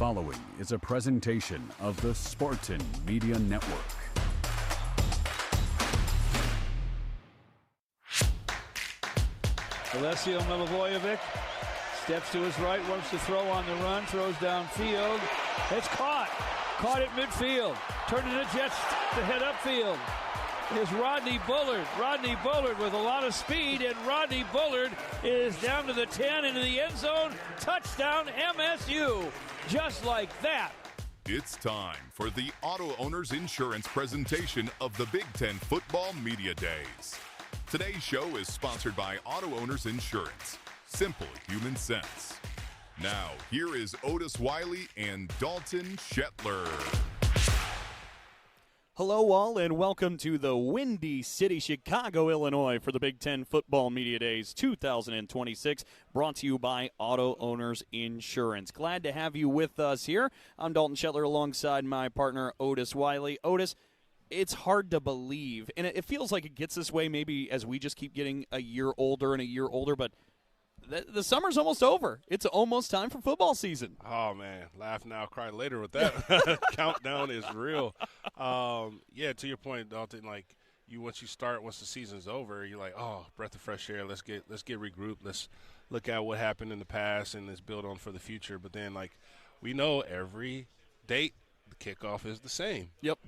following is a presentation of the Spartan Media Network. Alessio Milivojevic steps to his right, wants to throw on the run, throws downfield. It's caught at midfield. Turning the Jets to head upfield. Is Rodney Bullard. Rodney Bullard with a lot of speed, and Rodney Bullard is down to the 10 into the end zone. Touchdown MSU. Just like that. It's time for the Auto Owners Insurance presentation of the Big Ten Football Media Days. Today's show is sponsored by Auto Owners Insurance. Simple human sense. Now, here is Otis Wiley and Dalton Shetler. Hello all, and welcome to the Windy City, Chicago, Illinois for the Big Ten Football Media Days 2026, brought to you by Auto Owners Insurance. Glad to have you with us here. I'm Dalton Shetler alongside my partner Otis Wiley. Otis, it's hard to believe, and it feels like it gets this way maybe as we just keep getting a year older and a year older, but the summer's almost over. It's almost time for football season. Oh, man. Laugh now, cry later with that. Countdown is real. Yeah, to your point, Dalton, like, once the season's over, you're like, oh, breath of fresh air. Let's get regrouped. Let's look at what happened in the past and let's build on for the future. But then, like, we know every date, the kickoff is the same. Yep.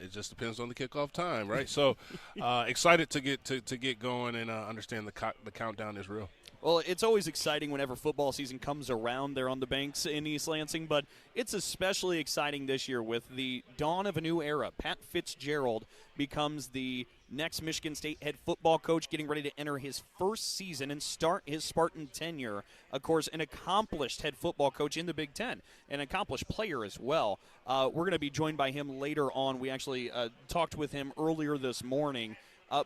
It just depends on the kickoff time, right? So excited to get going and understand the countdown is real. Well, it's always exciting whenever football season comes around there on the banks in East Lansing, but it's especially exciting this year with the dawn of a new era. Pat Fitzgerald becomes the next Michigan State head football coach, getting ready to enter his first season and start his Spartan tenure. Of course, an accomplished head football coach in the Big Ten, an accomplished player as well. We're going to be joined by him later on. We actually talked with him earlier this morning.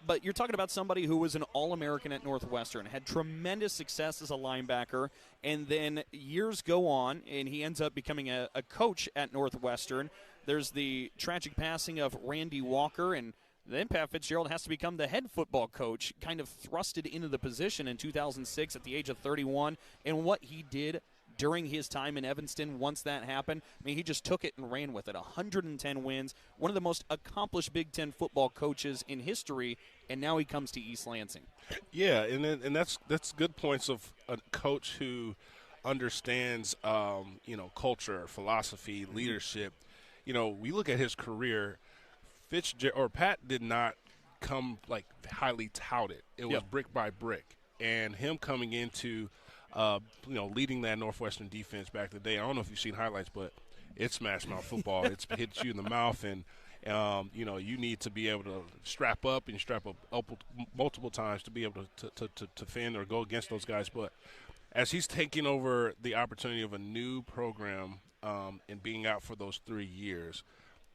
But you're talking about somebody who was an All-American at Northwestern, had tremendous success as a linebacker, and then years go on, and he ends up becoming a coach at Northwestern. There's the tragic passing of Randy Walker, and then Pat Fitzgerald has to become the head football coach, kind of thrusted into the position in 2006 at the age of 31, and what he did during his time in Evanston once that happened. I mean, he just took it and ran with it. 110 wins, one of the most accomplished Big Ten football coaches in history, and now he comes to East Lansing. Yeah, and that's good points of a coach who understands, culture, philosophy, leadership. We look at his career. Pat did not come like highly touted. It was brick by brick, and him coming into leading that Northwestern defense back in the day. I don't know if you've seen highlights, but it's smash mouth football. It's hits you in the mouth, and you need to be able to strap up multiple times to be able to defend or go against those guys. But as he's taking over the opportunity of a new program and being out for those 3 years,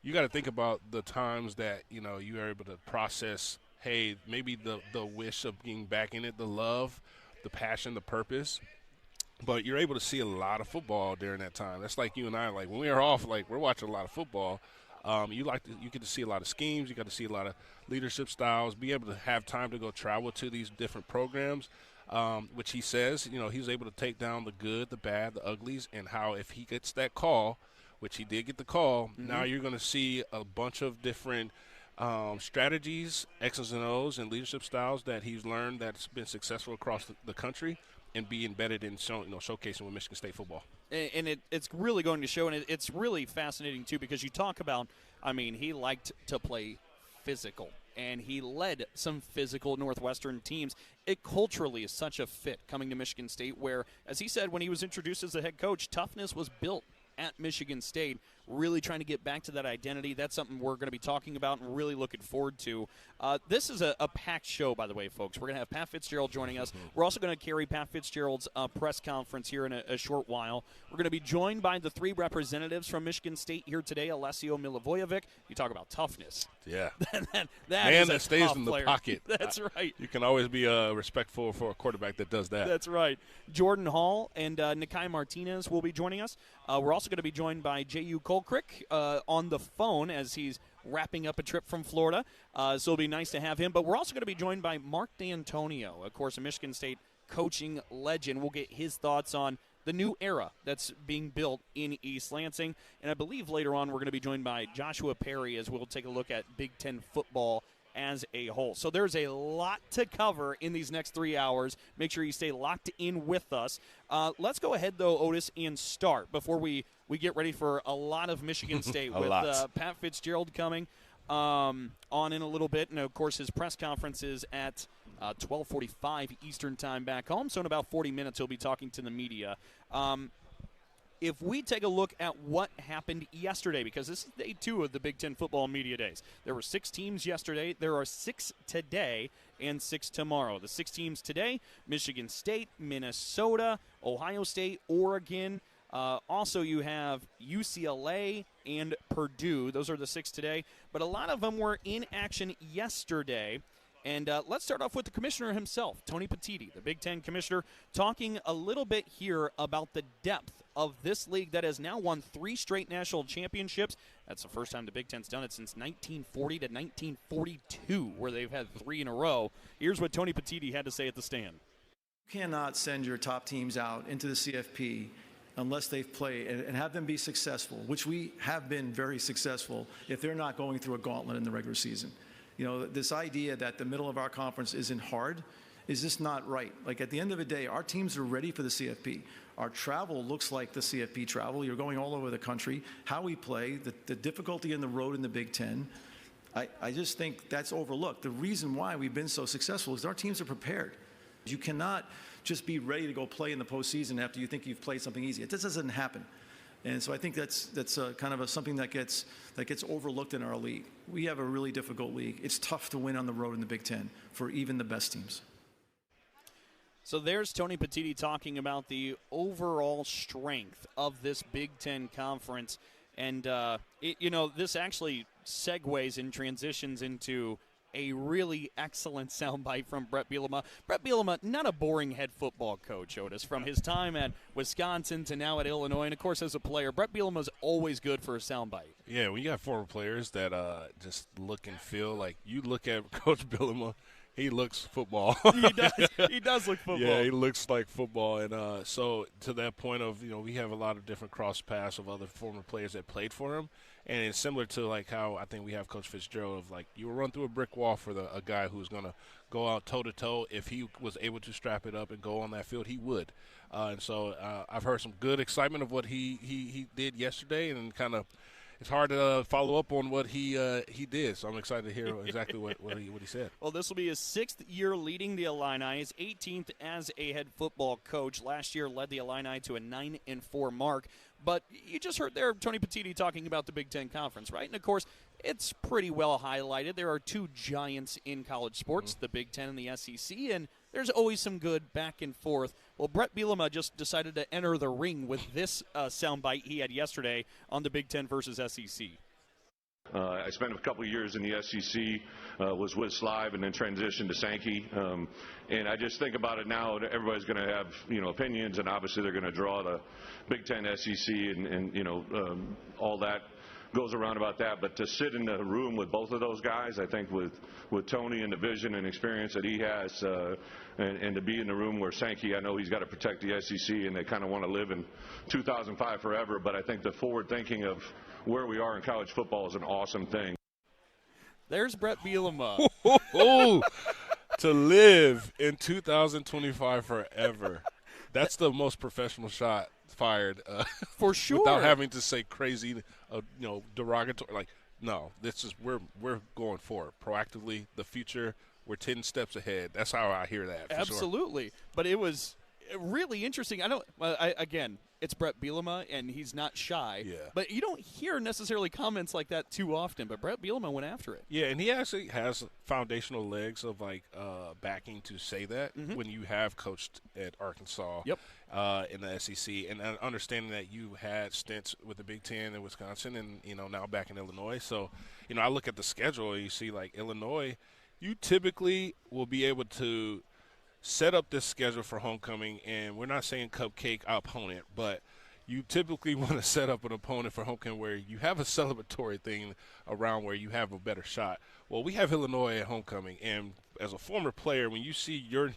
you got to think about the times that you are able to process. Hey, maybe the wish of being back in it, the love, the passion, the purpose, but you're able to see a lot of football during that time. That's like you and I, like when we are off, like we're watching a lot of football. You get to see a lot of schemes. You got to see a lot of leadership styles. Be able to have time to go travel to these different programs, which he says, he's able to take down the good, the bad, the uglies, and how if he gets that call, which he did get the call, now you're going to see a bunch of different strategies, X's and O's, and leadership styles that he's learned that's been successful across the country and be embedded in showcasing with Michigan State football. And it's really going to show, and it's really fascinating, too, because you talk about, he liked to play physical, and he led some physical Northwestern teams. It culturally is such a fit coming to Michigan State where, as he said when he was introduced as the head coach, toughness was built at Michigan State, really trying to get back to that identity. That's something we're going to be talking about and really looking forward to. This is a packed show, by the way, folks. We're going to have Pat Fitzgerald joining us. We're also going to carry Pat Fitzgerald's press conference here in a short while. We're going to be joined by the 3 representatives from Michigan State here today, Alessio Milivojevic. You talk about toughness. Yeah. that Man is that stays in player. The pocket. That's right. You can always be respectful for a quarterback that does that. That's right. Jordan Hall and Nikai Martinez will be joining us. We're also going to be joined by Jehuu Caulcrick on the phone as he's wrapping up a trip from Florida. So it'll be nice to have him. But we're also going to be joined by Mark Dantonio, of course, a Michigan State coaching legend. We'll get his thoughts on the new era that's being built in East Lansing. And I believe later on we're going to be joined by Joshua Perry as we'll take a look at Big Ten football as a whole. So there's a lot to cover in these next 3 hours. Make sure you stay locked in with us. Let's go ahead, though, Otis, and start before we get ready for a lot of Michigan State with Pat Fitzgerald coming on in a little bit. And, of course, his press conference is at 12:45 Eastern time back home. So in about 40 minutes he'll be talking to the media. If we take a look at what happened yesterday, because this is day 2 of the Big Ten Football Media Days. There were 6 teams yesterday. There are 6 today and 6 tomorrow. The 6 teams today, Michigan State, Minnesota, Ohio State, Oregon. Also, you have UCLA and Purdue. Those are the 6 today. But a lot of them were in action yesterday. And let's start off with the commissioner himself, Tony Petitti, the Big Ten commissioner, talking a little bit here about the depth of this league that has now won 3 straight national championships. That's the first time the Big Ten's done it since 1940 to 1942, where they've had 3 in a row. Here's what Tony Petitti had to say at the stand. You cannot send your top teams out into the CFP unless they've played and have them be successful, which we have been very successful if they're not going through a gauntlet in the regular season. You know, this idea that the middle of our conference isn't hard is just not right. Like, at the end of the day, our teams are ready for the CFP. Our travel looks like the CFP travel. You're going all over the country. How we play, the difficulty in the road in the Big Ten, I just think that's overlooked. The reason why we've been so successful is our teams are prepared. You cannot just be ready to go play in the postseason after you think you've played something easy. It just doesn't happen. And so I think that's kind of something that gets overlooked in our league. We have a really difficult league. It's tough to win on the road in the Big Ten for even the best teams. So there's Tony Petitti talking about the overall strength of this Big Ten conference. And, this actually segues and transitions into a really excellent soundbite from Brett Bielema. Brett Bielema, not a boring head football coach, Otis, from his time at Wisconsin to now at Illinois. And, of course, as a player, Brett Bielema's always good for a soundbite. Yeah, when you got former players that just look and feel like you look at Coach Bielema, he looks football. He does. He does look football. Yeah, he looks like football. And so to that point of, we have a lot of different cross paths of other former players that played for him. And it's similar to, like, how I think we have Coach Fitzgerald of, like, you will run through a brick wall for a guy who's going to go out toe-to-toe. If he was able to strap it up and go on that field, he would. And so I've heard some good excitement of what he did yesterday, and kind of it's hard to follow up on what he did. So I'm excited to hear exactly what he said. Well, this will be his 6th year leading the Illini, his 18th as a head football coach. Last year led the Illini to a 9-4 mark. But you just heard there Tony Petitti talking about the Big Ten Conference, right? And, of course, it's pretty well highlighted. There are 2 giants in college sports, the Big Ten and the SEC, and there's always some good back and forth. Well, Brett Bielema just decided to enter the ring with this soundbite he had yesterday on the Big Ten versus SEC. I spent a couple of years in the SEC, was with Slive, and then transitioned to Sankey. And I just think about it now, everybody's going to have, opinions, and obviously they're going to draw the Big Ten, SEC, and all that goes around about that. But to sit in the room with both of those guys, I think with Tony and the vision and experience that he has, and to be in the room where Sankey, I know he's got to protect the SEC, and they kind of want to live in 2005 forever. But I think the forward thinking of where we are in college football is an awesome thing. There's Brett Bielema. To live in 2025 forever. That's the most professional shot fired. For sure. Without having to say crazy, derogatory. Like, no, this is we're going for it. Proactively, the future, we're 10 steps ahead. That's how I hear that. Absolutely. Sure. But it was really interesting. Again, it's Brett Bielema, and he's not shy. Yeah. But you don't hear necessarily comments like that too often. But Brett Bielema went after it. Yeah, and he actually has foundational legs of, backing to say that when you have coached at Arkansas in the SEC, and understanding that you had stints with the Big Ten in Wisconsin and, now back in Illinois. So, I look at the schedule and you see, like, Illinois, you typically will be able to set up this schedule for homecoming, and we're not saying cupcake opponent, but you typically want to set up an opponent for homecoming where you have a celebratory thing around where you have a better shot. Well, we have Illinois at homecoming, and as a former player, when you see your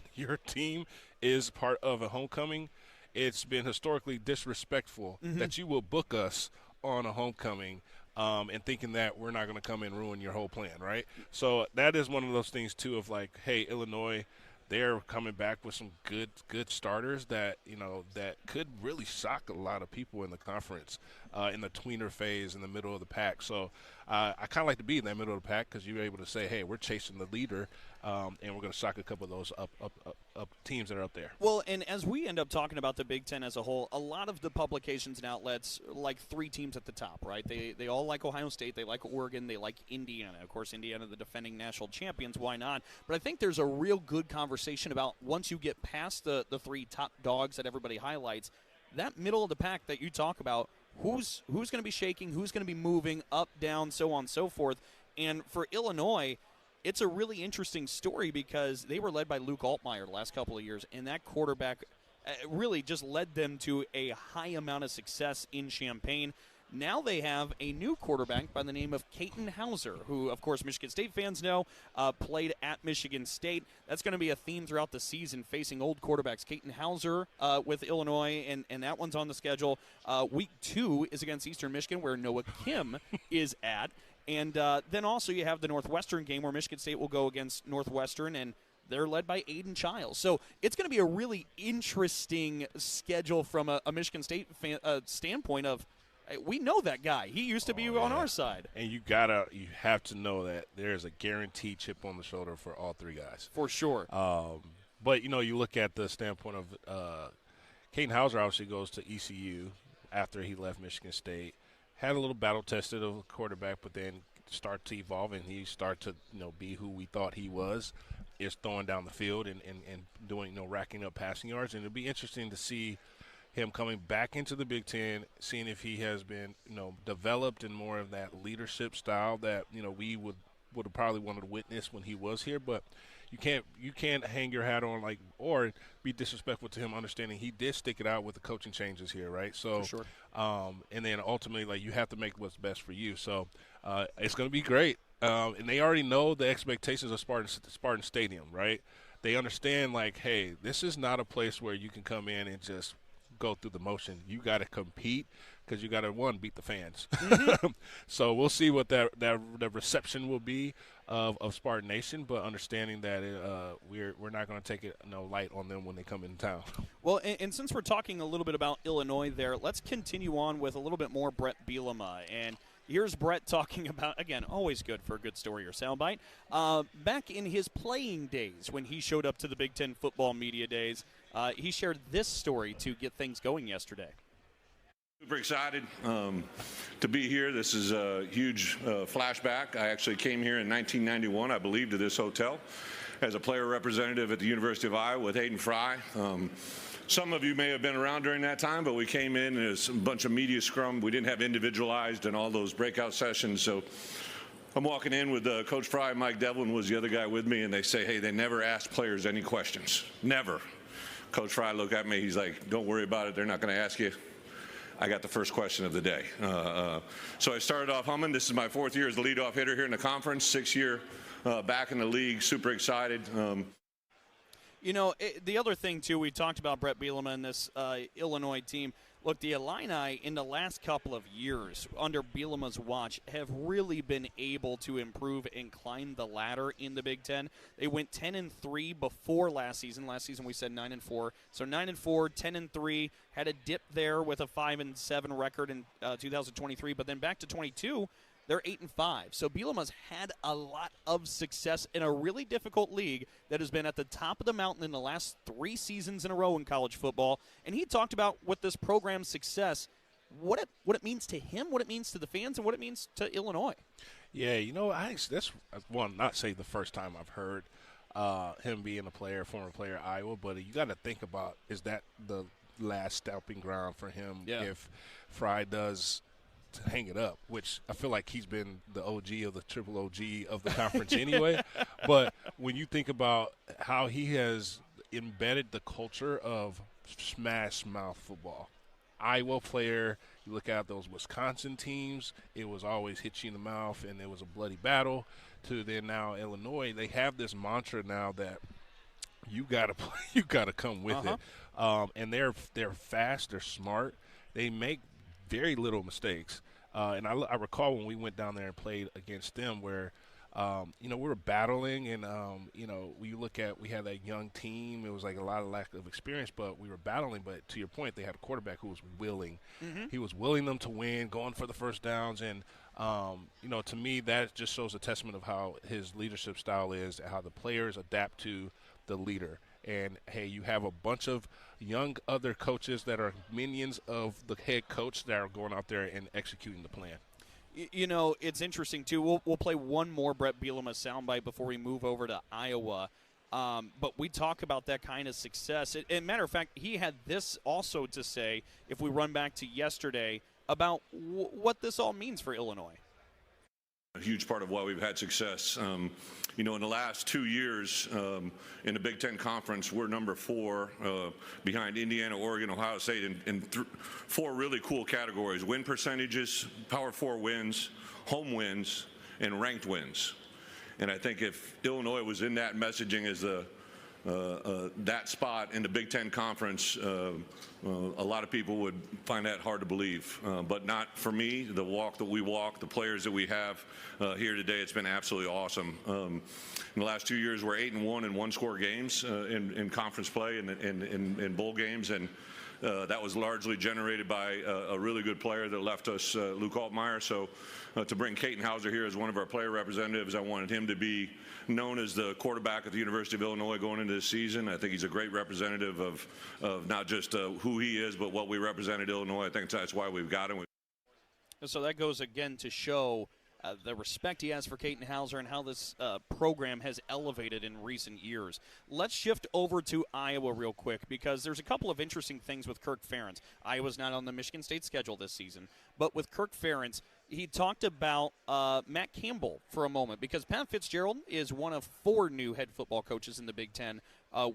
team is part of a homecoming, it's been historically disrespectful that you will book us on a homecoming and thinking that we're not going to come and ruin your whole plan, right? So that is one of those things, too, of like, hey, Illinois, they're coming back with some good starters that, that could really shock a lot of people in the conference in the tweener phase in the middle of the pack. So I kind of like to be in that middle of the pack because you're able to say, hey, we're chasing the leader, and we're going to shock a couple of those up teams that are up there. Well, and as we end up talking about the Big Ten as a whole, a lot of the publications and outlets like 3 teams at the top, right? They all like Ohio State, they like Oregon, they like Indiana. Of course, Indiana, the defending national champions, why not? But I think there's a real good conversation about once you get past the 3 top dogs that everybody highlights, that middle of the pack that you talk about, who's going to be shaking, who's going to be moving up, down, so on and so forth. And for Illinois, it's a really interesting story because they were led by Luke Altmaier the last couple of years, and that quarterback really just led them to a high amount of success in Champaign. Now they have a new quarterback by the name of Caden Hauser, who, of course, Michigan State fans know, played at Michigan State. That's going to be a theme throughout the season, facing old quarterbacks. Caden Hauser with Illinois, and that one's on the schedule. Week 2 is against Eastern Michigan, where Noah Kim is at. And then also you have the Northwestern game where Michigan State will go against Northwestern, and they're led by Aiden Childs. So it's going to be a really interesting schedule from a Michigan State standpoint of, we know that guy. He used to be on our side. And you have to know that there's a guaranteed chip on the shoulder for all 3 guys. For sure. But, you look at the standpoint of Caden Hauser obviously goes to ECU after he left Michigan State. Had a little battle-tested of a quarterback, but then start to evolve, and he start to be who we thought he was, is throwing down the field and doing, racking up passing yards. And it'll be interesting to see him coming back into the Big Ten, seeing if he has been, developed in more of that leadership style that, we would have probably wanted to witness when he was here. But you can't hang your hat on or be disrespectful to him, understanding he did stick it out with the coaching changes here, right? So, for sure. And then ultimately, you have to make what's best for you. So it's going to be great. And they already know the expectations of Spartan Stadium, right? They understand, hey, this is not a place where you can come in and just go through the motion. You got to compete because you got to, beat the fans. So we'll see what the reception will be of Spartan Nation, but understanding that we're not going to take it light on them when they come in town. Well, and since we're talking a little bit about Illinois there, let's continue on with a little bit more Brett Bielema. And here's Brett talking about, again, always good for a good story or soundbite, back in his playing days when he showed up to the Big Ten football media days. He shared this story to get things going yesterday. Super excited to be here. This is a huge flashback. I actually came here in 1991, I believe, to this hotel as a player representative at the University of Iowa with Hayden Fry. Some of you may have been around during that time, but we came in as a bunch of media scrum. We didn't have individualized and all those breakout sessions. So I'm walking in with Coach Fry. Mike Devlin was the other guy with me, and they say, hey, they never ask players any questions. Never. Coach Fry looked at me. He's like, don't worry about it. They're not going to ask you. I got the first question of the day. So I started off humming. This is my 4th year as the leadoff hitter here in the conference, 6th year back in the league. Super excited. The other thing, too, we talked about Brett Bielema and this Illinois team. Look, the Illini in the last couple of years under Bielema's watch have really been able to improve and climb the ladder in the Big Ten. They went 10-3 before last season. Last season we said 9-4. So 9-4, 10-3, had a dip there with a 5-7 record in 2023, but then back to 22. They're 8-5. So Bielema's had a lot of success in a really difficult league that has been at the top of the mountain in the last 3 seasons in a row in college football. And he talked about with this program's success, what it means to him, what it means to the fans, and what it means to Illinois. Yeah, that's not say the first time I've heard him being a former player at Iowa, but you got to think about, is that the last stomping ground for him if Fry does to hang it up, which I feel like he's been the OG of the triple OG of the conference anyway. But when you think about how he has embedded the culture of smash mouth football, Iowa player, you look at those Wisconsin teams, it was always hit you in the mouth and it was a bloody battle, to then now Illinois, they have this mantra now that you gotta play, you gotta come with it. And they're fast, they're smart, they make very little mistakes. And I recall when we went down there and played against them, where we were battling, and we had that young team. It was like a lot of lack of experience, but we were battling. But to your point, they had a quarterback who was willing. He was willing them to win, going for the first downs, and to me, that just shows a testament of how his leadership style is, and how the players adapt to the leader. And, hey, you have a bunch of young other coaches that are minions of the head coach that are going out there and executing the plan. It's interesting, too. We'll play one more Brett Bielema soundbite before we move over to Iowa. But we talk about that kind of success. And matter of fact, he had this also to say, if we run back to yesterday, about what this all means for Illinois. A huge part of why we've had success. In the last 2 years in the Big Ten Conference, we're number 4 behind Indiana, Oregon, Ohio State in 4 really cool categories: win percentages, Power 4 wins, home wins, and ranked wins. And I think if Illinois was in that messaging as that spot in the Big Ten Conference, a lot of people would find that hard to believe. But not for me. The walk that we walk, the players that we have here today, it's been absolutely awesome. In the last 2 years, we're 8-1 in one-score games in conference play and in bowl games, and that was largely generated by a really good player that left us, Luke Altmaier. So to bring Caton Hauser here as one of our player representatives, I wanted him to be known as the quarterback at the University of Illinois going into this season. I think he's a great representative of not just who he is, but what we represent at Illinois. I think that's why we've got him. So that goes again to show the respect he has for Caton Hauser and how this program has elevated in recent years. Let's shift over to Iowa real quick, because there's a couple of interesting things with Kirk Ferentz. Iowa's not on the Michigan State schedule this season, but with Kirk Ferentz, he talked about Matt Campbell for a moment, because Pat Fitzgerald is one of 4 new head football coaches in the Big Ten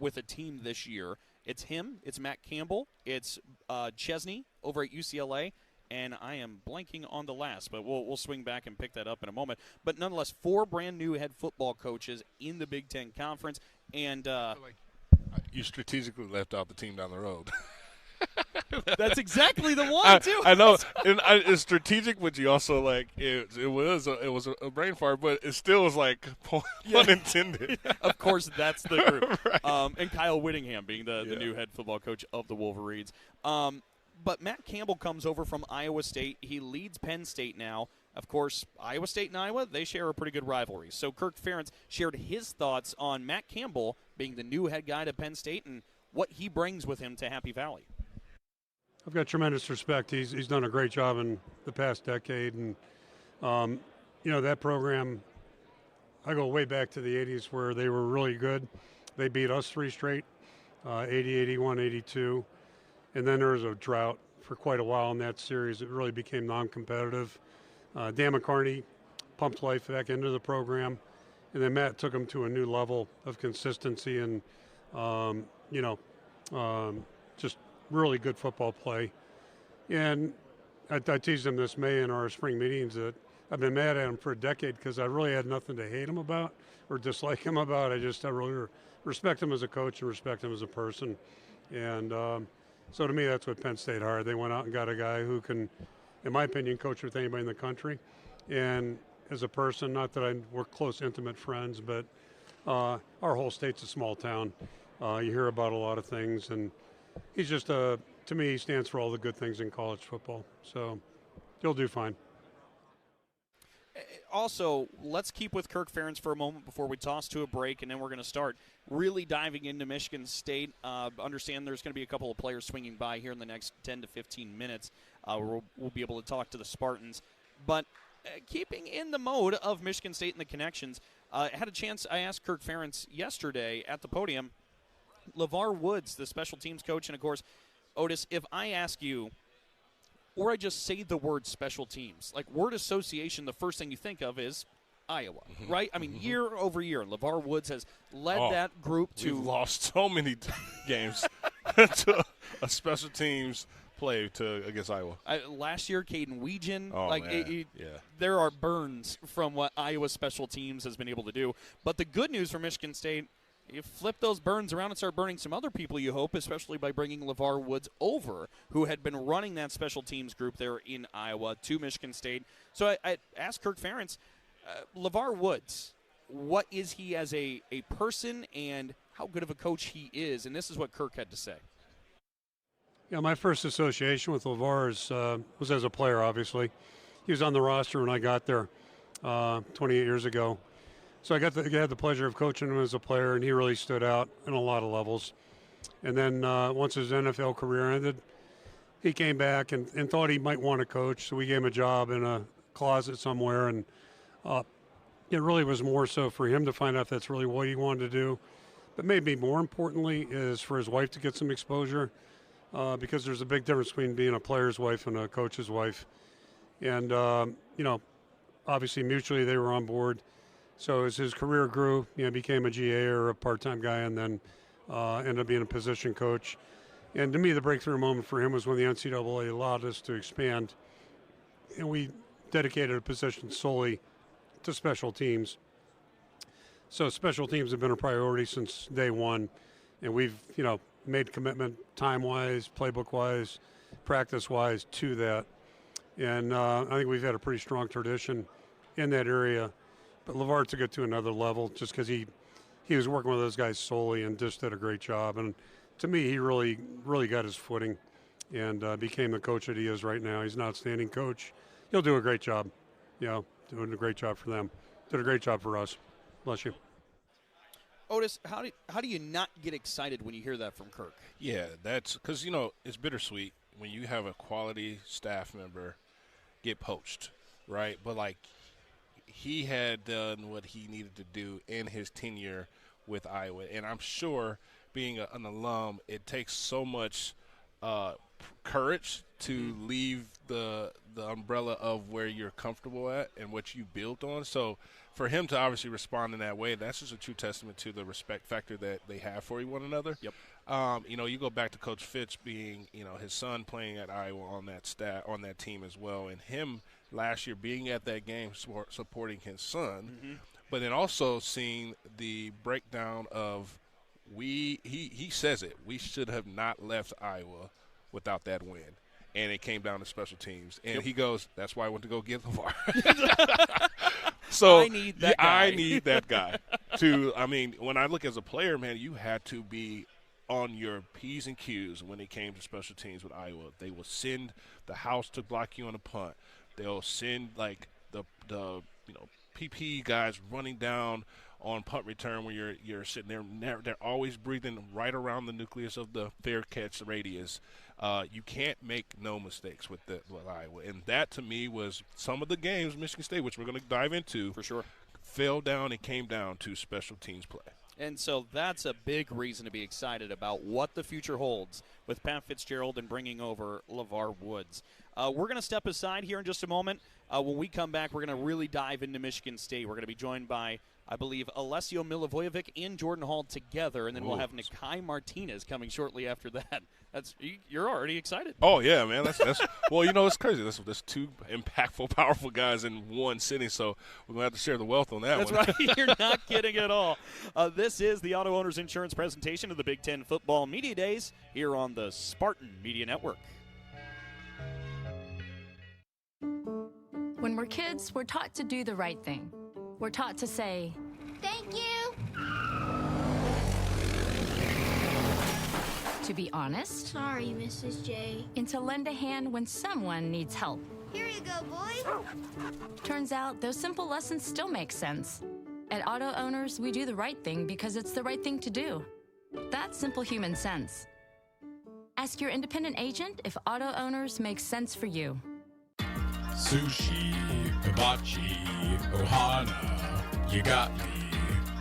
with a team this year. It's him, it's Matt Campbell, it's Chesney over at UCLA, and I am blanking on the last, but we'll swing back and pick that up in a moment. But nonetheless, 4 brand new head football coaches in the Big Ten Conference, and you strategically left out the team down the road. That's exactly the one, too. I know, and it's strategic, but you also it was a brain fart, but it still was pun intended. Of course, that's the group. Right. And Kyle Whittingham being the new head football coach of the Wolverines. But Matt Campbell comes over from Iowa State. He leads Penn State now. Of course, Iowa State and Iowa, they share a pretty good rivalry. So Kirk Ferentz shared his thoughts on Matt Campbell being the new head guy to Penn State and what he brings with him to Happy Valley. I've got tremendous respect. He's done a great job in the past decade. And, that program, I go way back to the 80s where they were really good. They beat us 3 straight, 80, 81, 82. And then there was a drought for quite a while in that series. It really became non-competitive. Dan McCarney pumped life back into the program. And then Matt took him to a new level of consistency and, just really good football play. And I teased him this May in our spring meetings that I've been mad at him for a decade because I really had nothing to hate him about or dislike him about. I really respect him as a coach and respect him as a person. And so to me, that's what Penn State hired. They went out and got a guy who can, in my opinion, coach with anybody in the country. And as a person, not that we're close, intimate friends, but our whole state's a small town. You hear about a lot of things, and he's just, to me, he stands for all the good things in college football. So he'll do fine. Also, let's keep with Kirk Ferentz for a moment before we toss to a break, and then we're going to start really diving into Michigan State. Understand there's going to be a couple of players swinging by here in the next 10 to 15 minutes. We'll be able to talk to the Spartans. But keeping in the mode of Michigan State and the connections, I asked Kirk Ferentz yesterday at the podium, LeVar Woods, the special teams coach, and, of course, Otis, if I ask you, or I just say the word special teams, like word association, the first thing you think of is Iowa, right? I mean, year over year, LeVar Woods has led that group to – We've lost so many games to a special teams play against Iowa. Last year, Caden Weegan, there are burns from what Iowa special teams has been able to do. But the good news for Michigan State, you flip those burns around and start burning some other people, you hope, especially by bringing LeVar Woods over, who had been running that special teams group there in Iowa to Michigan State. So I asked Kirk Ferentz, LeVar Woods, what is he as a person and how good of a coach he is? And this is what Kirk had to say. Yeah, my first association with LeVar was as a player, obviously. He was on the roster when I got there 28 years ago. So I had the pleasure of coaching him as a player, and he really stood out in a lot of levels. And then once his NFL career ended, he came back and thought he might want to coach, so we gave him a job in a closet somewhere, and it really was more so for him to find out if that's really what he wanted to do. But maybe more importantly is for his wife to get some exposure, because there's a big difference between being a player's wife and a coach's wife. And, obviously mutually they were on board. So as his career grew, became a GA or a part-time guy, and then ended up being a position coach. And to me, the breakthrough moment for him was when the NCAA allowed us to expand, and we dedicated a position solely to special teams. So special teams have been a priority since day one, and we've, made commitment time-wise, playbook-wise, practice-wise to that. And I think we've had a pretty strong tradition in that area. But LeVar took it to another level just because he was working with those guys solely and just did a great job. And to me, he really, really got his footing and became the coach that he is right now. He's an outstanding coach. He'll do a great job, doing a great job for them. Did a great job for us. Bless you. Otis, how do you not get excited when you hear that from Kirk? Yeah, that's because, it's bittersweet when you have a quality staff member get poached, right? But, he had done what he needed to do in his tenure with Iowa. And I'm sure being an alum, it takes so much courage to leave the umbrella of where you're comfortable at and what you built on. So for him to obviously respond in that way, that's just a true testament to the respect factor that they have for one another. Yep. You go back to Coach Fitz being, his son playing at Iowa on that team as well, and him last year being at that game supporting his son, but then also seeing the breakdown of he says it, we should have not left Iowa without that win. And it came down to special teams. And he goes, that's why I went to go get LeVar. So I need that guy. I need that guy. When I look as a player, man, you had to be on your P's and Q's when it came to special teams with Iowa. They will send the house to block you on a punt. They'll send, the PP guys running down on punt return when you're sitting there. They're always breathing right around the nucleus of the fair catch radius. You can't make no mistakes with Iowa. And that, to me, was some of the games Michigan State, which we're going to dive into, for sure, fell down and came down to special teams play. And so that's a big reason to be excited about what the future holds with Pat Fitzgerald and bringing over LeVar Woods. We're going to step aside here in just a moment. When we come back, we're going to really dive into Michigan State. We're going to be joined by, I believe, Alessio Milivojevic and Jordan Hall together, and then we'll have Nikai Martinez coming shortly after that. You're already excited. Oh yeah, man. That's well, it's crazy. There's two impactful, powerful guys in one sitting, so we're gonna have to share the wealth on that one. That's right. You're not kidding at all. This is the Auto Owners Insurance presentation of the Big Ten Football Media Days here on the Spartan Media Network. When we're kids, we're taught to do the right thing. We're taught to say, "Thank you." To be honest. Sorry, Mrs. J. And to lend a hand when someone needs help. Here you go, boy. Turns out those simple lessons still make sense. At Auto Owners, we do the right thing because it's the right thing to do. That's simple human sense. Ask your independent agent if Auto Owners makes sense for you. Sushi, hibachi, ohana, you got me.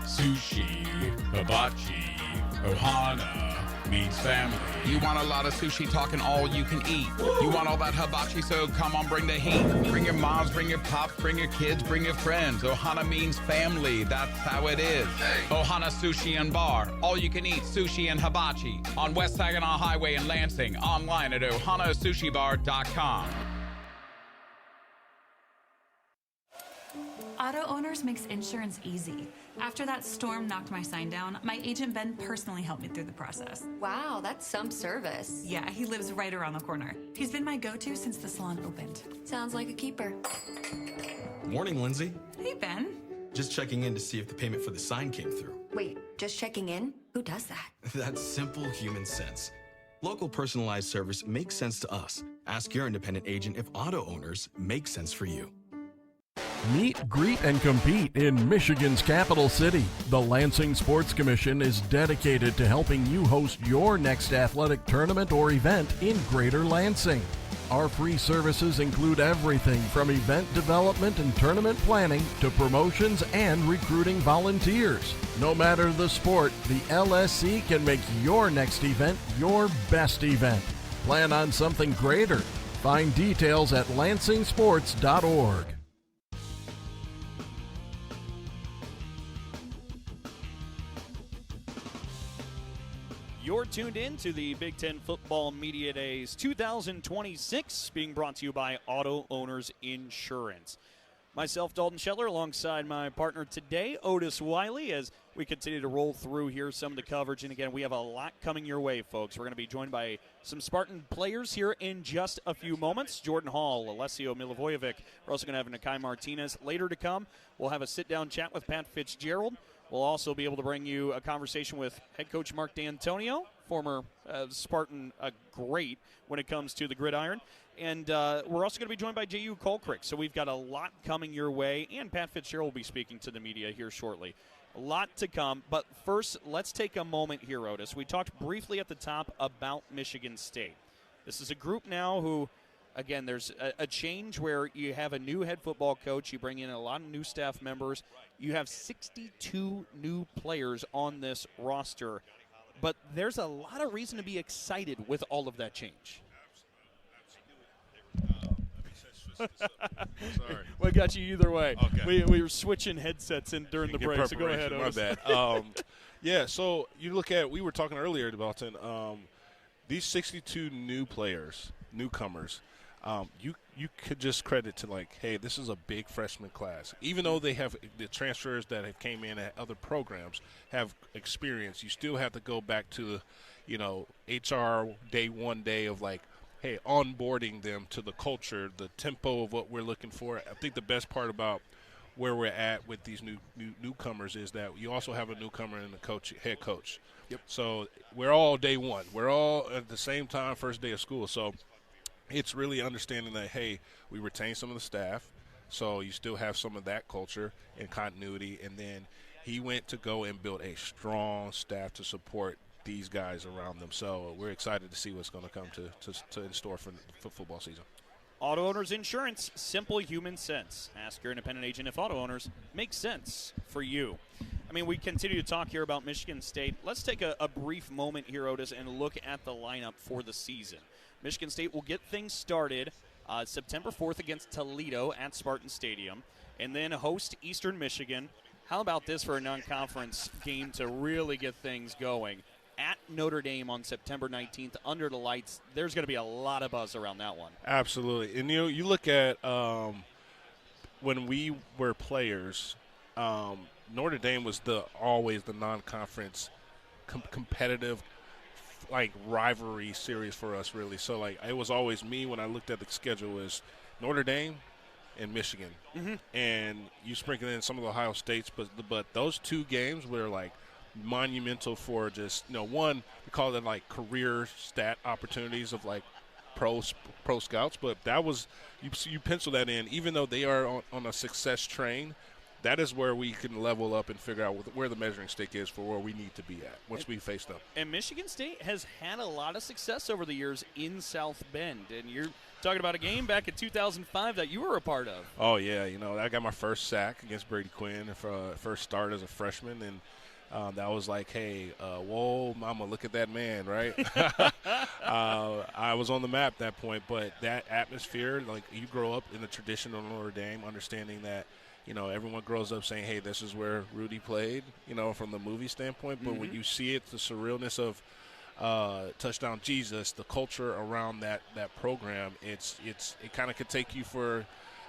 Sushi, hibachi, ohana, means family. You want a lot of sushi talking all you can eat. You want all that hibachi, so come on, bring the heat. Bring your moms, bring your pops, bring your kids, bring your friends. Ohana means family, that's how it is. Ohana Sushi and Bar, all you can eat sushi and hibachi. On West Saginaw Highway in Lansing, online at ohanasushibar.com. Auto Owners makes insurance easy. After that storm knocked my sign down, my agent Ben personally helped me through the process. Wow, that's some service. Yeah, he lives right around the corner. He's been my go-to since the salon opened. Sounds like a keeper. Morning, Lindsay. Hey, Ben. Just checking in to see if the payment for the sign came through. Wait, just checking in? Who does that? That's simple human sense. Local personalized service makes sense to us. Ask your independent agent if Auto Owners make sense for you. Meet, greet, and compete in Michigan's capital city. The Lansing Sports Commission is dedicated to helping you host your next athletic tournament or event in Greater Lansing. Our free services include everything from event development and tournament planning to promotions and recruiting volunteers. No matter the sport, the LSC can make your next event your best event. Plan on something greater. Find details at lansingsports.org. You're tuned in to the Big Ten Football Media Days 2026, being brought to you by Auto Owners Insurance. Myself, Dalton Shetler, alongside my partner today, Otis Wiley, as we continue to roll through here some of the coverage. And again, we have a lot coming your way, folks. We're going to be joined by some Spartan players here in just a few moments. Jordan Hall, Alessio Milivojevic. We're also going to have Nikai Martinez later to come. We'll have a sit-down chat with Pat Fitzgerald. We'll also be able to bring you a conversation with head coach Mark Dantonio, former Spartan great when it comes to the gridiron. And we're also going to be joined by Jehuu Caulcrick. So we've got a lot coming your way, and Pat Fitzgerald will be speaking to the media here shortly. A lot to come, but first, let's take a moment here, Otis. We talked briefly at the top about Michigan State. This is a group now who, again, there's a change where you have a new head football coach. You bring in a lot of new staff members. You have 62 new players on this roster. But there's a lot of reason to be excited with all of that change. Sorry. We got you either way. Okay. We were switching headsets in during the break, so go ahead, Otis. My bad. Yeah, so you look at, we were talking earlier, Dalton, these 62 new players, newcomers, you could just credit to, like, hey, this is a big freshman class. Even though they have the transfers that have came in at other programs have experience, you still have to go back to, HR day one day of, like, hey, onboarding them to the culture, the tempo of what we're looking for. I think the best part about where we're at with these newcomers is that you also have a newcomer in the head coach. Yep. So we're all day one. We're all at the same time, first day of school. So it's really understanding that, hey, we retain some of the staff, so you still have some of that culture and continuity. And then he went to go and build a strong staff to support these guys around them. So we're excited to see what's going to come to in store for football season. Auto Owners Insurance, simple human sense. Ask your independent agent if Auto Owners makes sense for you. I mean, we continue to talk here about Michigan State. Let's take a brief moment here, Otis, and look at the lineup for the season. Michigan State will get things started September 4th against Toledo at Spartan Stadium, and then host Eastern Michigan. How about this for a non-conference game to really get things going? At Notre Dame on September 19th, under the lights. There's going to be a lot of buzz around that one. Absolutely. And, you look at when we were players, Notre Dame was always the non-conference competitive, like, rivalry series for us, really. So, like, it was always me when I looked at the schedule was Notre Dame and Michigan. Mm-hmm. And you sprinkle in some of the Ohio States, but those two games were, like, monumental for just, one, we call it, like, career stat opportunities of, like, pro scouts. But that was, you pencil that in, even though they are on a success train, that is where we can level up and figure out where the measuring stick is for where we need to be at once we face them. And Michigan State has had a lot of success over the years in South Bend. And you're talking about a game back in 2005 that you were a part of. Oh, yeah. I got my first sack against Brady Quinn for first start as a freshman. And that was like, hey, whoa, mama, look at that man, right? I was on the map at that point. But that atmosphere, like, you grow up in the tradition of Notre Dame, understanding that, everyone grows up saying, hey, this is where Rudy played, from the movie standpoint. But when you see it, the surrealness of Touchdown Jesus, the culture around that program, it kind of could take you for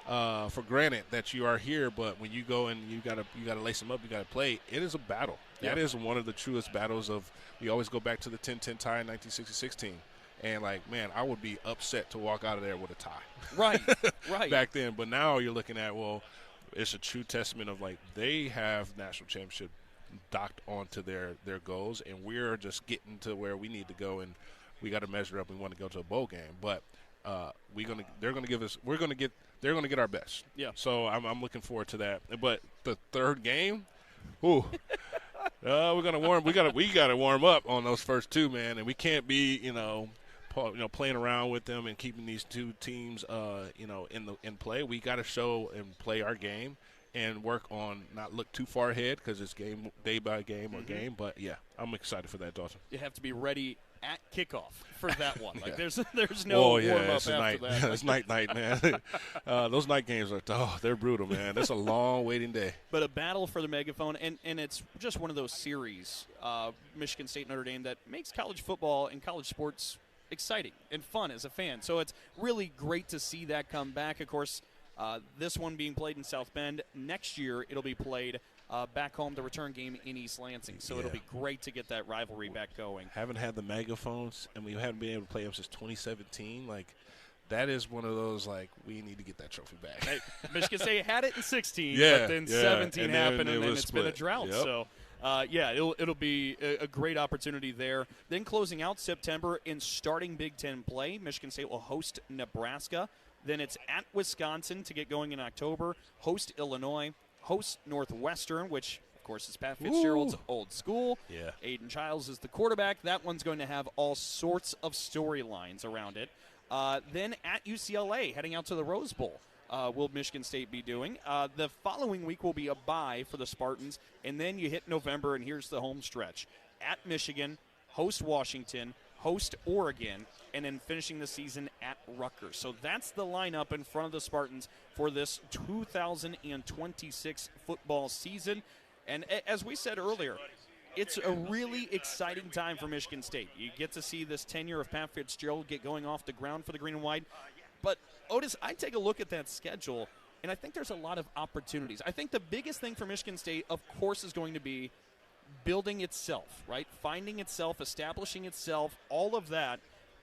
for granted that you are here, but when you go and you gotta lace them up, you gotta play. It is a battle. Yeah. That is one of the truest battles of. We always go back to the 10-10 tie in 1966 team, and like, man, I would be upset to walk out of there with a tie. Right, right. Back then, but now you're looking at, well, it's a true testament of like they have national championship docked onto their goals, and we're just getting to where we need to go, and we got to measure up. We want to go to a bowl game, but they're gonna get our best. Yeah. So I'm looking forward to that. But the third game, ooh, we're gonna warm. We gotta warm up on those first two, man, and we can't be playing around with them and keeping these two teams in play. We got to show and play our game and work on not look too far ahead because it's day by game or game. But yeah, I'm excited for that, Dalton. You have to be ready at kickoff for that one. Like there's no warm up after night. that. It's night, man. Those night games they're brutal, man. That's a long waiting day. But a battle for the megaphone, and it's just one of those series, Michigan State, Notre Dame, that makes college football and college sports exciting and fun as a fan. So it's really great to see that come back. Of course, this one being played in South Bend. Next year, it'll be played back home, the return game in East Lansing. So it'll be great to get that rivalry back going. Haven't had the megaphones, and we haven't been able to play them since 2017. Like, that is one of those, like, we need to get that trophy back. Hey, Michigan State had it in 16, yeah, but then yeah. 17 happened, and then it's split. been a drought. Yep. So, it'll be a great opportunity there. Then closing out September in starting Big Ten play, Michigan State will host Nebraska. Then it's at Wisconsin to get going in October, host Illinois, host Northwestern, which, of course, is Pat Fitzgerald's old school. Yeah. Aiden Childs is the quarterback. That one's going to have all sorts of storylines around it. Then at UCLA, heading out to the Rose Bowl, will Michigan State be doing. The following week will be a bye for the Spartans, and then you hit November, and here's the home stretch. At Michigan, host Washington, host Oregon, and then finishing the season at Rutgers. So that's the lineup in front of the Spartans for this 2026 football season. And as we said earlier, it's a really exciting time for Michigan State. You get to see this tenure of Pat Fitzgerald get going off the ground for the green and white. But, Otis, I take a look at that schedule, and I think there's a lot of opportunities. I think the biggest thing for Michigan State, of course, is going to be building itself, right? Finding itself, establishing itself, all of that.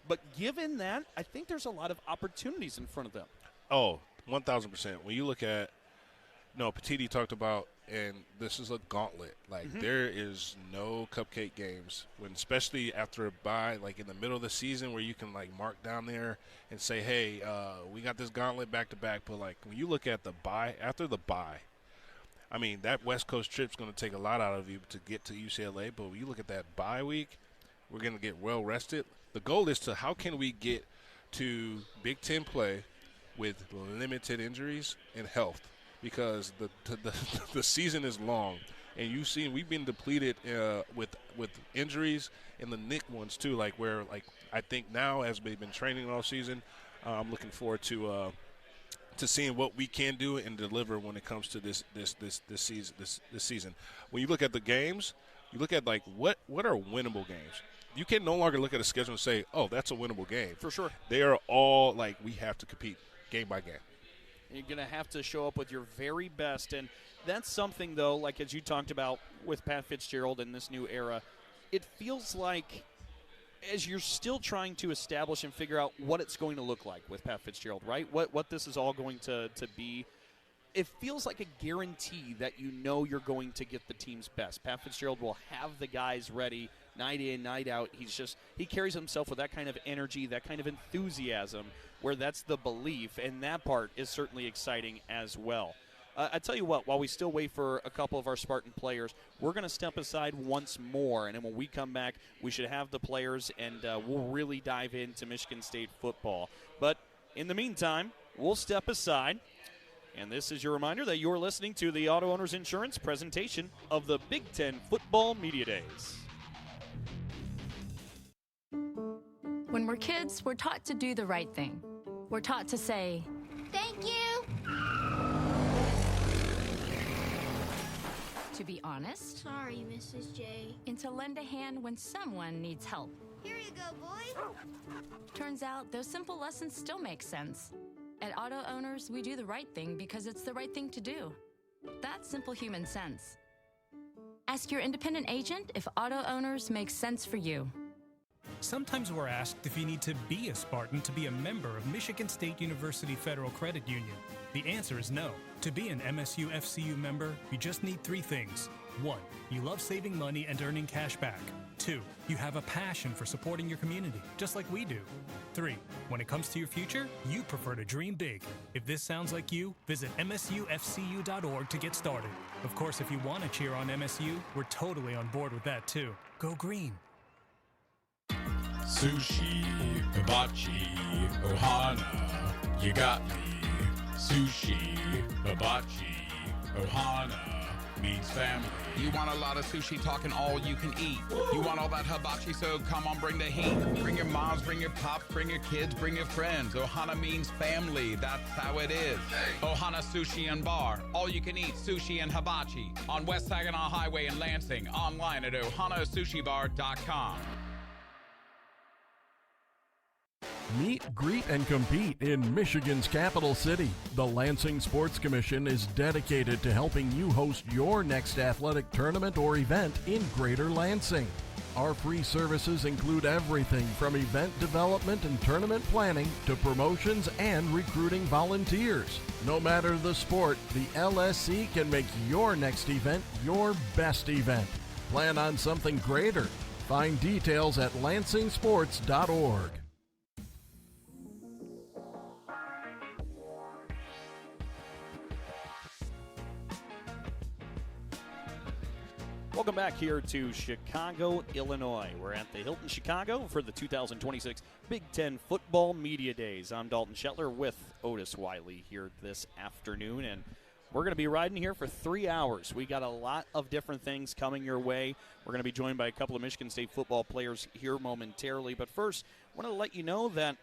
But given that, I think there's a lot of opportunities in front of them. Oh, 1,000%. When you look at, Petiti talked about, and this is a gauntlet. Like, there is no cupcake games, especially after a bye, like in the middle of the season where you can, like, mark down there and say, hey, we got this gauntlet back-to-back. But, like, when you look at the bye, after the bye, I mean, that West Coast trip's going to take a lot out of you to get to UCLA. But when you look at that bye week, we're going to get well-rested. The goal is to how can we get to Big Ten play with limited injuries and health, because the season is long, and you've seen we've been depleted with injuries and the Nick ones too. Like where I think now as we've been training all season, I'm looking forward to seeing what we can do and deliver when it comes to this season. When you look at the games, you look at like what are winnable games. You can no longer look at a schedule and say, oh, that's a winnable game. For sure. They are all like we have to compete game by game. You're going to have to show up with your very best. And that's something, though, like as you talked about with Pat Fitzgerald in this new era, it feels like as you're still trying to establish and figure out what it's going to look like with Pat Fitzgerald, right? What this is all going to be. It feels like a guarantee that you're going to get the team's best. Pat Fitzgerald will have the guys ready night in, night out. He carries himself with that kind of energy, that kind of enthusiasm, where that's the belief, and that part is certainly exciting as well. I tell you what, while we still wait for a couple of our Spartan players, we're going to step aside once more, and then when we come back, we should have the players, and we'll really dive into Michigan State football. But in the meantime, we'll step aside. And this is your reminder that you're listening to the Auto Owners Insurance presentation of the Big Ten Football Media Days. When we're kids, we're taught to do the right thing. We're taught to say, Thank you. to be honest. Sorry, Mrs. J. And to lend a hand when someone needs help. Here you go, boy. Turns out those simple lessons still make sense. At Auto Owners, we do the right thing because it's the right thing to do. That's simple human sense. Ask your independent agent if Auto Owners makes sense for you. Sometimes we're asked if you need to be a Spartan to be a member of Michigan State University Federal Credit Union. The answer is no. To be an MSU FCU member, you just need 3 things. 1, you love saving money and earning cash back. 2, you have a passion for supporting your community, just like we do. 3, when it comes to your future, you prefer to dream big. If this sounds like you, visit msufcu.org to get started. Of course, if you want to cheer on MSU, we're totally on board with that too. Go green. Sushi, hibachi, ohana, you got me. Sushi, hibachi, ohana means family. You want a lot of sushi talking all you can eat. You want all that hibachi, so come on, bring the heat. Bring your moms, bring your pops, bring your kids, bring your friends. Ohana means family, that's how it is. Ohana Sushi and Bar, all you can eat sushi and hibachi. On West Saginaw Highway in Lansing, online at ohanasushibar.com. Meet, greet, and compete in Michigan's capital city. The Lansing Sports Commission is dedicated to helping you host your next athletic tournament or event in Greater Lansing. Our free services include everything from event development and tournament planning to promotions and recruiting volunteers. No matter the sport, the LSC can make your next event your best event. Plan on something greater. Find details at lansingsports.org. Welcome back here to Chicago, Illinois. We're at the Hilton Chicago for the 2026 Big Ten Football Media Days. I'm Dalton Shetler with Otis Wiley here this afternoon, and we're going to be riding here for 3 hours. We got a lot of different things coming your way. We're going to be joined by a couple of Michigan State football players here momentarily, but first, I want to let you know that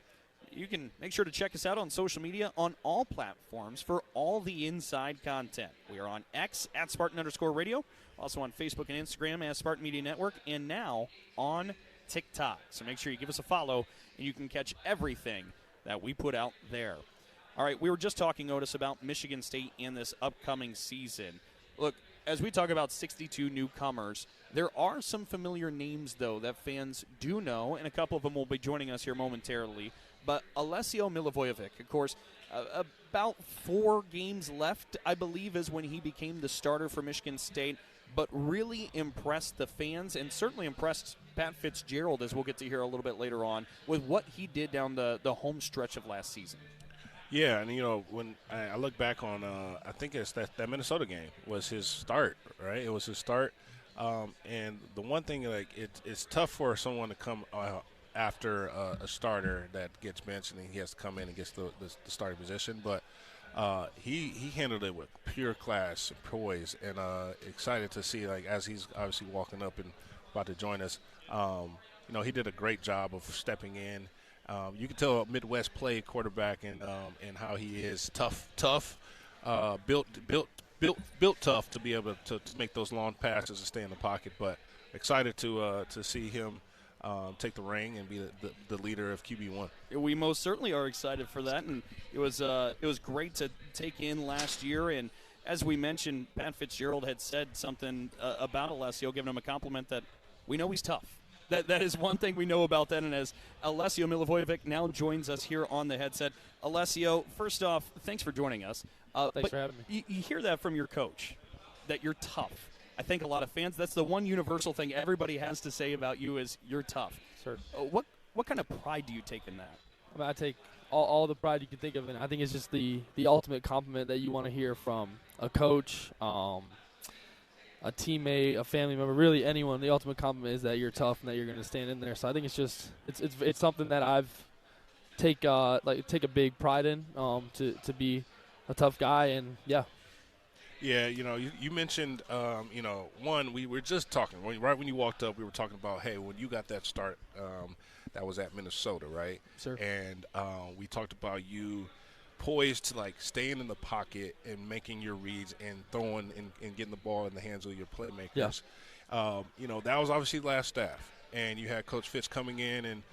you can make sure to check us out on social media on all platforms for all the inside content. We are on X at Spartan_radio, also on Facebook and Instagram as Spartan Media Network, and now on TikTok. So make sure you give us a follow, and you can catch everything that we put out there. All right, we were just talking, Otis, about Michigan State in this upcoming season. Look, as we talk about 62 newcomers, there are some familiar names, though, that fans do know, and a couple of them will be joining us here momentarily. But Alessio Milivojevic, of course, about 4 games left, I believe, is when he became the starter for Michigan State, but really impressed the fans and certainly impressed Pat Fitzgerald, as we'll get to hear a little bit later on, with what he did down the home stretch of last season. Yeah, and, you know, when I look back on, I think it's that Minnesota game was his start, right? It was his start. And the one thing, like, it's tough for someone to come after a starter that gets benched and he has to come in and gets the starting position. But he handled it with pure class and poise, and excited to see, like, as he's obviously walking up and about to join us, you know, he did a great job of stepping in. You can tell a Midwest play quarterback and how he is tough, built tough to be able to make those long passes and stay in the pocket. But excited to see him take the ring and be the leader of QB1. We most certainly are excited for that, and it was great to take in last year. And as we mentioned, Pat Fitzgerald had said something about Alessio, giving him a compliment that we know he's tough. That is one thing we know about that. And as Alessio Milivojevic now joins us here on the headset, Alessio, first off, thanks for joining us. Thanks for having me. You hear that from your coach, that you're tough. I think a lot of fans, that's the one universal thing everybody has to say about you is you're tough. Sure. What kind of pride do you take in that? I mean, I take all the pride you can think of, and I think it's just the ultimate compliment that you want to hear from a coach, a teammate, a family member, really anyone. The ultimate compliment is that you're tough and that you're going to stand in there. So I think it's just it's something that I've take a big pride in, to be a tough guy, and yeah. Yeah, you know, you mentioned, you know, one, we were just talking, right when you walked up, we were talking about, hey, when you got that start, that was at Minnesota, right? Sure. And we talked about you poised to, like, staying in the pocket and making your reads and throwing and getting the ball in the hands of your playmakers. Yeah. You know, that was obviously last staff. And you had Coach Fitz coming in and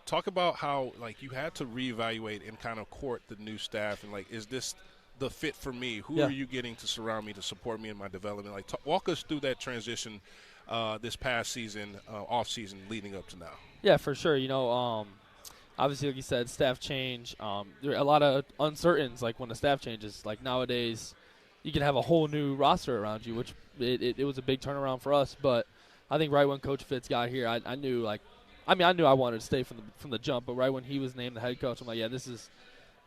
Talk about how, like, you had to reevaluate and kind of court the new staff and, like, is this the fit for me? Who are you getting to surround me to support me in my development? Like, walk us through that transition this past season, off season, leading up to now. Yeah, for sure. Obviously, like you said, staff change. There are a lot of uncertainties, like when the staff changes. Like nowadays, you can have a whole new roster around you, which it was a big turnaround for us. But I think right when Coach Fitz got here, I knew I knew I wanted to stay from the jump. But right when he was named the head coach, I'm like, yeah, this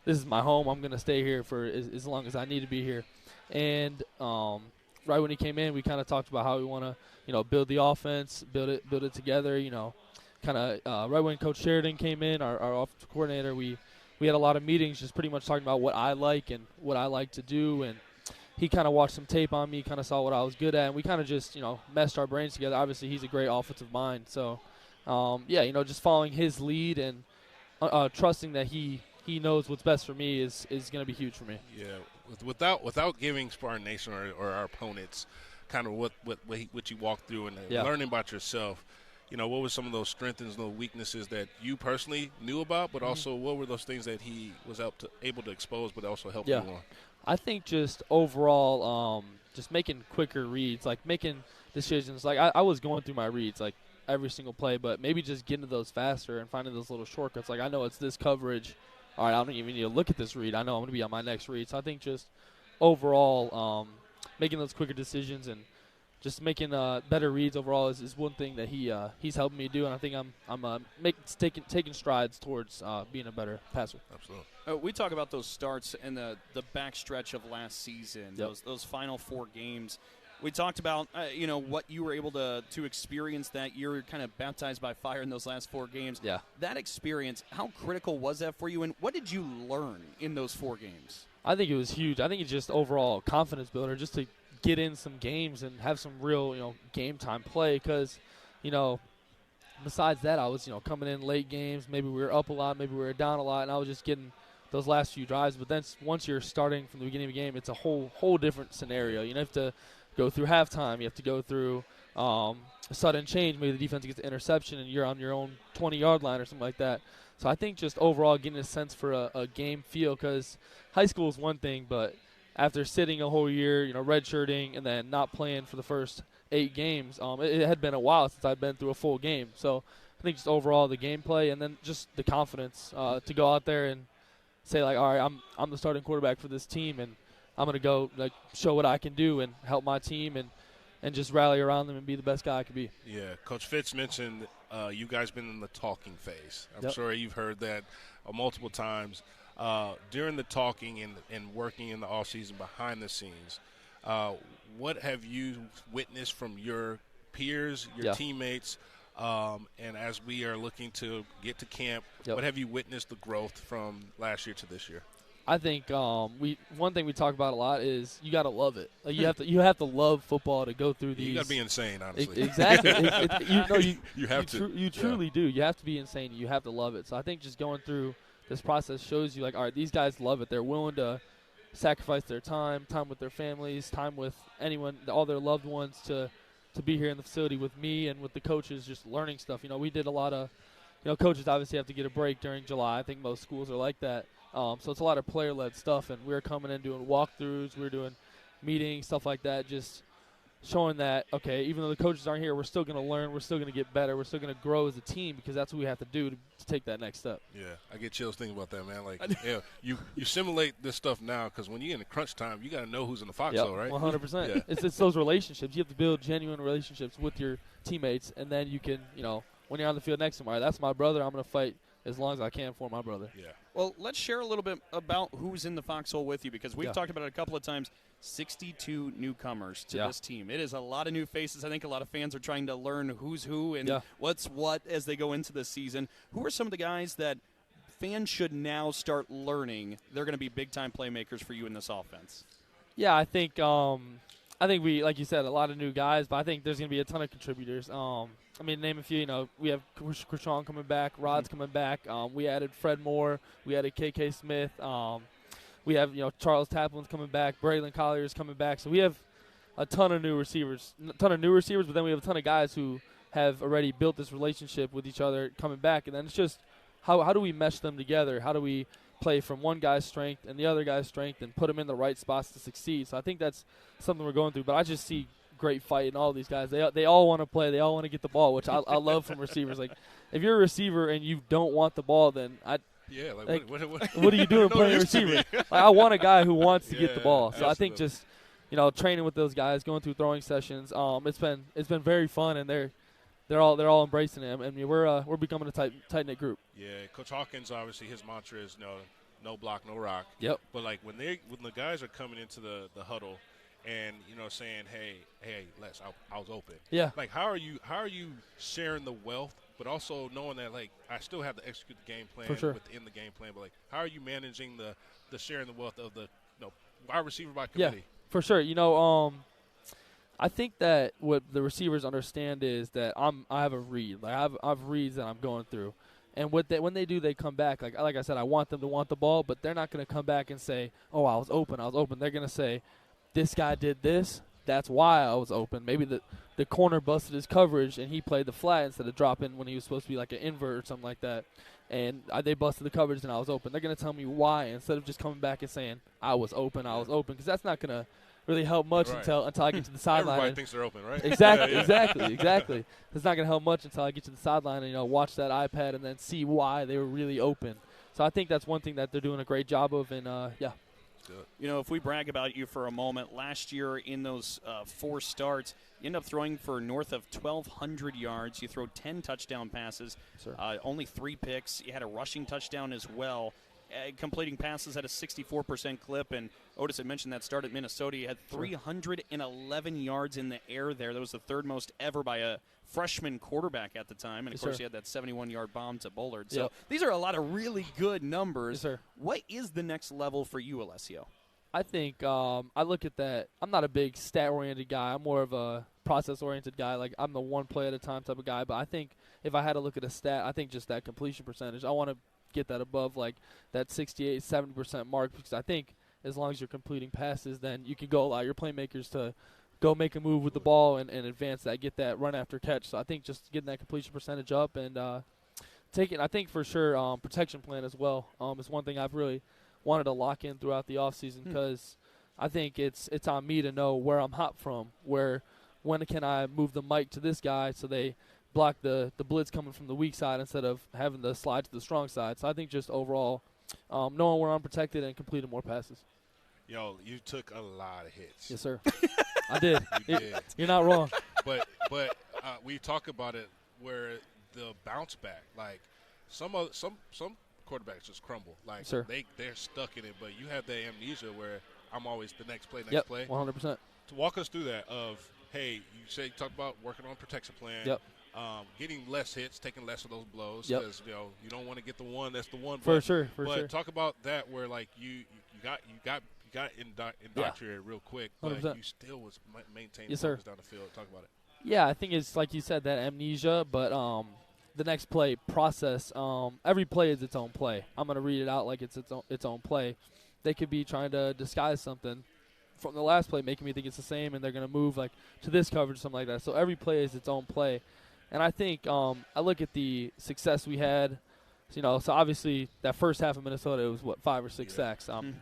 is my home. I'm going to stay here for as long as I need to be here. And right when he came in, we kind of talked about how we want to, build the offense, build it together. Kind of right when Coach Sheridan came in, our offensive coordinator, we had a lot of meetings just pretty much talking about what I like and what I like to do. And he kind of watched some tape on me, kind of saw what I was good at, and we kind of just, meshed our brains together. Obviously, he's a great offensive mind. So, just following his lead and trusting that he knows what's best for me is going to be huge for me. Yeah, without giving Spartan Nation or our opponents kind of what you walked through and learning about yourself, what were some of those strengths and those weaknesses that you personally knew about, but also what were those things that he was able to expose but also help you on? I think just overall just making quicker reads, like making decisions. Like I was going through my reads like every single play, but maybe just getting to those faster and finding those little shortcuts. Like I know it's this coverage. All right, I don't even need to look at this read. I know I'm going to be on my next read. So I think just overall making those quicker decisions and just making better reads overall is one thing that he's helping me do, and I think I'm taking strides towards being a better passer. Absolutely. We talk about those starts and the back stretch of last season, those final 4 games. We talked about what you were able to experience that year, kind of baptized by fire in those last 4 games. Yeah. That experience, how critical was that for you, and what did you learn in those 4 games? I think it was huge. I think it's just overall confidence builder, just to get in some games and have some real, game time play. Because, besides that, I was, coming in late games. Maybe we were up a lot, maybe we were down a lot, and I was just getting those last few drives. But then once you're starting from the beginning of the game, it's a whole different scenario. You have to go through halftime. You have to go through a sudden change. Maybe the defense gets an interception and you're on your own 20-yard line or something like that. So I think just overall getting a sense for a game feel, because high school is one thing, but after sitting a whole year, redshirting and then not playing for the first 8 games, it had been a while since I'd been through a full game. So I think just overall the gameplay and then just the confidence to go out there and say, like, all right, I'm the starting quarterback for this team, and I'm going to go show what I can do and help my team and just rally around them and be the best guy I can be. Yeah, Coach Fitz mentioned you guys been in the talking phase. I'm sure you've heard that multiple times. During the talking and working in the offseason behind the scenes, what have you witnessed from your peers, your teammates, and as we are looking to get to camp, what have you witnessed the growth from last year to this year? I think one thing we talk about a lot is you got to love it. Like you have to love football to go through these. You got to be insane, honestly. Exactly. You have to. You truly do. You have to be insane. You have to love it. So I think just going through this process shows you, like, all right, these guys love it. They're willing to sacrifice their time with their families, time with anyone, all their loved ones to be here in the facility with me and with the coaches, just learning stuff. We did a lot of, coaches obviously have to get a break during July. I think most schools are like that. So it's a lot of player-led stuff, and we were coming in doing walkthroughs, we were doing meetings, stuff like that, just showing that, okay, even though the coaches aren't here, we're still going to learn, we're still going to get better, we're still going to grow as a team, because that's what we have to do to take that next step. Yeah, I get chills thinking about that, man. Like, you simulate this stuff now, because when you're in the crunch time, you got to know who's in the foxhole, right? 100%. Yeah. It's those relationships. You have to build genuine relationships with your teammates, and then you can, when you're on the field next to them, all right, that's my brother, I'm going to fight as long as I can for my brother. Yeah. Well, let's share a little bit about who's in the foxhole with you, because we've talked about it a couple of times. 62 newcomers to this team. It is a lot of new faces. I think a lot of fans are trying to learn who's who and what's what as they go into this season. Who are some of the guys that fans should now start learning they're going to be big-time playmakers for you in this offense? Yeah, I think we, like you said, a lot of new guys, but I think there's going to be a ton of contributors. Name a few. We have Krishan coming back, Rod's coming back. We added Fred Moore. We added KK Smith. We have, Charles Taplin's coming back. Braylon Collier's coming back. So we have a ton of new receivers, but then we have a ton of guys who have already built this relationship with each other coming back. And then it's just how do we mesh them together? How do we play from one guy's strength and the other guy's strength and put them in the right spots to succeed? So I think that's something we're going through. But I just see great fight in all these guys. They all want to play. They all want to get the ball, which I love from receivers. Like, if you're a receiver and you don't want the ball, then what are you doing playing receiver? Like, I want a guy who wants to get the ball. So absolutely. I think just training with those guys, going through throwing sessions, it's been very fun, and they're all embracing it. I mean, we're becoming a tight knit group. Yeah, Coach Hawkins, obviously his mantra is no block, no rock. Yep. But like when the guys are coming into the huddle and saying, hey, Les, I was open. Yeah. Like how are you sharing the wealth, but also knowing that like I still have to execute the game plan within the game plan. But like how are you managing the sharing the wealth of the wide receiver by committee? Yeah, for sure. I think that what the receivers understand is that I have a read. Like I have reads that I'm going through. And when they do, they come back. Like I said, I want them to want the ball, but they're not going to come back and say, oh, I was open. They're going to say, this guy did this. That's why I was open. Maybe the corner busted his coverage and he played the flat instead of dropping when he was supposed to be like an invert or something like that. And they busted the coverage and I was open. They're going to tell me why instead of just coming back and saying, I was open, because that's not going to really help much until I get to the sideline. Everybody thinks they're open, right? Exactly. It's not going to help much until I get to the sideline and watch that iPad and then see why they were really open. So I think that's one thing that they're doing a great job of, and yeah. If we brag about you for a moment, last year in those 4 starts, you end up throwing for north of 1,200 yards. You throw 10 touchdown passes, only 3 picks. You had a rushing touchdown as well. Completing passes at a 64% clip, and Otis had mentioned that start at Minnesota. He had 311 yards in the air there. That was the 3rd most ever by a freshman quarterback at the time. And, of course, he had that 71-yard bomb to Bullard. So these are a lot of really good numbers. What is the next level for you, Alessio? I think I look at that. I'm not a big stat-oriented guy. I'm more of a process-oriented guy. Like, I'm the one play at a time type of guy. But I think if I had to look at a stat, I think just that completion percentage. I want to get that above like that 68-70% mark, because I think as long as you're completing passes, then you can go allow your playmakers to go make a move with the ball and advance that, get that run after catch. So I think just getting that completion percentage up and taking, I think for sure protection plan as well is one thing I've really wanted to lock in throughout the offseason, because I think it's on me to know where I'm hot from, when can I move the mic to this guy so they block the blitz coming from the weak side instead of having the slide to the strong side. So I think just overall knowing where I'm protected and completing more passes. Yo, you took a lot of hits. Yes, sir. I did. You did. You're not wrong. But we talk about it where the bounce back, like some quarterbacks just crumble. Like they're stuck in it, but you have that amnesia where I'm always the next play. 100%. To walk us through that of, hey, you talk about working on protection plan. Yep. Getting less hits, taking less of those blows, because you don't want to get the one that's the one. For sure. But talk about that where like you got indoctrinated real quick, but 100%. you still was maintaining focus down the field. Talk about it. Yeah, I think it's like you said, that amnesia, but the next play process. Every play is its own play. I'm gonna read it out like it's its own play. They could be trying to disguise something from the last play, making me think it's the same, and they're gonna move like to this coverage, something like that. So every play is its own play. And I think I look at the success we had, so obviously that first half of Minnesota, it was, 5 or 6 sacks. And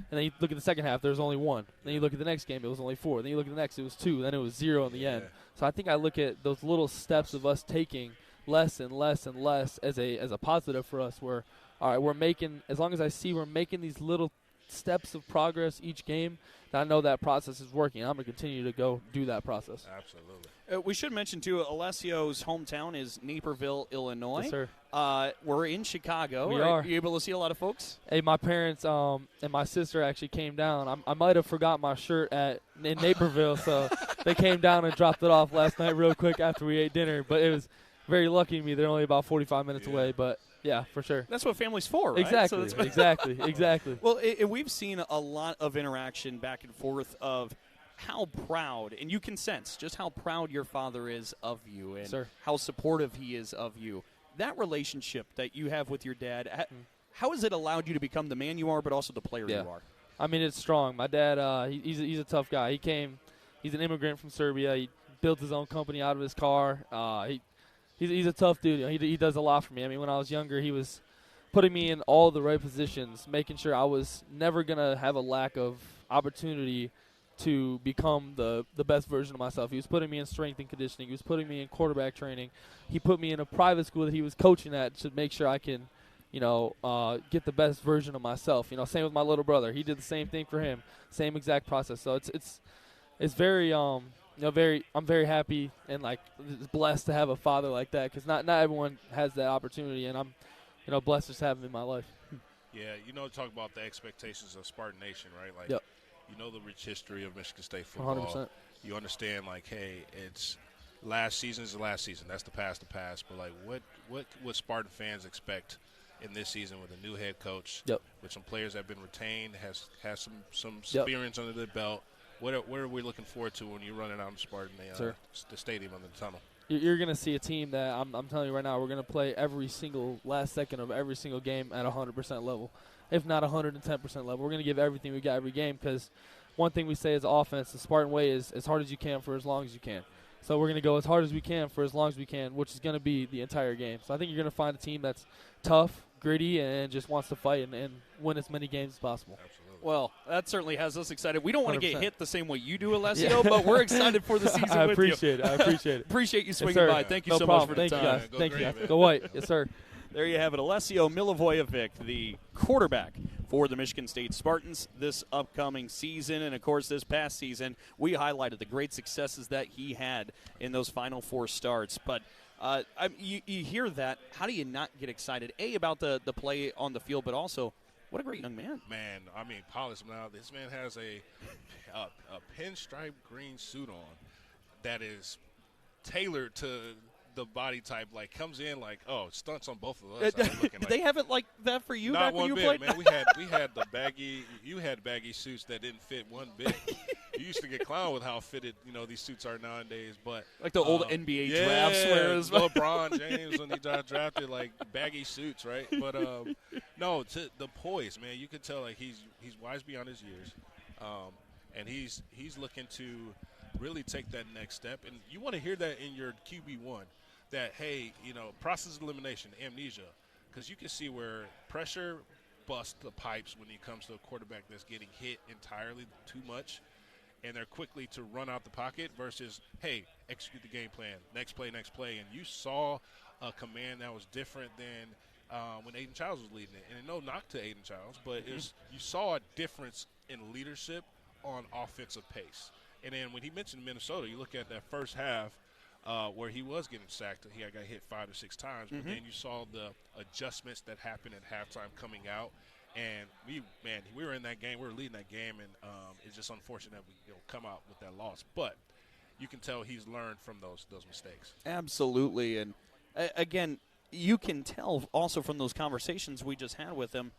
then you look at the second half, there was only 1. Then you look at the next game, it was only 4. Then you look at the next, it was 2. Then it was 0 in the end. So I think I look at those little steps of us taking less and less and less as a positive for us, where, all right, we're making, as long as I see we're making these little steps of progress each game, I know that process is working. I'm going to continue to go do that process. Absolutely. We should mention, too, Alessio's hometown is Naperville, Illinois. Yes, sir. We're in Chicago. We are. You able to see a lot of folks? Hey, my parents and my sister actually came down. I might have forgot my shirt in Naperville, so they came down and dropped it off last night real quick after we ate dinner. But it was very lucky of me. They're only about 45 minutes away, but yeah, for sure. That's what family's for, right? Exactly, So exactly. Well, we've seen a lot of interaction back and forth of how proud, and you can sense just how proud your father is of you and how supportive he is of you. That relationship that you have with your dad, how has it allowed you to become the man you are but also the player you are? I mean, it's strong. My dad, he's a tough guy. He's an immigrant from Serbia. He built his own company out of his car. He's a tough dude. He does a lot for me. I mean, when I was younger, he was putting me in all the right positions, making sure I was never going to have a lack of opportunity to become the best version of myself. He was putting me in strength and conditioning. He was putting me in quarterback training. He put me in a private school that he was coaching at to make sure I can, get the best version of myself. Same with my little brother. He did the same thing for him, same exact process. So it's very I'm very happy and blessed to have a father like that, because not everyone has that opportunity, and I'm blessed to just have him in my life. Yeah, talk about the expectations of Spartan Nation, right? Yep. The rich history of Michigan State football. 100%. You understand, hey, it's last season is the last season. That's the past. But what Spartan fans expect in this season with a new head coach, with some players that have been retained, has some experience under the belt. What are we looking forward to when you're running out in Spartan, the stadium under the tunnel? You're going to see a team that I'm telling you right now, we're going to play every single last second of every single game at 100% level, if not 110% level. We're going to give everything we got every game, because one thing we say as offense, the Spartan way is as hard as you can for as long as you can. So we're going to go as hard as we can for as long as we can, which is going to be the entire game. So I think you're going to find a team that's tough, gritty, and just wants to fight and win as many games as possible. Absolutely. Well, that certainly has us excited. We don't want to 100%. get hit the same way you do, Alessio, but we're excited for the season I with appreciate you. it. I appreciate it. Appreciate you swinging yes, by. Thank you no so problem. much for the Thank time. You guys. Thank you. Green, Go White. Yes, sir. There you have it, Alessio Milivojevic, the quarterback for the Michigan State Spartans this upcoming season. And, of course, this past season, we highlighted the great successes that he had in those Final Four starts. But you hear that. How do you not get excited, A, about the play on the field, but also what a great young man. Man, I mean, polished now. This man has a pinstripe green suit on that is tailored to the body type, comes in stunts on both of us. Did they have it like that for you Not back when you bit, played? Man. We had the baggy. You had baggy suits that didn't fit one bit. You used to get clowned with how fitted these suits are nowadays, but like the old NBA drafts wears. LeBron James when he got drafted, baggy suits, right? But no, to the poise, man. You could tell he's wise beyond his years, and he's looking to really take that next step. And you want to hear that in your QB1. That, hey, process of elimination, amnesia, because you can see where pressure busts the pipes when it comes to a quarterback that's getting hit entirely too much, and they're quickly to run out the pocket versus, hey, execute the game plan, next play. And you saw a command that was different than when Aiden Childs was leading it. And no knock to Aiden Childs, but you saw a difference in leadership on offensive pace. And then when he mentioned Minnesota, you look at that first half, where he was getting sacked. He got hit 5 or 6 times. But then you saw the adjustments that happened at halftime coming out. And we were in that game. We were leading that game, and it's just unfortunate that we come out with that loss. But you can tell he's learned from those mistakes. Absolutely. And, again, you can tell also from those conversations we just had with him,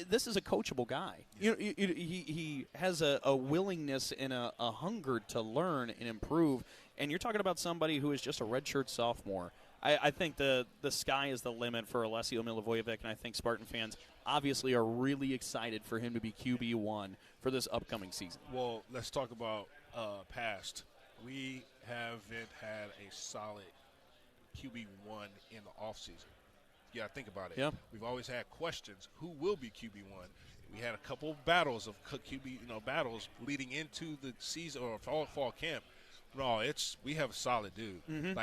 this is a coachable guy. He has a willingness and a hunger to learn and improve. And you're talking about somebody who is just a redshirt sophomore. I think the sky is the limit for Alessio Milivojevic, and I think Spartan fans obviously are really excited for him to be QB1 for this upcoming season. Well, let's talk about past. We haven't had a solid QB1 in the offseason. Yeah, think about it. Yeah. We've always had questions. Who will be QB1? We had a couple battles of QB, battles leading into the season or fall camp. No, we have a solid dude. Mm-hmm.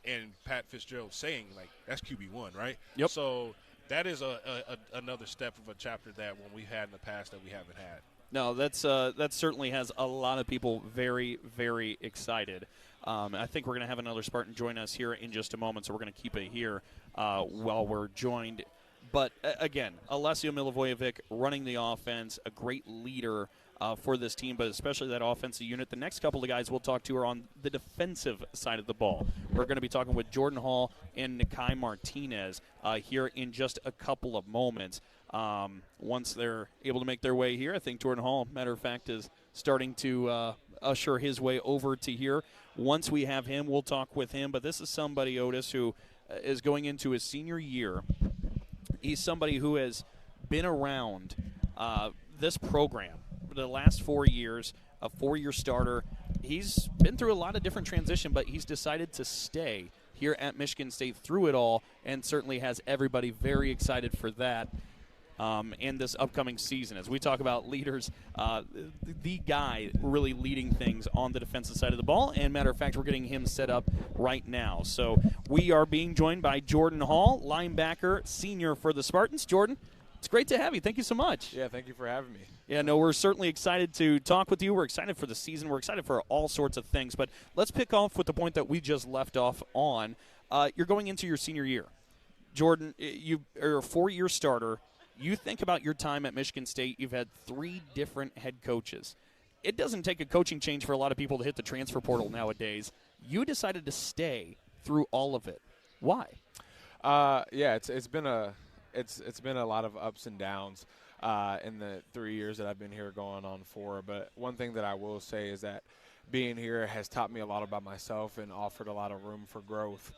And Pat Fitzgerald saying that's QB1, right? Yep. So that is another step of a chapter that when we had in the past that we haven't had. No, that certainly has a lot of people very, very excited. I think we're going to have another Spartan join us here in just a moment, so we're going to keep it here while we're joined. But, again, Alessio Milivojevic running the offense, a great leader for this team, but especially that offensive unit. The next couple of guys we'll talk to are on the defensive side of the ball. We're going to be talking with Jordan Hall and Nikai Martinez here in just a couple of moments. Once they're able to make their way here, I think Jordan Hall, matter of fact, is starting to usher his way over to here. Once we have him, we'll talk with him. But this is somebody, Otis, who is going into his senior year. He's somebody who has been around this program for the last 4 years, a 4-year starter, he's been through a lot of different transition, but he's decided to stay here at Michigan State through it all, and certainly has everybody very excited for that. And this upcoming season. As we talk about leaders, the guy really leading things on the defensive side of the ball. And matter of fact, we're getting him set up right now. So we are being joined by Jordan Hall, linebacker, senior for the Spartans. Jordan, it's great to have you. Thank you so much. Yeah, thank you for having me. Yeah, no, we're certainly excited to talk with you. We're excited for the season. We're excited for all sorts of things. But let's pick off with the point that we just left off on. You're going into your senior year. Jordan, you are a 4-year starter. You think about your time at Michigan State, you've had 3 different head coaches. It doesn't take a coaching change for a lot of people to hit the transfer portal nowadays. You decided to stay through all of it. Why? Yeah, it's been a lot of ups and downs in the 3 years that I've been here, going on 4. But one thing that I will say is that being here has taught me a lot about myself and offered a lot of room for growth.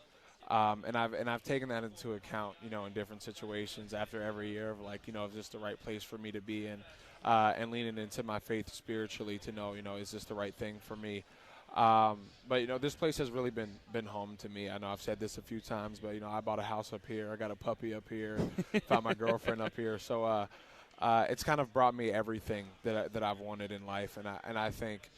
And I've taken that into account, in different situations after every year of is this the right place for me to be in, and leaning into my faith spiritually to know, is this the right thing for me? But this place has really been home to me. I know I've said this a few times, but I bought a house up here, I got a puppy up here, found my girlfriend up here. So it's kind of brought me everything that I've wanted in life, and I think,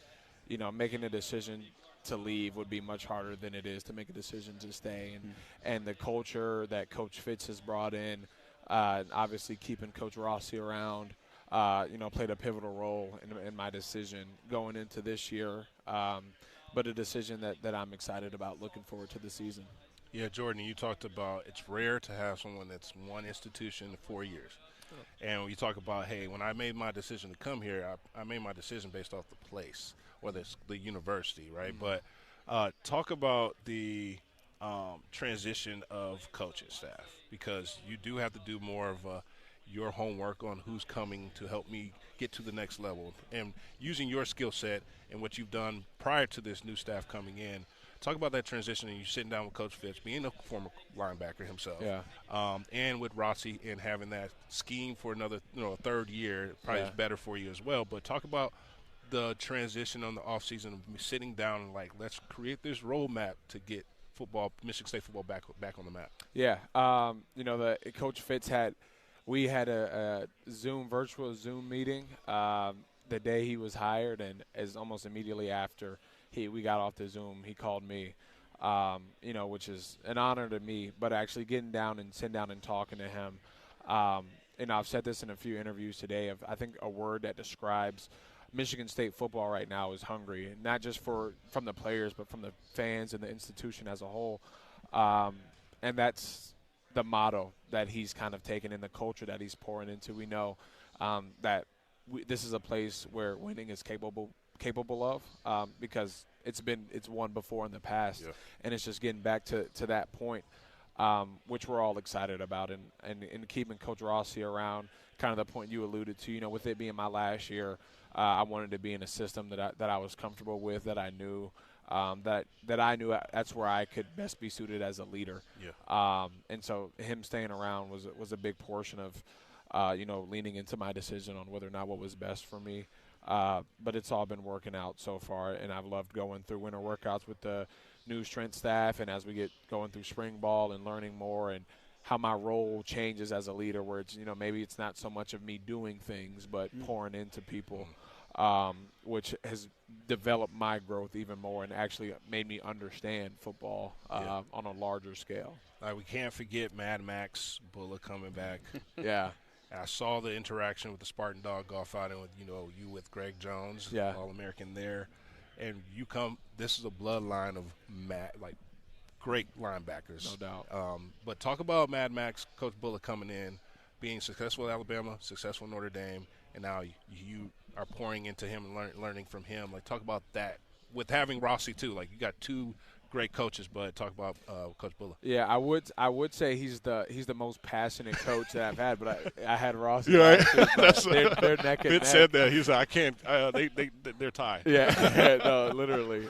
making a decision to leave would be much harder than it is to make a decision to stay. And the culture that Coach Fitz has brought in, obviously keeping Coach Rossi around, played a pivotal role in my decision going into this year. But a decision that I'm excited about, looking forward to the season. Yeah, Jordan, you talked about it's rare to have someone that's one institution in 4 years. And when you talk about, hey, when I made my decision to come here, I made my decision based off the place, whether it's the university, right? Mm-hmm. But talk about the transition of coaching staff, because you do have to do more of your homework on who's coming to help me get to the next level. And using your skill set and what you've done prior to this new staff coming in, talk about that transition and you sitting down with Coach Fitz, being a former linebacker himself, and with Rossi, and having that scheme for another, a third year probably is better for you as well. But talk about the transition on the offseason of sitting down and let's create this roadmap to get Michigan State football back on the map. Yeah, the Coach Fitz we had a virtual Zoom meeting the day he was hired, and as almost immediately after we got off the Zoom, he called me, which is an honor to me, but actually getting down and sitting down and talking to him. I've said this in a few interviews today, I think a word that describes Michigan State football right now is hungry, not just from the players, but from the fans and the institution as a whole. And that's the motto that he's kind of taken in, the culture that he's pouring into. We know that this is a place where winning is capable of, because it's won before in the past, and it's just getting back to that point, which we're all excited about, and keeping Coach Rossi around, kind of the point you alluded to. With it being my last year, I wanted to be in a system that I was comfortable with, that I knew. That I knew that's where I could best be suited as a leader. And so him staying around was a big portion of, leaning into my decision on whether or not what was best for me. But it's all been working out so far, and I've loved going through winter workouts with the new strength staff, and as we get going through spring ball and learning more, and how my role changes as a leader, where it's, maybe it's not so much of me doing things, but pouring into people. Which has developed my growth even more and actually made me understand football on a larger scale. We can't forget Mad Max Bullock coming back. Yeah. And I saw the interaction with the Spartan Dog golf outing with, you with Greg Jones, All-American there. And this is a bloodline of great linebackers. No doubt. But talk about Mad Max, Coach Bullock coming in, being successful at Alabama, successful in Notre Dame, and now you are pouring into him and learning from him. Talk about that with having Rossi too. You got 2 great coaches, but talk about Coach Bullock. Yeah, I would say he's the most passionate coach that I've had, but I had Rossi. Yeah, right. They're neck and neck. Fitz said that. He's like, I can't. They're tied. Yeah, no, literally.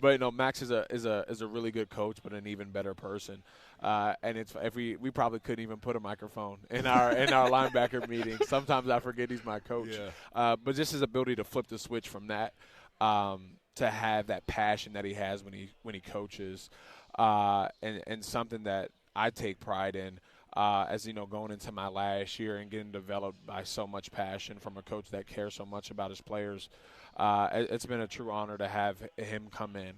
But Max is a really good coach, but an even better person. And we probably couldn't even put a microphone in our linebacker meetings. Sometimes I forget he's my coach. Yeah. But just his ability to flip the switch from that to have that passion that he has when he coaches, and something that I take pride in. As you know, going into my last year and getting developed by so much passion from a coach that cares so much about his players, it's been a true honor to have him come in.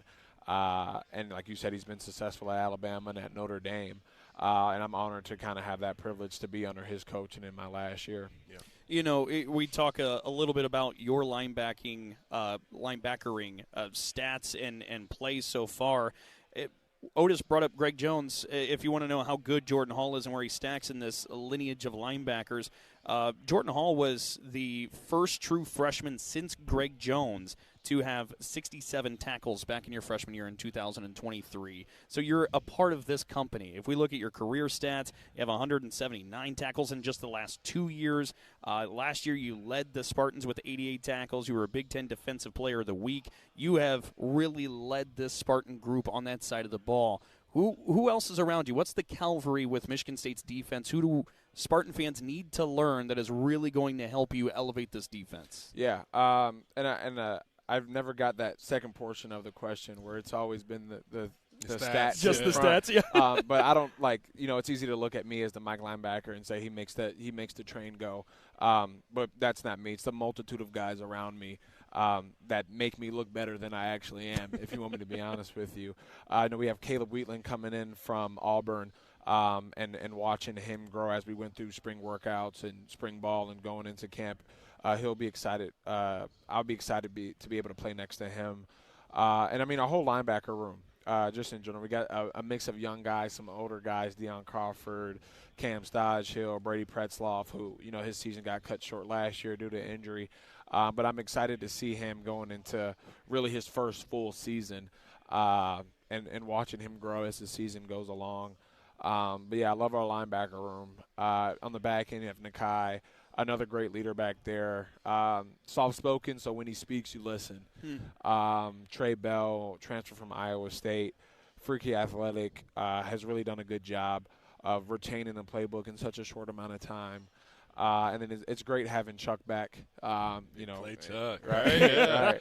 And like you said, he's been successful at Alabama and at Notre Dame. And I'm honored to kind of have that privilege to be under his coaching in my last year. Yeah. You know, we talk a little bit about your linebackering stats and plays so far. Otis brought up Greg Jones. If you want to know how good Jordan Hall is and where he stacks in this lineage of linebackers, Jordan Hall was the first true freshman since Greg Jones to have 67 tackles back in your freshman year in 2023. So you're a part of this company. If we look at your career stats, you have 179 tackles in just the last 2 years. Last year you led the Spartans with 88 tackles. You were a Big Ten Defensive Player of the Week. You have really led this Spartan group on that side of the ball. Who else is around you? What's the cavalry with Michigan State's defense? Who do Spartan fans need to learn that is really going to help you elevate this defense? Yeah, I've never got that second portion of the question where it's always been the stats. Just the stats, yeah. But I don't it's easy to look at me as the Mike linebacker and say he makes the train go. But that's not me. It's the multitude of guys around me that make me look better than I actually am, if you want me to be honest with you. I know we have Caleb Wheatland coming in from Auburn. And watching him grow as we went through spring workouts and spring ball and going into camp, he'll be excited. I'll be excited to be able to play next to him. And, I mean, our whole linebacker room, just in general. We got a mix of young guys, some older guys, Deion Crawford, Cam Stodge-Hill, Brady Pretzloff, who, his season got cut short last year due to injury. But I'm excited to see him going into really his first full season and watching him grow as the season goes along. But, yeah, I love our linebacker room. On the back end, you have Nikai, another great leader back there. Soft-spoken, so when he speaks, you listen. Trey Bell, transfer from Iowa State, freaky athletic, has really done a good job of retaining the playbook in such a short amount of time. And then it's great having Chuck back. Play Chuck, right? Yeah.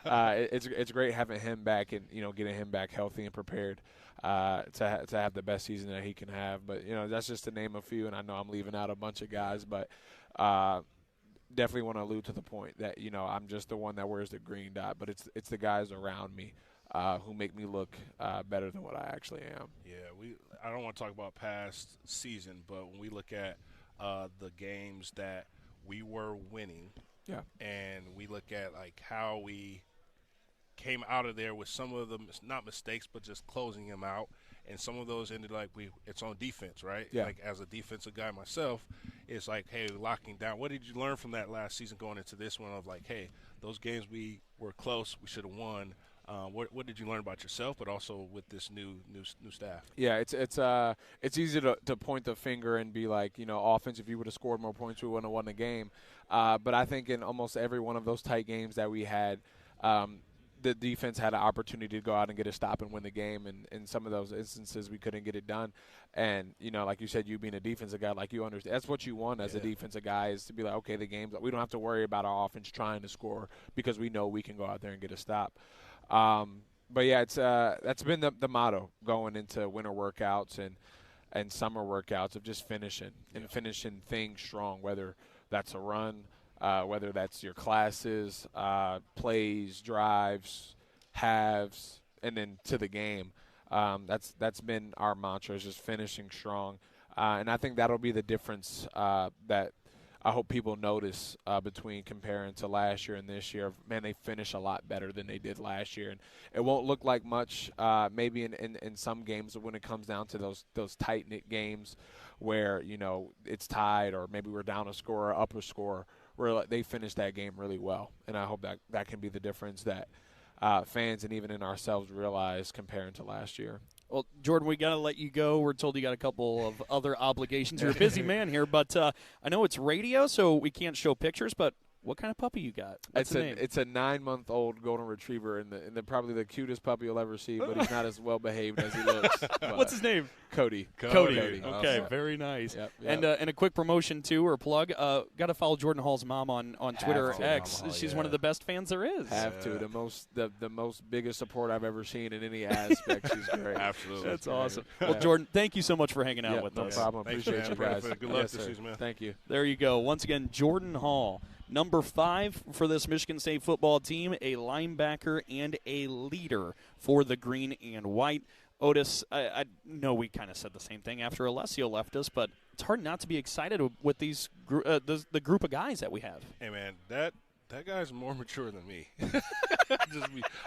Right. It's great having him back and getting him back healthy and prepared to have the best season that he can have. But that's just to name a few, and I know I'm leaving out a bunch of guys, but definitely want to allude to the point that I'm just the one that wears the green dot, but it's the guys around me who make me look better than what I actually am. Yeah, I don't want to talk about past season, but when we look at the games that we were winning, and we look at how we came out of there with some of them, not mistakes, but just closing them out, and some of those ended it's on defense, right? Yeah. As a defensive guy myself, it's hey, locking down. What did you learn from that last season going into this one of hey, those games we were close, we should have won. What did you learn about yourself, but also with this new staff? Yeah, it's easy to point the finger and be offense, if you would have scored more points, we wouldn't have won the game. But I think in almost every one of those tight games that we had, the defense had an opportunity to go out and get a stop and win the game, and in some of those instances we couldn't get it done. And like you said, you being a defensive guy, you understand, that's what you want as a defensive guy, is to be okay, the game's we don't have to worry about our offense trying to score because we know we can go out there and get a stop. But yeah, it's that's been the motto going into winter workouts and summer workouts, of just finishing things strong, whether that's a run, whether that's your classes, plays, drives, halves, and then to the game. That's been our mantra, is just finishing strong. And I think that'll be the difference that I hope people notice between comparing to last year and this year. Man, they finish a lot better than they did last year. And it won't look like much maybe in some games when it comes down to those tight-knit games where, it's tied, or maybe we're down a score or up a score, where they finish that game really well. And I hope that can be the difference that fans and even in ourselves realize comparing to last year. Well, Jordan, we got to let you go. We're told you got a couple of other obligations. You're a busy man here, but I know it's radio, so we can't show pictures, but What kind of puppy you got? What's the name? It's a 9-month-old golden retriever, and probably the cutest puppy you'll ever see. But he's not as well behaved as he looks. What's his name? Cody. Cody. Okay, very nice. Yep. And a quick promotion too, or plug. Got to follow Jordan Hall's mom on Twitter or X. She's one of the best fans there is. Have to. The most biggest support I've ever seen in any aspect. She's great. Absolutely. That's awesome. Well, Jordan, thank you so much for hanging out with us. No problem. Appreciate you guys. Good luck this season, man. Thank you. There you go. Once again, Jordan Hall, number 5 for this Michigan State football team, a linebacker and a leader for the green and white. Otis, I know we kind of said the same thing after Alessio left us, but it's hard not to be excited with these the group of guys that we have. Hey, man, that guy's more mature than me.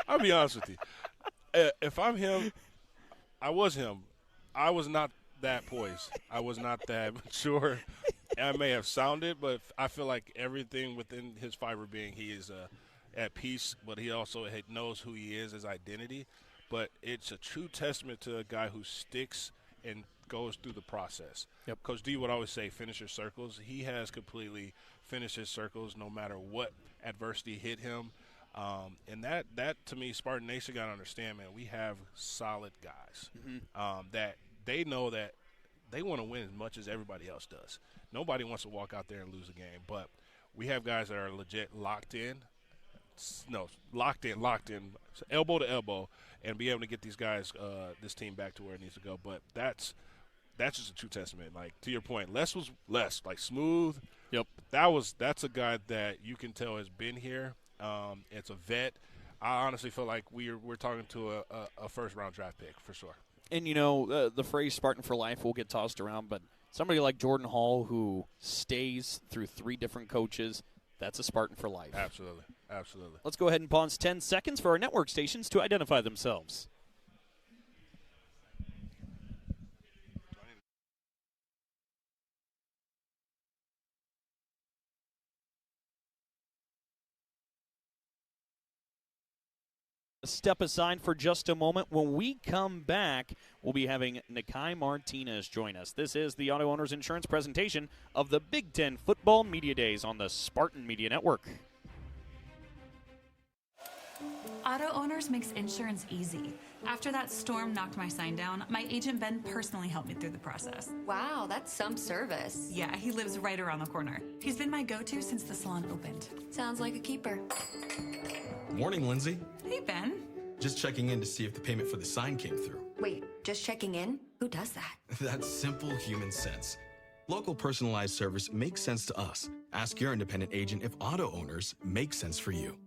I'll be honest with you. If I'm him, I was him. I was not that poised. I was not that mature. I may have sounded, but I feel like everything within his fiber being, he is at peace, but he also knows who he is, his identity. But it's a true testament to a guy who sticks and goes through the process. Yep. Coach D would always say, finish your circles. He has completely finished his circles no matter what adversity hit him. And that to me, Spartan Nation got to understand, man, we have solid guys that they know that they want to win as much as everybody else does. Nobody wants to walk out there and lose a game, but we have guys that are legit locked in, elbow to elbow, and be able to get these guys, this team back to where it needs to go. But that's just a true testament. Like, to your point, Les was Les, like smooth. Yep. That's a guy that you can tell has been here. It's a vet. I honestly feel like we're talking to a first-round draft pick for sure. And, you know, the phrase Spartan for life will get tossed around, but somebody like Jordan Hall who stays through 3 different coaches, that's a Spartan for life. Absolutely. Absolutely. Let's go ahead and pause 10 seconds for our network stations to identify themselves. Step aside for just a moment. When we come back, we'll be having Nikai Martinez join us. This is the Auto Owners Insurance presentation of the Big Ten Football Media Days on the Spartan Media Network. Auto Owners makes insurance easy. After that storm knocked my sign down, my agent Ben personally helped me through the process. Wow, that's some service. Yeah, he lives right around the corner. He's been my go-to since the salon opened. Sounds like a keeper. Morning, Lindsay. Hey, Ben. Just checking in to see if the payment for the sign came through. Wait, just checking in? Who does that? That's simple human sense. Local personalized service makes sense to us. Ask your independent agent if auto owners make sense for you.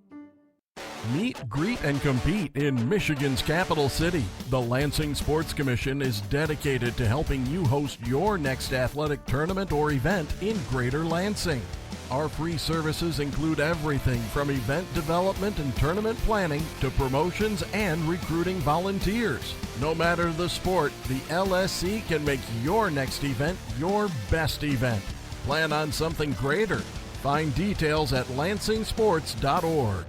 Meet, greet, and compete in Michigan's capital city. The Lansing Sports Commission is dedicated to helping you host your next athletic tournament or event in Greater Lansing. Our free services include everything from event development and tournament planning to promotions and recruiting volunteers. No matter the sport, the LSC can make your next event your best event. Plan on something greater. Find details at lansingsports.org.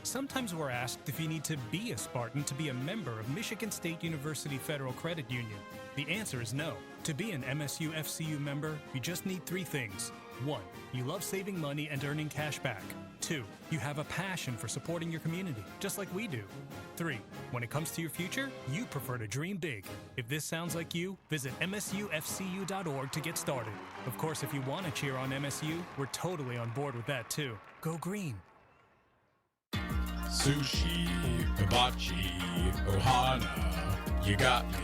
Sometimes we're asked if you need to be a Spartan to be a member of Michigan State University Federal Credit Union. The answer is no. To be an MSU FCU member, you just need 3 things. 1, you love saving money and earning cash back. 2, you have a passion for supporting your community, just like we do. 3, when it comes to your future, you prefer to dream big. If this sounds like you, visit msufcu.org to get started. Of course, if you want to cheer on MSU, we're totally on board with that too. Go green. Sushi, hibachi, ohana, you got me.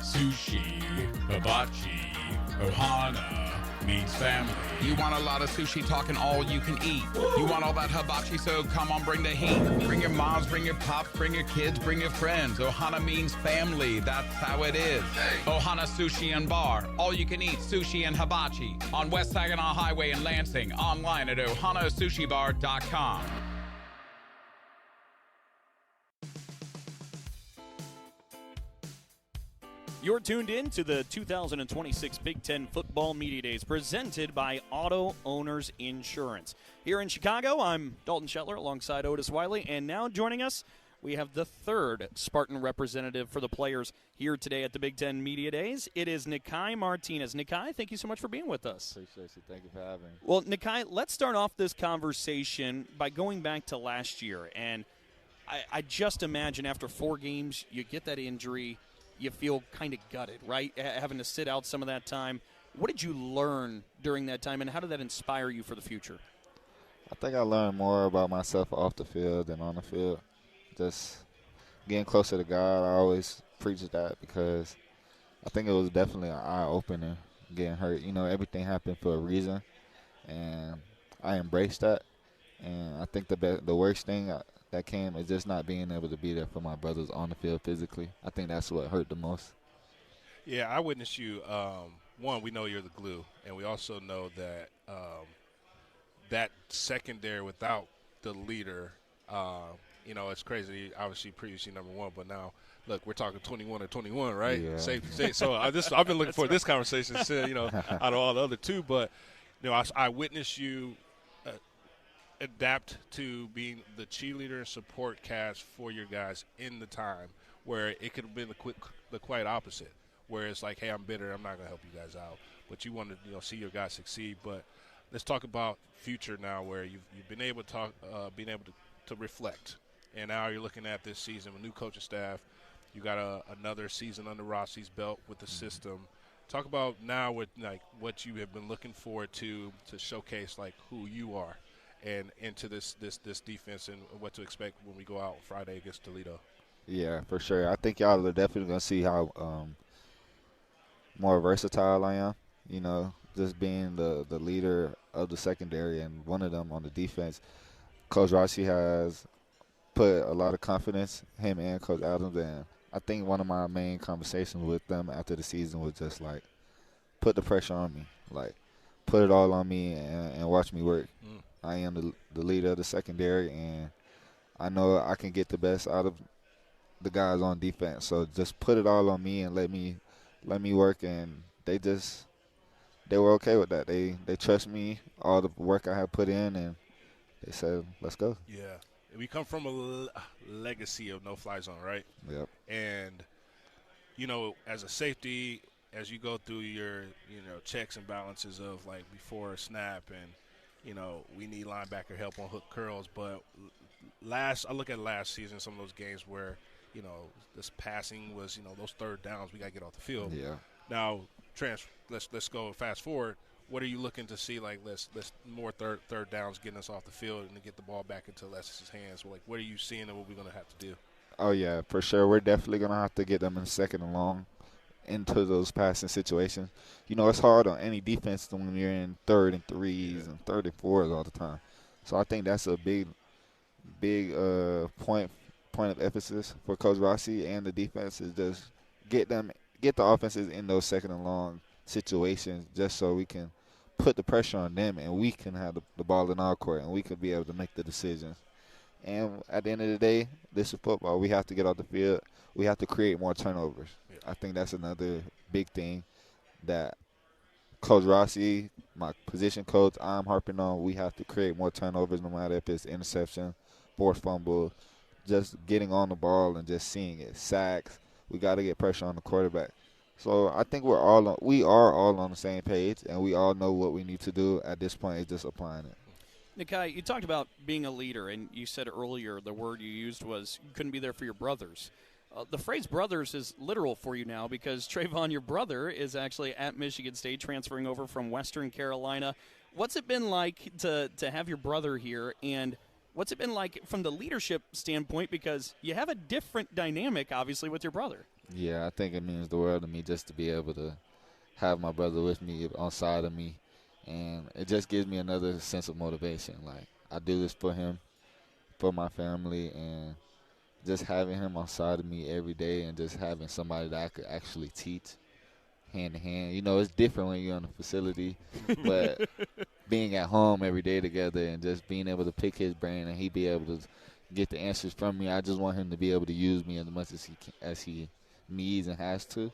Sushi, hibachi, ohana, means family. You want a lot of sushi talking all you can eat. You want all that hibachi, so come on, bring the heat. Bring your moms, bring your pops, bring your kids, bring your friends. Ohana means family, that's how it is. Ohana Sushi and Bar, all you can eat sushi and hibachi. On West Saginaw Highway in Lansing, online at ohanasushibar.com. You're tuned in to the 2026 Big Ten Football Media Days presented by Auto Owners Insurance. Here in Chicago, I'm Dalton Shetler alongside Otis Wiley, and now joining us, we have the third Spartan representative for the players here today at the Big Ten Media Days. It is Nikai Martinez. Nikai, thank you so much for being with us. Appreciate you. Thank you for having me. Well, Nikai, let's start off this conversation by going back to last year. And I just imagine after 4 games, you get that injury, you feel kind of gutted, right? Having to sit out some of that time. What did you learn during that time, and how did that inspire you for the future? I think I learned more about myself off the field than on the field. Just getting closer to God. I always preach that because I think it was definitely an eye-opener getting hurt. You know, everything happened for a reason, and I embraced that. And I think the worst thing that came is just not being able to be there for my brothers on the field physically. I think that's what hurt the most. Yeah, I witnessed you. One, we know you're the glue, and we also know that that secondary without the leader, you know, it's crazy. Obviously, previously number 1, but now, look, we're talking 21 or 21, right? Yeah. So I've been looking for this conversation, you know, out of all the other 2. But, you know, I witnessed you adapt to being the cheerleader and support cast for your guys in the time where it could have been the quite opposite, where it's like, hey, I'm bitter, I'm not going to help you guys out. But you want to, you know, see your guys succeed. But let's talk about future now, where you've been able to talk, being able to reflect. And now you're looking at this season with new coaching staff. You got another season under Rossi's belt with the system. Talk about now with like what you have been looking forward to showcase like who you are and into this defense and what to expect when we go out Friday against Toledo. Yeah, for sure. I think y'all are definitely going to see how more versatile I am. You know, just being the leader of the secondary and one of them on the defense. Coach Rossi has put a lot of confidence, him and Coach Adams, and I think one of my main conversations with them after the season was just like, put the pressure on me. Like, put it all on me and watch me work. I am the leader of the secondary, and I know I can get the best out of the guys on defense. So just put it all on me and let me work, and they were okay with that. They trust me, all the work I have put in, and they said, let's go. Yeah. We come from a legacy of no-fly zone, right? Yep. And, you know, as a safety, as you go through your, you know, checks and balances of, like, before a snap and, you know, we need linebacker help on hook curls. But I look at last season, some of those games where, you know, this passing was, you know, those third downs, we got to get off the field. Yeah. Now, let's go fast forward. What are you looking to see? Like, let's more third downs getting us off the field and to get the ball back into Alessi's hands. Like, what are you seeing and what we're going to have to do? Oh, yeah, for sure. We're definitely going to have to get them in second and long into those passing situations. You know, it's hard on any defense when you're in 3rd and 3s and 3rd and 4s all the time. So I think that's a big point of emphasis for Coach Rossi and the defense is just get the offenses in those second and long situations just so we can put the pressure on them and we can have the ball in our court and we can be able to make the decisions. And at the end of the day, this is football. We have to get off the field. We have to create more turnovers. Yeah. I think that's another big thing that Coach Rossi, my position coach, I'm harping on. We have to create more turnovers no matter if it's interception, forced fumble, just getting on the ball and just seeing it. Sacks. We got to get pressure on the quarterback. So I think we are all on the same page, and we all know what we need to do at this point is just applying it. Nikai, you talked about being a leader, and you said earlier the word you used was you couldn't be there for your brothers. The phrase brothers is literal for you now because Trayvon, your brother, is actually at Michigan State transferring over from Western Carolina. What's it been like to have your brother here, and what's it been like from the leadership standpoint because you have a different dynamic, obviously, with your brother? Yeah, I think it means the world to me just to be able to have my brother with me on side of me. And it just gives me another sense of motivation. Like, I do this for him, for my family, and just having him on side of me every day and just having somebody that I could actually teach hand to hand. You know, it's different when you're in a facility, but being at home every day together and just being able to pick his brain and he be able to get the answers from me, I just want him to be able to use me as much as he needs and has to.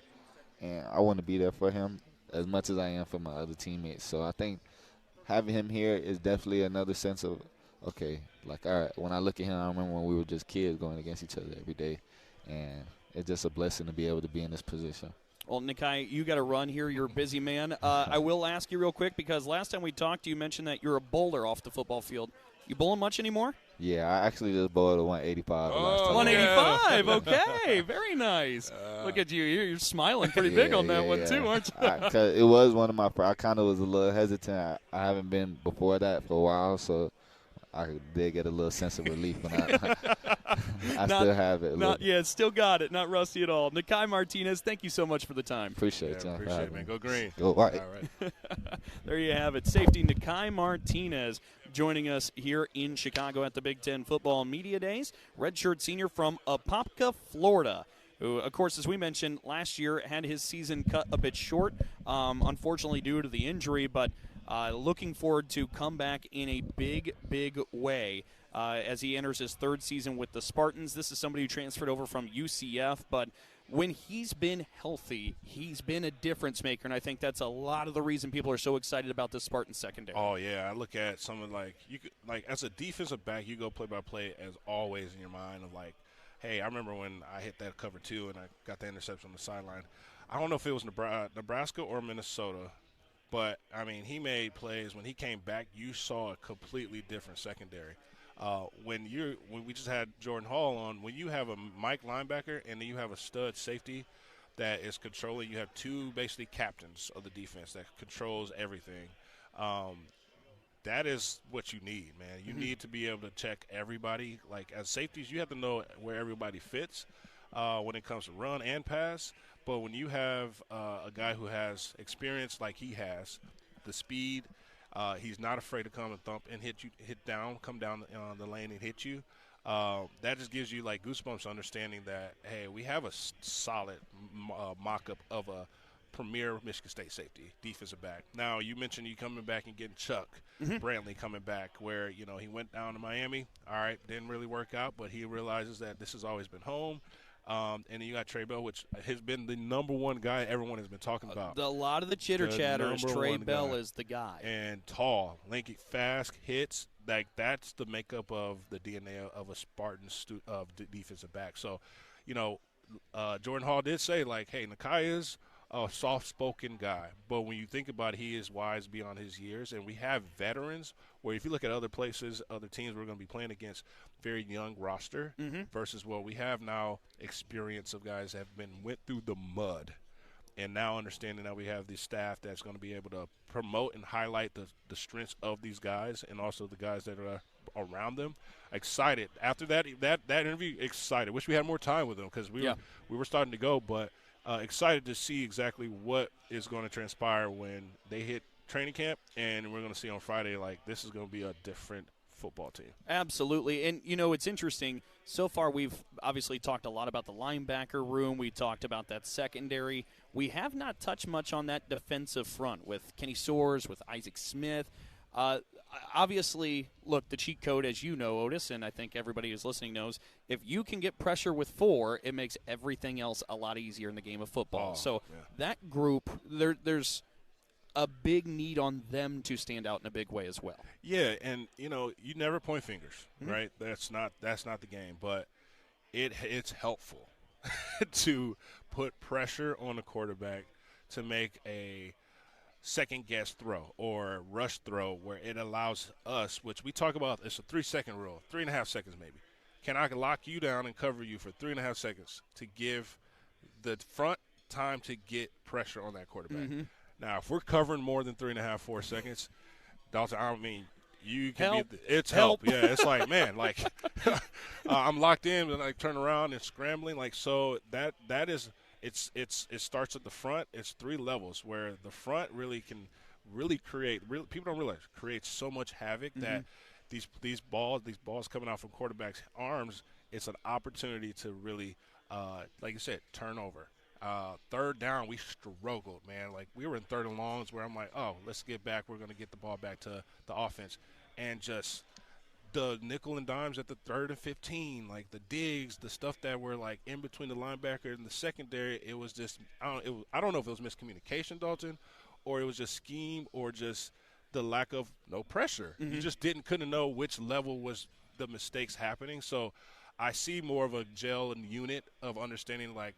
And I want to be there for him as much as I am for my other teammates. So I think having him here is definitely another sense of okay, like, all right, when I look at him, I remember when we were just kids going against each other every day. And it's just a blessing to be able to be in this position. Well, Nikai, you got to run here. You're a busy man. I will ask you real quick, because last time we talked, you mentioned that you're a bowler off the football field. You bowling much anymore? Yeah, I actually just bowled a 185 last time. 185, okay. Very nice. Look at you. You're smiling pretty big on that one, too, aren't you? Cause it was one of my – I kind of was a little hesitant. I haven't been before that for a while, so I did get a little sense of relief when I still have it. Still got it. Not rusty at all. Nikai Martinez, thank you so much for the time. Appreciate you. Appreciate it, man. Go green. Go white. All right. There you have it. Safety Nikai Martinez joining us here in Chicago at the Big Ten Football Media Days. Redshirt senior from Apopka, Florida, who, of course, as we mentioned, last year had his season cut a bit short, unfortunately due to the injury, but looking forward to come back in a big, big way as he enters his third season with the Spartans. This is somebody who transferred over from UCF, but when he's been healthy, he's been a difference maker, and I think that's a lot of the reason people are so excited about this Spartan secondary. Oh, yeah. I look at someone like as a defensive back, you go play-by-play as always in your mind of like, hey, I remember when I hit that cover 2 and I got the interception on the sideline. I don't know if it was Nebraska or Minnesota, but, I mean, he made plays. When he came back, you saw a completely different secondary. When we just had Jordan Hall on, when you have a Mike linebacker and then you have a stud safety that is controlling, you have two basically captains of the defense that controls everything. That is what you need, man. You need to be able to check everybody. Like, as safeties, you have to know where everybody fits when it comes to run and pass. But when you have a guy who has experience like he has, the speed, he's not afraid to come and thump and come down the lane and hit you. That just gives you like goosebumps, understanding that, hey, we have a solid mock-up of a premier Michigan State safety, defensive back. Now, you mentioned you coming back and getting Chuck Brantley coming back, where, he went down to Miami. All right, didn't really work out, but he realizes that this has always been home. And then you got Trey Bell, which has been the number one guy everyone has been talking about. A lot of the chitter-chatter is Trey Bell is the guy. And tall, lanky, fast, hits. Like, that's the makeup of the DNA of a Spartan defensive back. So, Jordan Hall did say, like, hey, Nikai is a soft-spoken guy. But when you think about it, he is wise beyond his years. And we have veterans where if you look at other places, other teams we're going to be playing against, very young roster versus what we have now, experience of guys that went through the mud. And now understanding that we have the staff that's going to be able to promote and highlight the strengths of these guys and also the guys that are around them. Excited. After that interview, excited. Wish we had more time with them because we were starting to go, but excited to see exactly what is going to transpire when they hit training camp, and we're going to see on Friday, like, this is going to be a different football team. Absolutely. And, it's interesting. So far we've obviously talked a lot about the linebacker room. We talked about that secondary. We have not touched much on that defensive front with Kenny Soares, with Isaac Smith. Obviously, look, the cheat code, as you know, Otis, and I think everybody who's listening knows, if you can get pressure with 4, it makes everything else a lot easier in the game of football. That group, there's a big need on them to stand out in a big way as well. Yeah, and you never point fingers, right? That's not the game, but it's helpful to put pressure on the quarterback to make a second guess throw or rush throw where it allows us, which we talk about, it's a 3-second rule, 3.5 seconds maybe. Can I lock you down and cover you for 3.5 seconds to give the front time to get pressure on that quarterback? Now, if we're covering more than 3.5-4 seconds, Dalton, I mean, you can help. It's help. Yeah, it's like, man, like I'm locked in and I turn around and scrambling. Like, so that is it starts at the front. It's 3 levels where the front really can create. People don't realize creates so much havoc that these balls coming out from quarterbacks' arms. It's an opportunity to really, like you said, turn over. Third down, we struggled, man. Like, we were in 3rd and longs where I'm like, oh, let's get back. We're going to get the ball back to the offense. And just the nickel and dimes at the 3rd and 15, like the digs, the stuff that were, like, in between the linebacker and the secondary, it was just I don't know if it was miscommunication, Dalton, or it was just scheme or just the lack of no pressure. Mm-hmm. You just couldn't know which level was the mistakes happening. So I see more of a gel and unit of understanding, like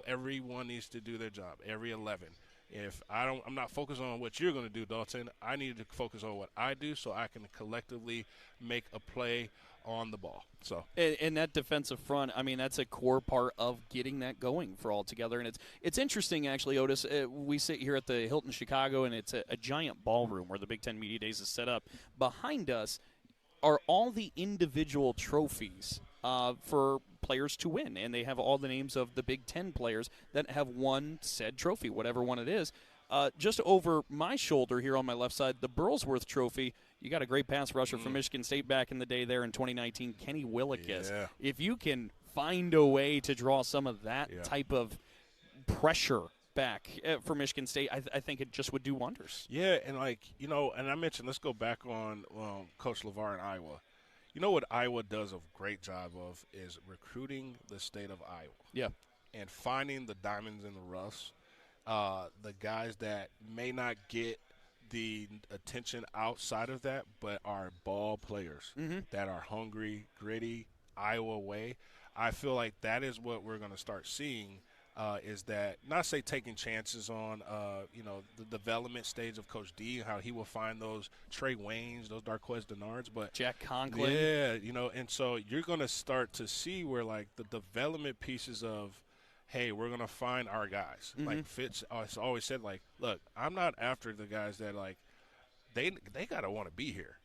everyone needs to do their job, every 11. If I'm not focused on what you're going to do, Dalton, I need to focus on what I do so I can collectively make a play on the ball. So, and that defensive front, I mean, that's a core part of getting that going for all together. And it's interesting, actually, Otis. We sit here at the Hilton Chicago, and it's a giant ballroom where the Big Ten Media Days is set up. Behind us are all the individual trophies for players to win, and they have all the names of the Big Ten players that have won said trophy, whatever one it is. Just over my shoulder here on my left side, the Burlsworth Trophy. You got a great pass rusher from Michigan State back in the day there in 2019, Kenny Willekes. Yeah. If you can find a way to draw some of that type of pressure back for Michigan State, I think it just would do wonders. Yeah, and and I mentioned, let's go back on Coach LeVar in Iowa. You know what Iowa does a great job of is recruiting the state of Iowa. Yeah. And finding the diamonds in the roughs, the guys that may not get the attention outside of that, but are ball players that are hungry, gritty, Iowa way. I feel like that is what we're going to start seeing. Is that not say taking chances on the development stage of Coach D, how he will find those Trey Waynes, those Darqueze Denards, but Jack Conklin. Yeah, and so you're going to start to see where like the development pieces of, hey, we're going to find our guys. Like Fitz always said, like, look, I'm not after the guys that like they got to want to be here.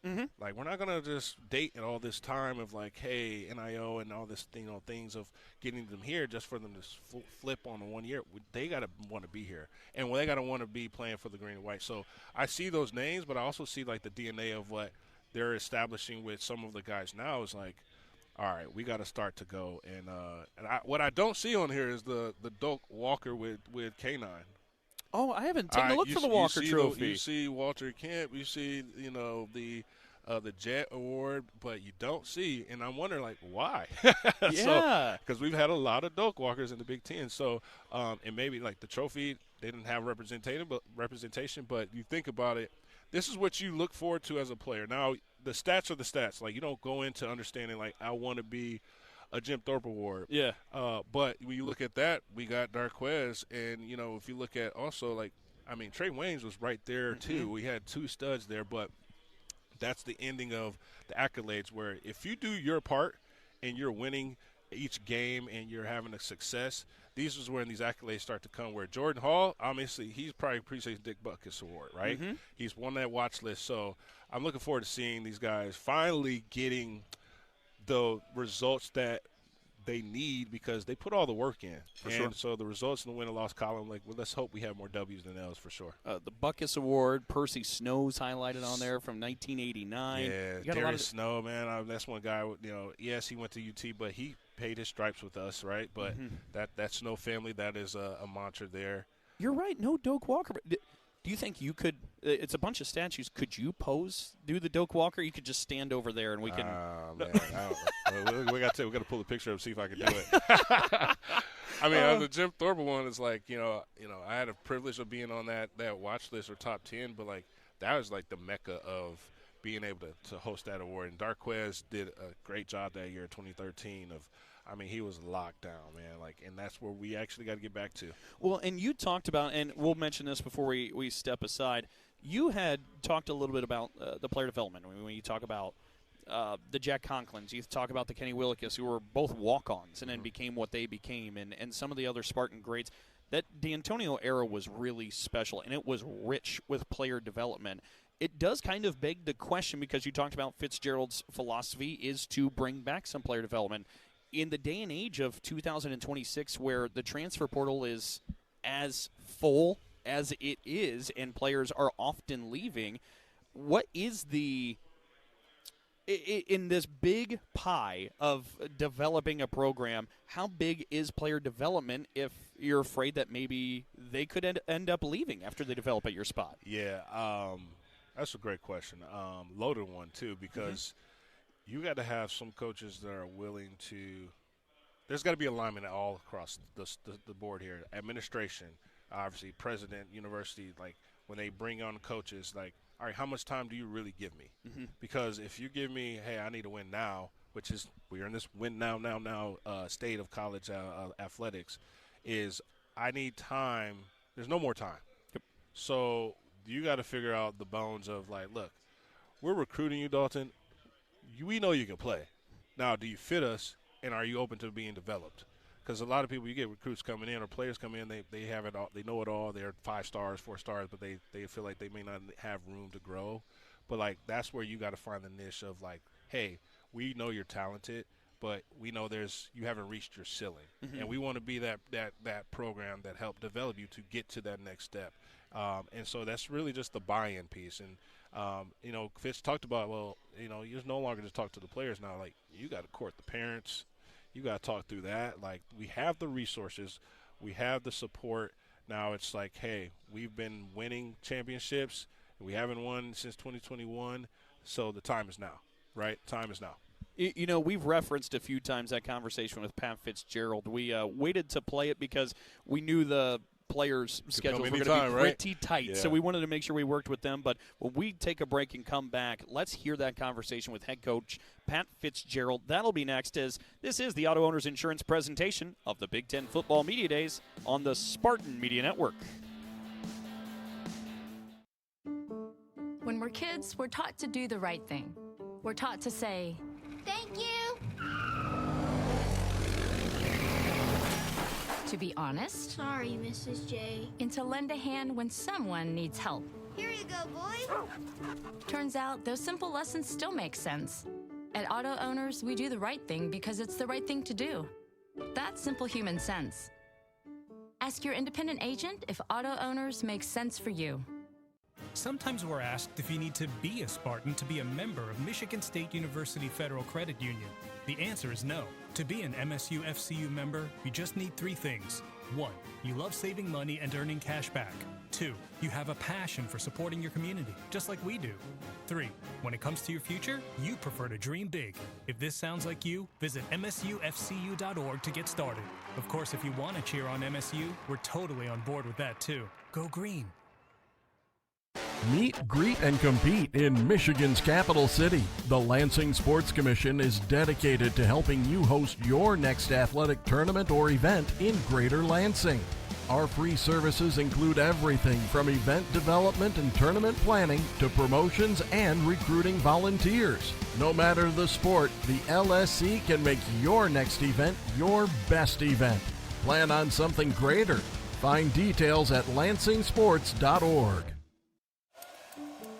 Like, we're not going to just date in all this time of like, hey, NIO and all this, things of getting them here just for them to flip on the 1 year. They got to want to be here. And they got to want to be playing for the green and white. So I see those names, but I also see like the DNA of what they're establishing with some of the guys now is like, all right, we got to start to go. And what I don't see on here is the Doak Walker with K9. Oh, I haven't taken a look for the Walker Trophy. You see Walter Kemp. You see, the Jet Award, but you don't see, and I'm wondering, like, why? Yeah. Because we've had a lot of Doak Walkers in the Big Ten. So, and maybe, like, the trophy, they didn't have representation, but you think about it, this is what you look forward to as a player. Now, the stats are the stats. Like, you don't go into understanding, like, I want to be a Jim Thorpe Award. Yeah. But when you look at that, we got Darqueze, and, if you look at also, like, I mean, Trey Waynes was right there, too. We had two studs there, but that's the ending of the accolades where if you do your part and you're winning each game and you're having a success, these is when these accolades start to come, where Jordan Hall, obviously, he's probably appreciates Dick Butkus Award, right? He's won that watch list. So I'm looking forward to seeing these guys finally getting the results that they need because they put all the work in. For sure. So the results in the win and loss column, like, well, let's hope we have more W's than L's for sure. The Butkus Award, Percy Snow's highlighted on there from 1989. Yeah, Darius Snow, man, that's one guy. Yes, he went to UT, but he paid his stripes with us, right? But that Snow family, that is a mantra there. You're right. No Doak Walker. Do you think you could? It's a bunch of statues. Could you do the Doak Walker? You could just stand over there and we can. Man, we got to pull the picture up and see if I can do it. I mean, the Jim Thorpe one is like, I had a privilege of being on that watch list or top 10, but like that was like the mecca of being able to host that award. And Darqueze did a great job that year, 2013. He was locked down, man. Like, and that's where we actually got to get back to. Well, and you talked about, and we'll mention this before we step aside. You had talked a little bit about the player development when you talk about the Jack Conklins. You talk about the Kenny Willekes, who were both walk-ons and then became what they became, and some of the other Spartan greats. That Dantonio era was really special, and it was rich with player development. It does kind of beg the question, because you talked about Fitzgerald's philosophy is to bring back some player development. In the day and age of 2026, where the transfer portal is as full as it is and players are often leaving, what is in this big pie of developing a program, how big is player development if you're afraid that maybe they could end up leaving after they develop at your spot? Yeah, that's a great question. Loaded one, too, because you got to have some coaches that are willing to – there's got to be alignment all across the board here. Administration, obviously, president, university, like when they bring on coaches, like all right, how much time do you really give me? Because if you give me, hey, I need to win now, which is we're in this win now state of college athletics, is I need time. There's no more time. So you got to figure out the bones of, like, look, we're recruiting you, Dalton. We know you can play. Now, do you fit us, and are you open to being developed? Because a lot of people, you get recruits coming in or players come in, they have it all, they know it all. They're 5 stars, 4 stars, but they feel like they may not have room to grow. But, like, that's where you got to find the niche of, like, hey, we know you're talented, but we know you haven't reached your ceiling, and we want to be that program that helped develop you to get to that next step. And so that's really just the buy-in piece. And you know, Fitz talked about, well, you know, you no longer just talk to the players now. Like, you got to court the parents. You got to talk through that. Like, we have the resources. We have the support. Now it's like, hey, we've been winning championships. We haven't won since 2021. So the time is now, right? Time is now. You know, we've referenced a few times that conversation with Pat Fitzgerald. We waited to play it because we knew the players' schedules were going to be pretty tight, so we wanted to make sure we worked with them. But when we take a break and come back, let's hear that conversation with head coach Pat Fitzgerald. That'll be next, as this is the Auto Owners Insurance presentation of the Big Ten Football Media Days on the Spartan Media Network. When we're kids, we're taught to do the right thing. We're taught to say, "Thank you." To be honest. Sorry, Mrs. J. And to lend a hand when someone needs help. Here you go, boy. Turns out those simple lessons still make sense. At Auto Owners, we do the right thing because it's the right thing to do. That's simple human sense. Ask your independent agent if Auto Owners makes sense for you. Sometimes we're asked if you need to be a Spartan to be a member of Michigan State University Federal Credit Union. The answer is no. To be an MSU FCU member, you just need 3 things. 1, you love saving money and earning cash back. 2, you have a passion for supporting your community, just like we do. 3, when it comes to your future, you prefer to dream big. If this sounds like you, visit msufcu.org to get started. Of course, if you want to cheer on MSU, we're totally on board with that too. Go green. Meet, greet, and compete in Michigan's capital city. The Lansing Sports Commission is dedicated to helping you host your next athletic tournament or event in Greater Lansing. Our free services include everything from event development and tournament planning to promotions and recruiting volunteers. No matter the sport, the LSC can make your next event your best event. Plan on something greater. Find details at lansingsports.org.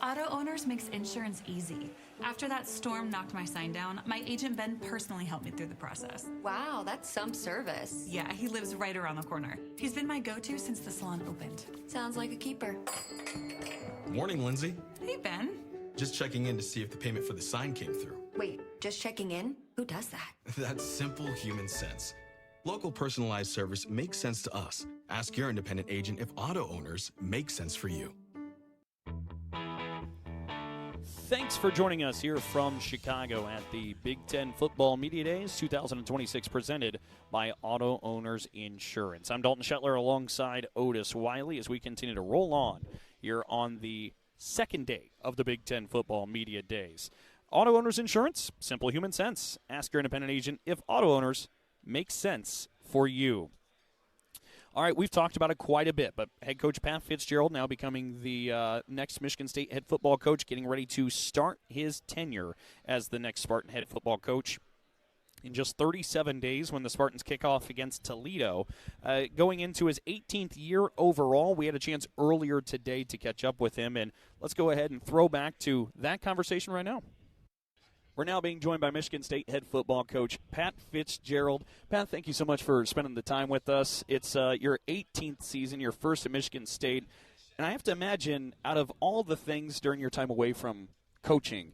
Auto Owners makes insurance easy. After that storm knocked my sign down, my agent Ben personally helped me through the process. Wow, that's some service. Yeah, he lives right around the corner. He's been my go-to since the salon opened. Sounds like a keeper. Morning, Lindsay. Hey, Ben. Just checking in to see if the payment for the sign came through. Wait, just checking in? Who does that? That's simple human sense. Local personalized service makes sense to us. Ask your independent agent if Auto Owners make sense for you. Thanks for joining us here from Chicago at the Big Ten Football Media Days 2026, presented by Auto Owners Insurance. I'm Dalton Shetler alongside Otis Wiley as we continue to roll on here on the second day of the Big Ten Football Media Days. Auto Owners Insurance, simple human sense. Ask your independent agent if Auto Owners makes sense for you. All right, we've talked about it quite a bit, but head coach Pat Fitzgerald now becoming the next Michigan State head football coach, getting ready to start his tenure as the next Spartan head football coach in just 37 days when the Spartans kick off against Toledo. Going into his 18th year overall, we had a chance earlier today to catch up with him, and let's go ahead and throw back to that conversation right now. We're now being joined by Michigan State head football coach Pat Fitzgerald. Pat, thank you so much for spending the time with us. It's your 18th season, your first at Michigan State. And I have to imagine, out of all the things during your time away from coaching,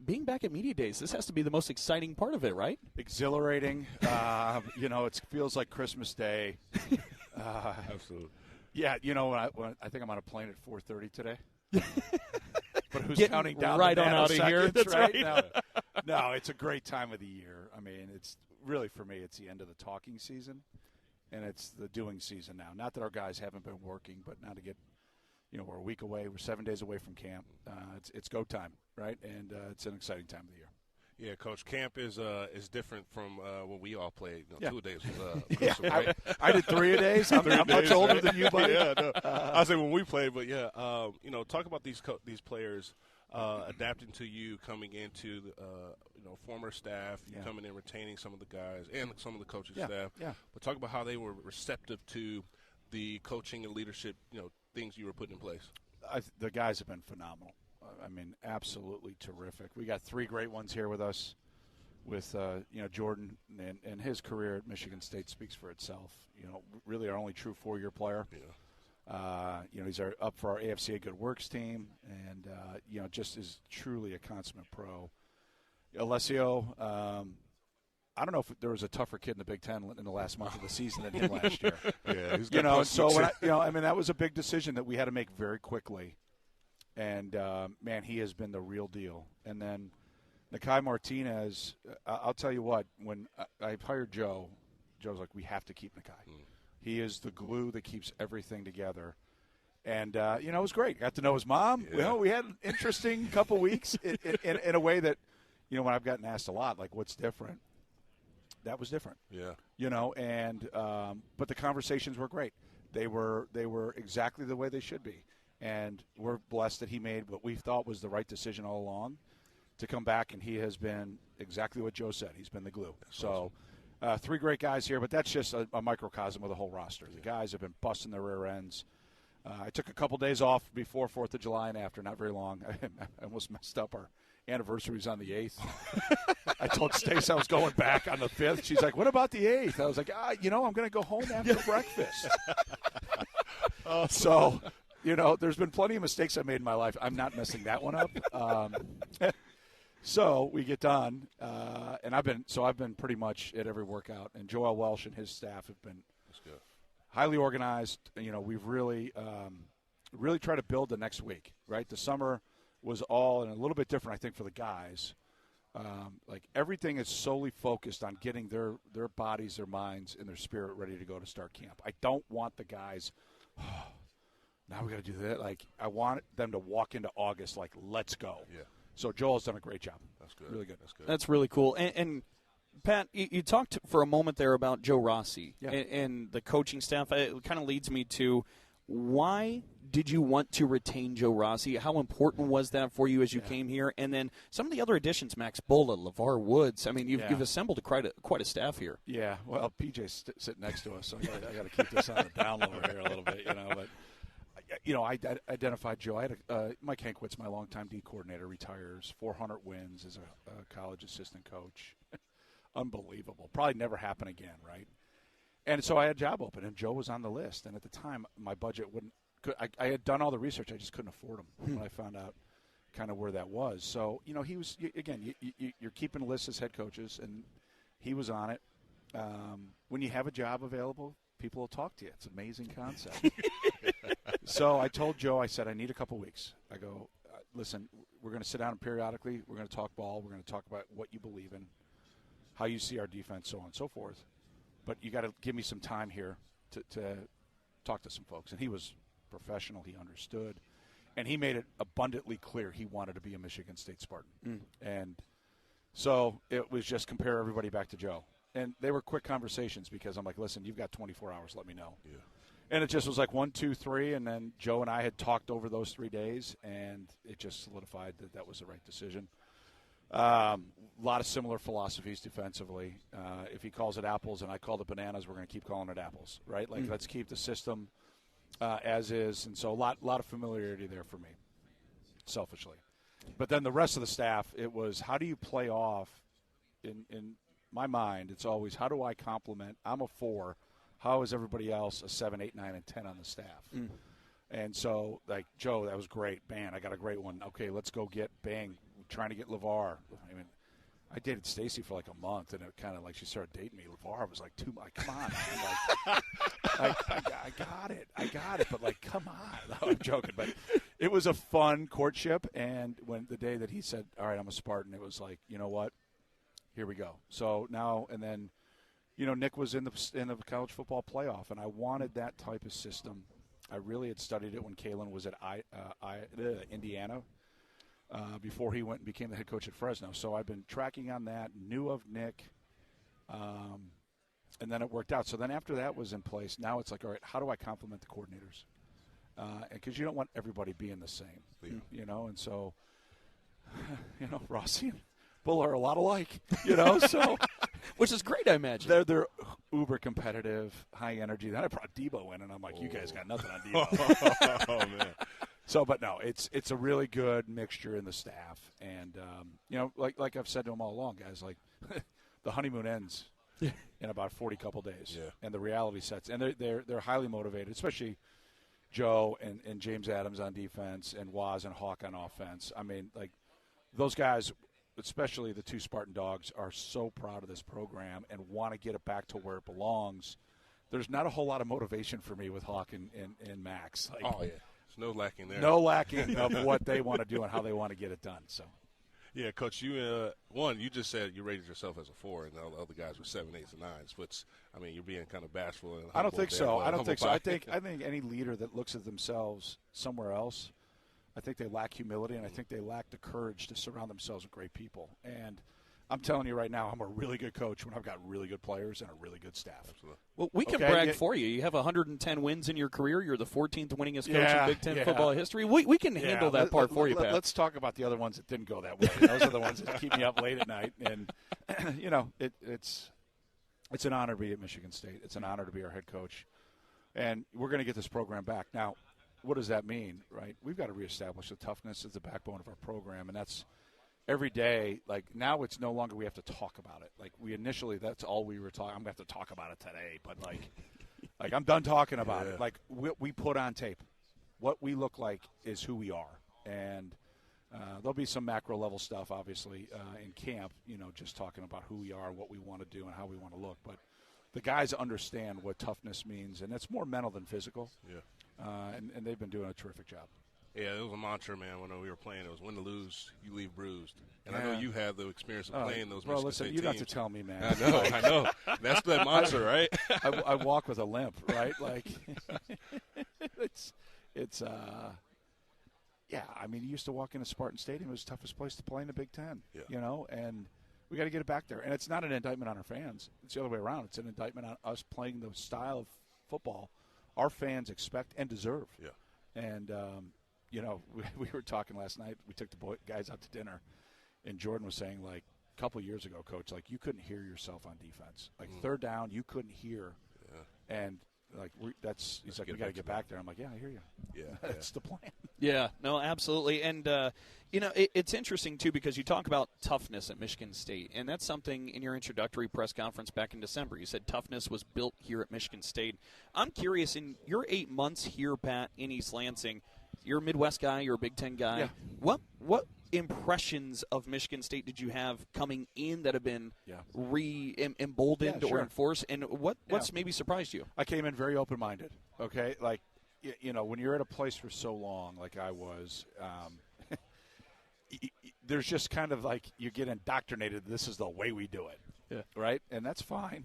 being back at Media Days, this has to be the most exciting part of it, right? Exhilarating. It feels like Christmas Day. Absolutely. Yeah, when I think I'm on a plane at 4:30 today. But who's Getting counting down right the on out of here? That's right. No, it's a great time of the year. I mean, it's really, for me, it's the end of the talking season, and it's the doing season now. Not that our guys haven't been working, but now to get we're a week away. We're 7 days away from camp. It's go time, right? And it's an exciting time of the year. Yeah, Coach, camp is different from when we all played. 2 days. Yeah, I did 3 a days. I'm much older than you, buddy. Yeah, no. I say when we played, but yeah, talk about these players adapting to you, coming into former staff, you coming in, retaining some of the guys and some of the coaching staff. Yeah. But talk about how they were receptive to the coaching and leadership, things you were putting in place. The guys have been phenomenal. I mean, absolutely terrific. We got 3 great ones here with us, with Jordan, and his career at Michigan State speaks for itself. Really our only true 4-year player. Yeah. He's up for our AFCA Good Works team, and just is truly a consummate pro. Alessio, I don't know if there was a tougher kid in the Big Ten in the last month of the season than him last year. Yeah, so when that was a big decision that we had to make very quickly. And, man, he has been the real deal. And then Nikai Martinez, I'll tell you what, when I hired Joe, Joe's like, we have to keep Nikai. He is the glue that keeps everything together. And, it was great. I got to know his mom. Yeah. We had an interesting couple weeks in a way that, when I've gotten asked a lot, like, what's different? That was different. Yeah. But the conversations were great. They were exactly the way they should be. And we're blessed that he made what we thought was the right decision all along to come back, and he has been exactly what Joe said. He's been the glue. That's awesome. 3 great guys here, but that's just a microcosm of the whole roster. The guys have been busting their rear ends. I took a couple days off before 4th of July and after, not very long. I almost messed up. Our anniversary was on the 8th. I told Stace I was going back on the 5th. She's like, what about the 8th? I was like, I'm going to go home after breakfast. There's been plenty of mistakes I made in my life. I'm not messing that one up. So we get done, and I've been pretty much at every workout. And Joel Welsh and his staff have been highly organized. We've really tried to build the next week. Right, the summer was all and a little bit different, I think, for the guys. Everything is solely focused on getting their bodies, their minds, and their spirit ready to go to start camp. I don't want the guys. Now we got to do that. I want them to walk into August like, let's go. Yeah. So Joel's done a great job. That's good. Really good. That's really cool. And Pat, you talked for a moment there about Joe Rossi and the coaching staff. It kind of leads me to why did you want to retain Joe Rossi? How important was that for you as you came here? And then some of the other additions, Max Bulla, LeVar Woods. I mean, you've assembled quite a staff here. Yeah. Well, PJ's sitting next to us, so I got to keep this on the down low here a little bit, But I identified Joe. I had Mike Hankwitz, my longtime D coordinator, retires. 400 wins as a college assistant coach. Unbelievable. Probably never happen again, right? And so I had a job open, and Joe was on the list. And at the time, my budget wouldn't. I had done all the research. I just couldn't afford him when I found out kind of where that was. So he was again. You're keeping lists as head coaches, and he was on it. When you have a job available, people will talk to you. It's an amazing concept. So I told Joe, I said, I need a couple weeks. I go, listen, we're going to sit down and periodically. We're going to talk ball. We're going to talk about what you believe in, how you see our defense, so on and so forth. But you got to give me some time here to talk to some folks. And he was professional. He understood. And he made it abundantly clear he wanted to be a Michigan State Spartan. And so it was just compare everybody back to Joe. And they were quick conversations because I'm like, listen, you've got 24 hours. Let me know. Yeah. And it just was like 1, 2, 3, and then Joe and I had talked over those 3 days, and it just solidified that was the right decision. A lot of similar philosophies defensively. If he calls it apples and I call it bananas, we're going to keep calling it apples, right? Let's keep the system as is. And so a lot of familiarity there for me, selfishly. But then the rest of the staff, it was how do you play off? In my mind, it's always how do I complement? I'm a 4. How is everybody else a 7, 8, 9, and 10 on the staff? And so, Joe, that was great. Man, I got a great one. Okay, let's go get trying to get LeVar. I mean, I dated Stacy for like a month, and it kind of she started dating me. LeVar was like, too much. Come on. I got it. But come on. No, I'm joking. But it was a fun courtship. And when the day that he said, all right, I'm a Spartan, it was like, you know what? Here we go. So now, and then, Nick was in the college football playoff, and I wanted that type of system I really had studied it when Kalen was at Indiana before he went and became the head coach at Fresno. So I've been tracking on that, knew of Nick, and then it worked out. So then after that was in place, now it's like, all right, how do I complement the coordinators? Because you don't want everybody being the same, you know, and so, you know, Rossi and Bull are a lot alike, you know, so. Which is great, I imagine. They're uber competitive, high energy. Then I brought Debo in, and I'm like, you guys got nothing on Debo. Oh, man. So, but no, it's a really good mixture in the staff. And, you know, like I've said to them all along, guys, like the honeymoon ends in about 40 couple days. Yeah. And the reality sets. And they're highly motivated, especially Joe and James Adams on defense and Waz and Hawk on offense. I mean, like, those guys, especially the two Spartan dogs, are so proud of this program and want to get it back to where it belongs. There's not a whole lot of motivation for me with Hawk and Max. Like, oh, yeah. There's no lacking there. No lacking of what they want to do and how they want to get it done. So, yeah, Coach, you you just said you rated yourself as a 4, and all the other guys were 7, 8s, and 9s. But I mean, you're being kind of bashful. And I don't think so. I don't think so. Pie. I think any leader that looks at themselves somewhere else, I think they lack humility, and I think they lack the courage to surround themselves with great people. And I'm telling you right now, I'm a really good coach when I've got really good players and a really good staff. Absolutely. Well, we can brag for you. You have 110 wins in your career. You're the 14th winningest coach in Big Ten football history. We can handle that part for you, Pat. Let's talk about the other ones that didn't go that way. Those are the ones that keep me up late at night. And, you know, it's an honor to be at Michigan State. It's an honor to be our head coach. And we're going to get this program back. Now, what does that mean, right? We've got to reestablish the toughness as the backbone of our program, and that's every day. Like, now it's no longer we have to talk about it. Like, we initially, that's all we were talking. I'm going to have to talk about it today, but, like I'm done talking about it. Like, we put on tape. What we look like is who we are, and there'll be some macro-level stuff, obviously, in camp, you know, just talking about who we are, what we want to do, and how we want to look. But the guys understand what toughness means, and it's more mental than physical. Yeah. And they've been doing a terrific job. Yeah, it was a mantra, man, when we were playing. It was win to lose, you leave bruised. And I know you had the experience of playing those Michigan State teams. You don't have to tell me, man. I know. That's that mantra, right? I walk with a limp, right? Like, it's yeah, I mean, you used to walk into Spartan Stadium. It was the toughest place to play in the Big Ten, you know, and we got to get it back there. And it's not an indictment on our fans. It's the other way around. It's an indictment on us playing the style of football our fans expect and deserve. Yeah. And, you know, we were talking last night. We took the guys out to dinner, and Jordan was saying, like, a couple of years ago, Coach, like, you couldn't hear yourself on defense. Like, third down, you couldn't hear. Yeah. And, like, he's like, we got to get back there. I'm like, yeah, I hear you. Yeah. That's the plan. Yeah, no, absolutely. And, you know, it's interesting, too, because you talk about toughness at Michigan State, and that's something in your introductory press conference back in December. You said toughness was built here at Michigan State. I'm curious, in your 8 months here, Pat, in East Lansing, you're a Midwest guy, you're a Big Ten guy. Yeah. What impressions of Michigan State did you have coming in that have been emboldened or enforced, and what's maybe surprised you? I came in very open-minded, okay? Like, you know, when you're at a place for so long, like I was, there's just kind of like you get indoctrinated. This is the way we do it, right? And that's fine.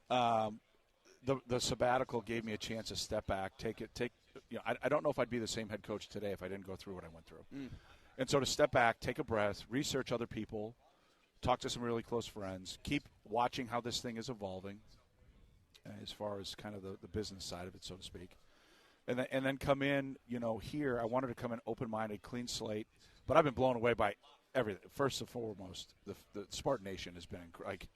The sabbatical gave me a chance to step back, you know, I don't know if I'd be the same head coach today if I didn't go through what I went through. And so to step back, take a breath, research other people, talk to some really close friends, keep watching how this thing is evolving as far as kind of the business side of it, so to speak. And then come in, you know, here. I wanted to come in open-minded, clean slate, but I've been blown away by everything. First and foremost, the Spartan Nation has been like,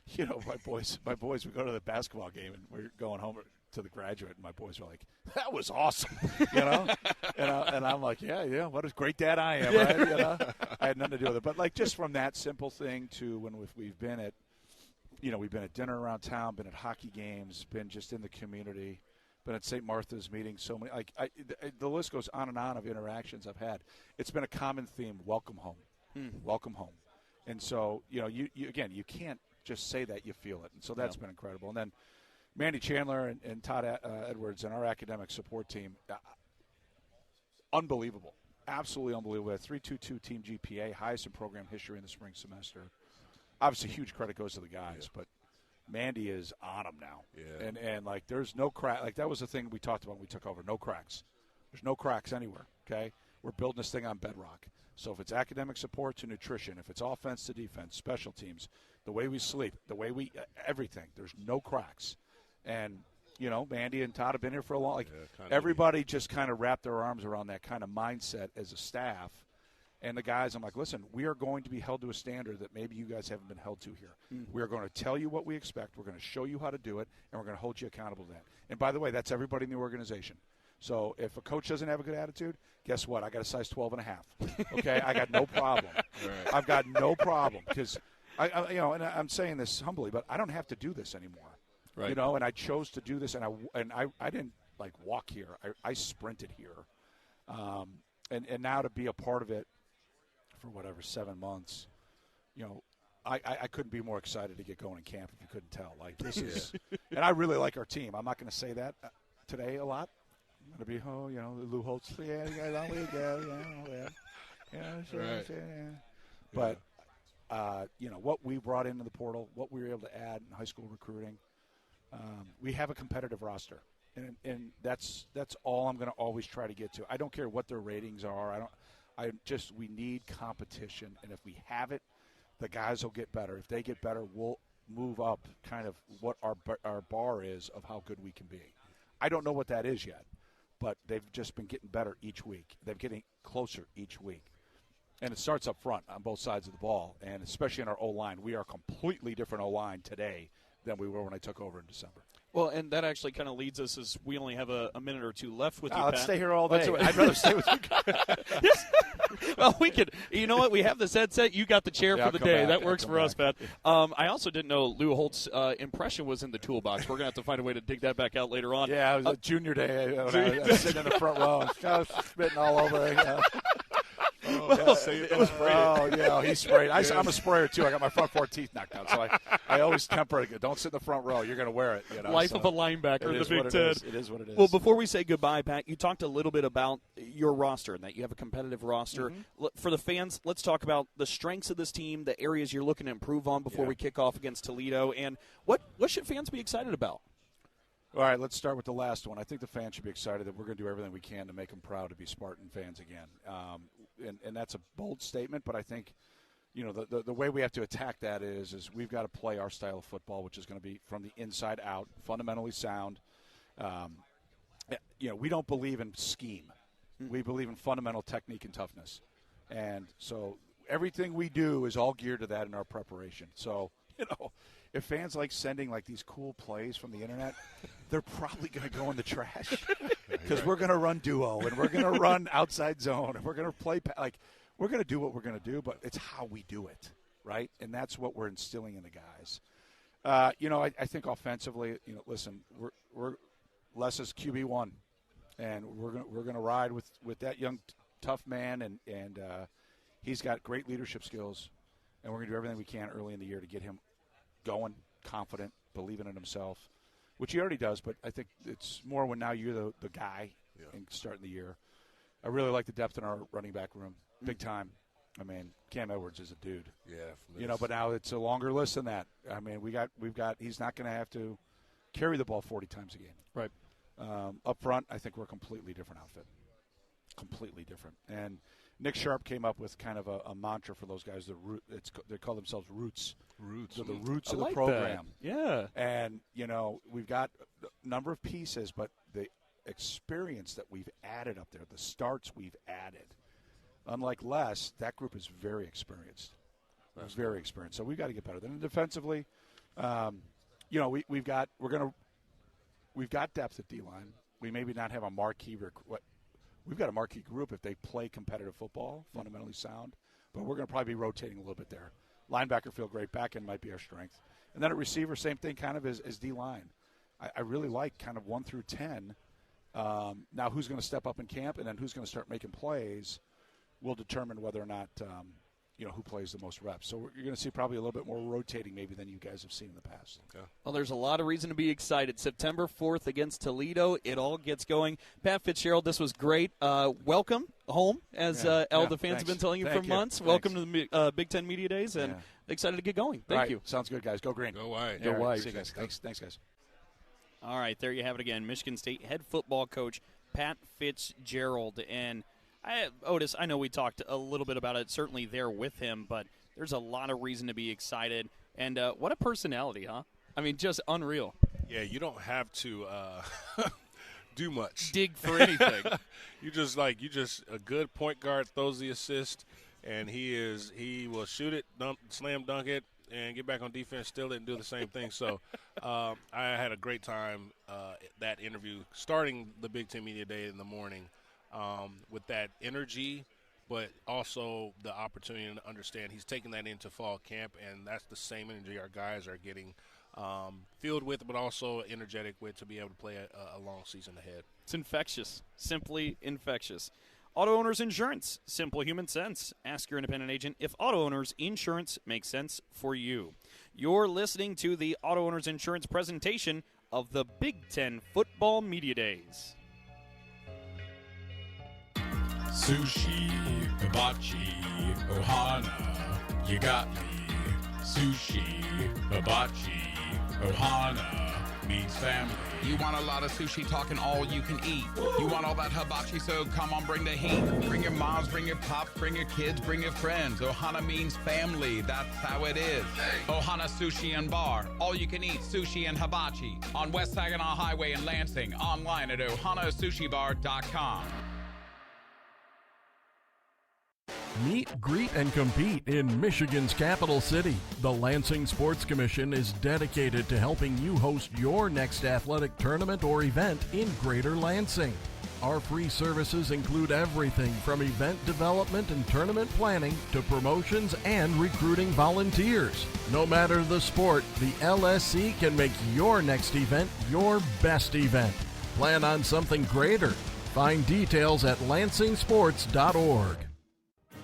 you know, my boys. We go to the basketball game and we're going home to the graduate, and my boys were like, "That was awesome," you know. and I'm like, "Yeah, what a great dad I am!" Right? You know, I had nothing to do with it, but like just from that simple thing to when we've been at, you know, we've been at dinner around town, been at hockey games, been just in the community. Been at St. Martha's meetings, so many. Like the list goes on and on of interactions I've had. It's been a common theme: welcome home, welcome home. And so, you know, you again, you can't just say that, you feel it. And so that's been incredible. And then Mandy Chandler and Todd Edwards and our academic support team, unbelievable, absolutely unbelievable. A 3.22 team GPA, highest in program history in the spring semester. Obviously, huge credit goes to the guys, but Mandy is on them now. Yeah. And like, there's no crack. Like, that was the thing we talked about when we took over. No cracks. There's no cracks anywhere, okay? We're building this thing on bedrock. So if it's academic support to nutrition, if it's offense to defense, special teams, the way we sleep, the way we everything, there's no cracks. And, you know, Mandy and Todd have been here for a long like everybody just kind of wrapped their arms around that kind of mindset as a staff. And the guys, I'm like, listen, we are going to be held to a standard that maybe you guys haven't been held to here. We are going to tell you what we expect. We're going to show you how to do it, and we're going to hold you accountable to that. And by the way, that's everybody in the organization. So if a coach doesn't have a good attitude, guess what? I got a size 12.5. Okay, I got no problem. Right. I've got no problem because I, you know, and I'm saying this humbly, but I don't have to do this anymore. Right. You know, and I chose to do this, and I didn't like walk here. I sprinted here, and now to be a part of it for whatever 7 months, you know, I couldn't be more excited to get going in camp if you couldn't tell. Like, this is, and I really like our team. I'm not going to say that today a lot. I'm going to be, you know, Lou Holtz, yeah, you guys on we go, yeah, sure, right. Yeah. But, you know, what we brought into the portal, what we were able to add in high school recruiting, we have a competitive roster, and that's all I'm going to always try to get to. I don't care what their ratings are. We need competition, and if we have it, the guys will get better. If they get better, we'll move up kind of what our bar is of how good we can be. I don't know what that is yet, but they've just been getting better each week. They're getting closer each week. And it starts up front on both sides of the ball, and especially in our O-line. We are a completely different O-line today than we were when I took over in December. Well, and that actually kind of leads us as we only have a minute or two left with you, Pat. Let's stay here all day. I'd rather stay with you. Well, we could. You know what? We have this headset. You got the chair for the day. That works for us, Pat. I also didn't know Lou Holtz's impression was in the toolbox. We're going to have to find a way to dig that back out later on. Yeah, it was a junior day. I was sitting in the front row and I was spitting all over it. He sprayed. I'm a sprayer, too. I got my front four teeth knocked out, so I always temper it. Don't sit in the front row. You're going to wear it. You know, Life of a linebacker in the Big Ten. It is what it is. Well, before we say goodbye, Pat, you talked a little bit about your roster and that you have a competitive roster. Mm-hmm. For the fans, let's talk about the strengths of this team, the areas you're looking to improve on before we kick off against Toledo, and what should fans be excited about? All right, let's start with the last one. I think the fans should be excited that we're going to do everything we can to make them proud to be Spartan fans again. And that's a bold statement, but I think, you know, the way we have to attack that is we've got to play our style of football, which is going to be from the inside out, fundamentally sound. You know, we don't believe in scheme. We believe in fundamental technique and toughness. And so everything we do is all geared to that in our preparation. So, you know, if fans like sending like these cool plays from the internet, they're probably going to go in the trash because we're going to run duo and we're going to run outside zone and we're going to play like we're going to do what we're going to do, but it's how we do it, right? And that's what we're instilling in the guys. You know, I think offensively, you know, listen, we're Les's QB1, and we're going to ride with that young tough man, and he's got great leadership skills, and we're going to do everything we can early in the year to get him going, confident, believing in himself, which he already does, but I think it's more when now you're the guy and starting the year. I really like the depth in our running back room, big time. I mean, Cam Edwards is a dude. Yeah. You know, but now it's a longer list than that. I mean, we've got he's not going to have to carry the ball 40 times a game. Right. Up front, I think we're a completely different outfit. Completely different. And Nick Sharp came up with kind of a mantra for those guys. They call themselves Roots. Roots. So the roots of like the program. That. Yeah. And, you know, we've got a number of pieces, but the experience that we've added up there, the starts we've added, unlike Les, that group is very experienced. Very experienced. So we've got to get better. Then defensively, you know, we've got depth at D-line. We maybe not have a marquee we've got a marquee group if they play competitive football, fundamentally sound, but we're going to probably be rotating a little bit there. Linebacker feel great. Back end might be our strength. And then at receiver, same thing kind of as D-line. I really like kind of 1 through 10. Now who's going to step up in camp and then who's going to start making plays will determine whether or not who plays the most reps. So you're going to see probably a little bit more rotating maybe than you guys have seen in the past. Okay. Well, there's a lot of reason to be excited. September 4th against Toledo. It all gets going. Pat Fitzgerald, this was great. Welcome home, as all the fans have been telling you for months. Welcome to the Big Ten Media Days, and excited to get going. Thank you. Sounds good, guys. Go green. Go White. Go White. See you guys. Thanks, guys. All right, there you have it again. Michigan State head football coach Pat Fitzgerald. And Otis, I know we talked a little bit about it, certainly there with him, but there's a lot of reason to be excited. And what a personality, huh? I mean, just unreal. Yeah, you don't have to do much. Dig for anything. you just a good point guard throws the assist, and he will shoot it, slam dunk it, and get back on defense, steal it, and do the same thing. So I had a great time that interview, starting the Big Ten Media Day in the morning with that energy, but also the opportunity to understand he's taking that into fall camp, and that's the same energy our guys are getting filled with, but also energetic with, to be able to play a long season ahead. It's infectious, simply infectious. Auto Owners Insurance, simple human sense. Ask your independent agent if Auto Owners Insurance makes sense for you. You're listening to the Auto Owners Insurance presentation of the Big Ten Football Media Days. Sushi, hibachi, ohana, you got me. Sushi, hibachi, ohana means family. You want a lot of sushi talking all you can eat. You want all that hibachi, so come on, bring the heat. Bring your moms, bring your pops, bring your kids, bring your friends. Ohana means family, that's how it is. Ohana Sushi and Bar, all you can eat sushi and hibachi. On West Saginaw Highway in Lansing, online at ohanasushibar.com. Meet, greet, and compete in Michigan's capital city. The Lansing Sports Commission is dedicated to helping you host your next athletic tournament or event in Greater Lansing. Our free services include everything from event development and tournament planning to promotions and recruiting volunteers. No matter the sport, the LSC can make your next event your best event. Plan on something greater. Find details at lansingsports.org.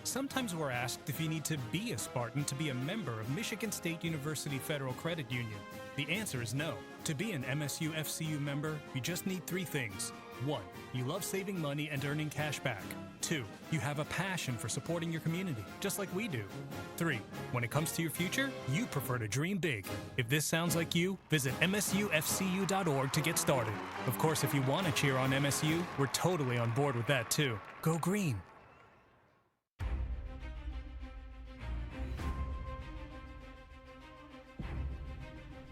Sometimes we're asked if you need to be a Spartan to be a member of Michigan State University Federal Credit Union. The answer is no. To be an MSU FCU member, you just need three things. 1. You love saving money and earning cash back. 2. You have a passion for supporting your community, just like we do. 3. When it comes to your future, you prefer to dream big. If this sounds like you, visit msufcu.org to get started. Of course, if you want to cheer on MSU, we're totally on board with that too. Go green.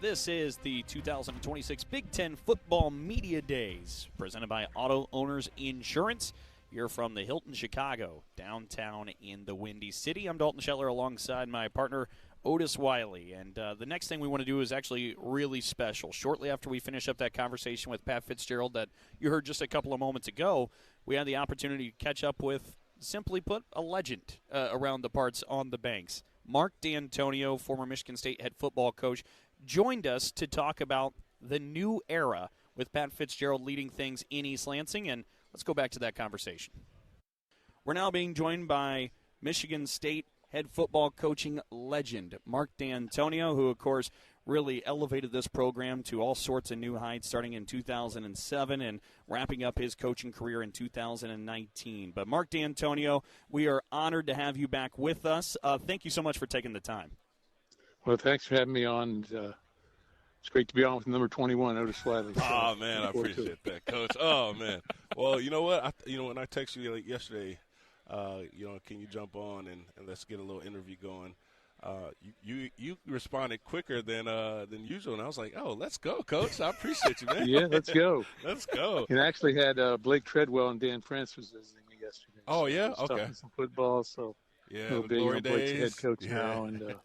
This is the 2026 Big Ten Football Media Days, presented by Auto Owners Insurance. You're from the Hilton Chicago, downtown in the Windy City. I'm Dalton Shetler alongside my partner, Otis Wiley. And the next thing we want to do is actually really special. Shortly after we finish up that conversation with Pat Fitzgerald that you heard just a couple of moments ago, we had the opportunity to catch up with, simply put, a legend around the parts on the banks. Mark Dantonio, former Michigan State head football coach, joined us to talk about the new era with Pat Fitzgerald leading things in East Lansing, and let's go back to that conversation. We're now being joined by Michigan State head football coaching legend Mark Dantonio, who, of course, really elevated this program to all sorts of new heights starting in 2007 and wrapping up his coaching career in 2019. But Mark Dantonio, we are honored to have you back with us. Thank you so much for taking the time. Well, thanks for having me on. It's great to be on with number 21, Otis Wiley. So oh, man, I appreciate that, Coach. Oh, man. Well, you know what? When I texted you yesterday, can you jump on and let's get a little interview going? You responded quicker than usual, and I was like, oh, let's go, Coach. I appreciate you, man. Yeah, let's go. Let's go. And I actually had Blake Treadwell and Dan France was visiting me yesterday. Oh, yeah? So okay. Some football, so yeah, a little bit. Blake's the head coach yeah. now, and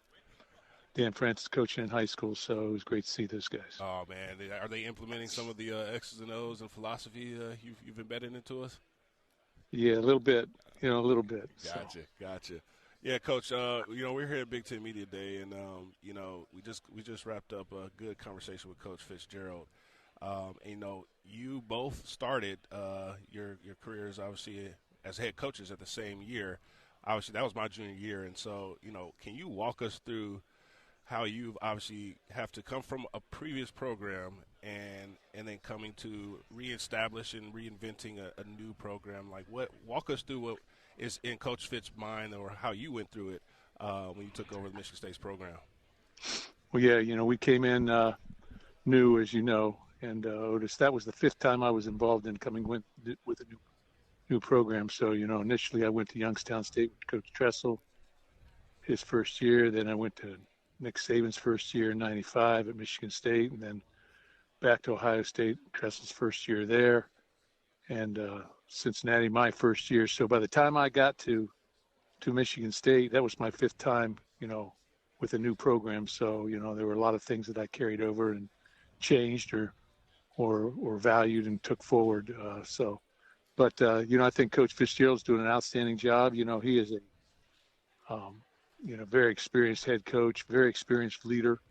Dan France is coaching in high school, so it was great to see those guys. Oh, man. Are they implementing some of the X's and O's and philosophy you've embedded into us? Yeah, a little bit. A little bit. Gotcha. Yeah, Coach, we're here at Big Ten Media Day, and, we just wrapped up a good conversation with Coach Fitzgerald. And, you both started your careers, obviously, as head coaches at the same year. obviously that was my junior year. And so, can you walk us through how you obviously have to come from a previous program and then coming to reestablish and reinventing a new program? Like, walk us through what is in Coach Fitz's mind, or how you went through it when you took over the Michigan State's program. Well, yeah, we came in new, as you know, and Otis, that was the 5th time I was involved in coming with a new program. So, initially I went to Youngstown State with Coach Tressel his first year. Then I went to Nick Saban's first year in '95 at Michigan State, and then back to Ohio State, Tressel's first year there, and Cincinnati my first year. So by the time I got to Michigan State, that was my 5th time, with a new program. So, there were a lot of things that I carried over and changed or valued and took forward. But I think Coach Fitzgerald's doing an outstanding job. He is a very experienced head coach, very experienced leader,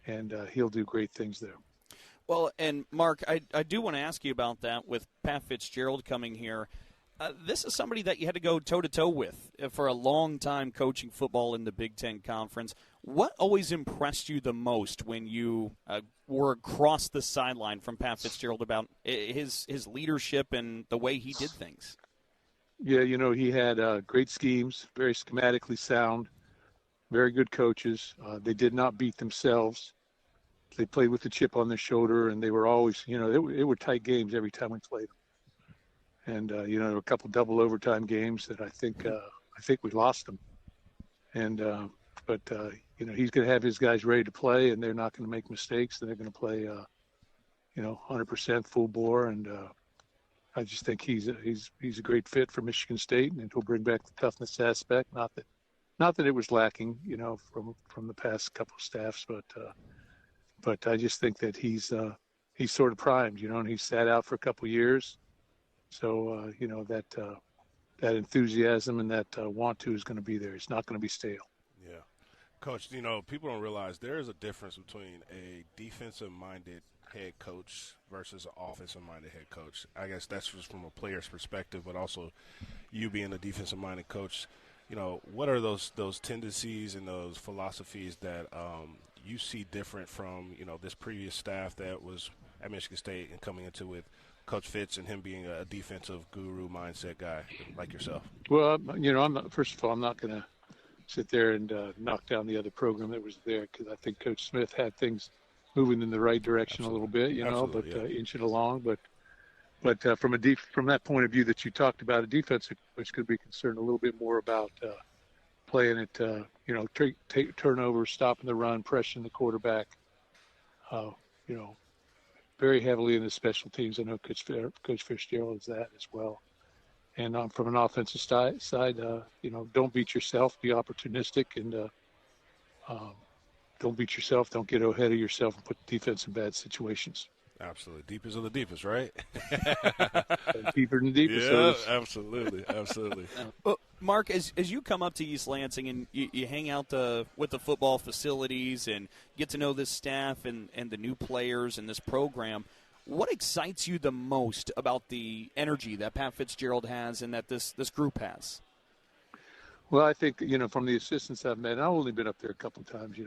and he'll do great things there. Well, and Mark, I do want to ask you about that with Pat Fitzgerald coming here. This is somebody that you had to go toe-to-toe with for a long time coaching football in the Big Ten Conference. What always impressed you the most when you were across the sideline from Pat Fitzgerald about his leadership and the way he did things? Yeah, he had great schemes, very schematically sound, very good coaches. They did not beat themselves. They played with the chip on their shoulder, and they were always, it were tight games every time we played them. And, there were a couple double overtime games that I think we lost them. And, but he's going to have his guys ready to play, and they're not going to make mistakes. And they're going to play, 100% full bore. And I just think he's a great fit for Michigan State, and he'll bring back the toughness aspect. Not that it was lacking, from the past couple of staffs, but I just think that he's sort of primed, and he sat out for a couple of years. So, that enthusiasm and that want to is going to be there. It's not going to be stale. Yeah. Coach, people don't realize there is a difference between a defensive-minded head coach versus an offensive-minded head coach. I guess that's just from a player's perspective, but also you being a defensive-minded coach, what are those tendencies and those philosophies that you see different from, this previous staff that was at Michigan State and coming into with Coach Fitz and him being a defensive guru mindset guy like yourself? Well, first of all, I'm not going to sit there and knock down the other program that was there, because I think Coach Smith had things moving in the right direction a little bit, inching along. But from that point of view that you talked about, a defensive coach could be concerned a little bit more about playing it, take turnovers, stopping the run, pressuring the quarterback, very heavily in the special teams. I know Coach Fitzgerald is that as well. And from an offensive side, don't beat yourself, be opportunistic, and don't beat yourself, don't get ahead of yourself and put the defense in bad situations. Absolutely. Deepest of the deepest, right? Deeper than the deepest. Yeah, absolutely. Well, Mark, as you come up to East Lansing and you hang out with the football facilities and get to know this staff and the new players and this program, what excites you the most about the energy that Pat Fitzgerald has and that this group has? Well, I think, from the assistants I've met, and I've only been up there a couple of times,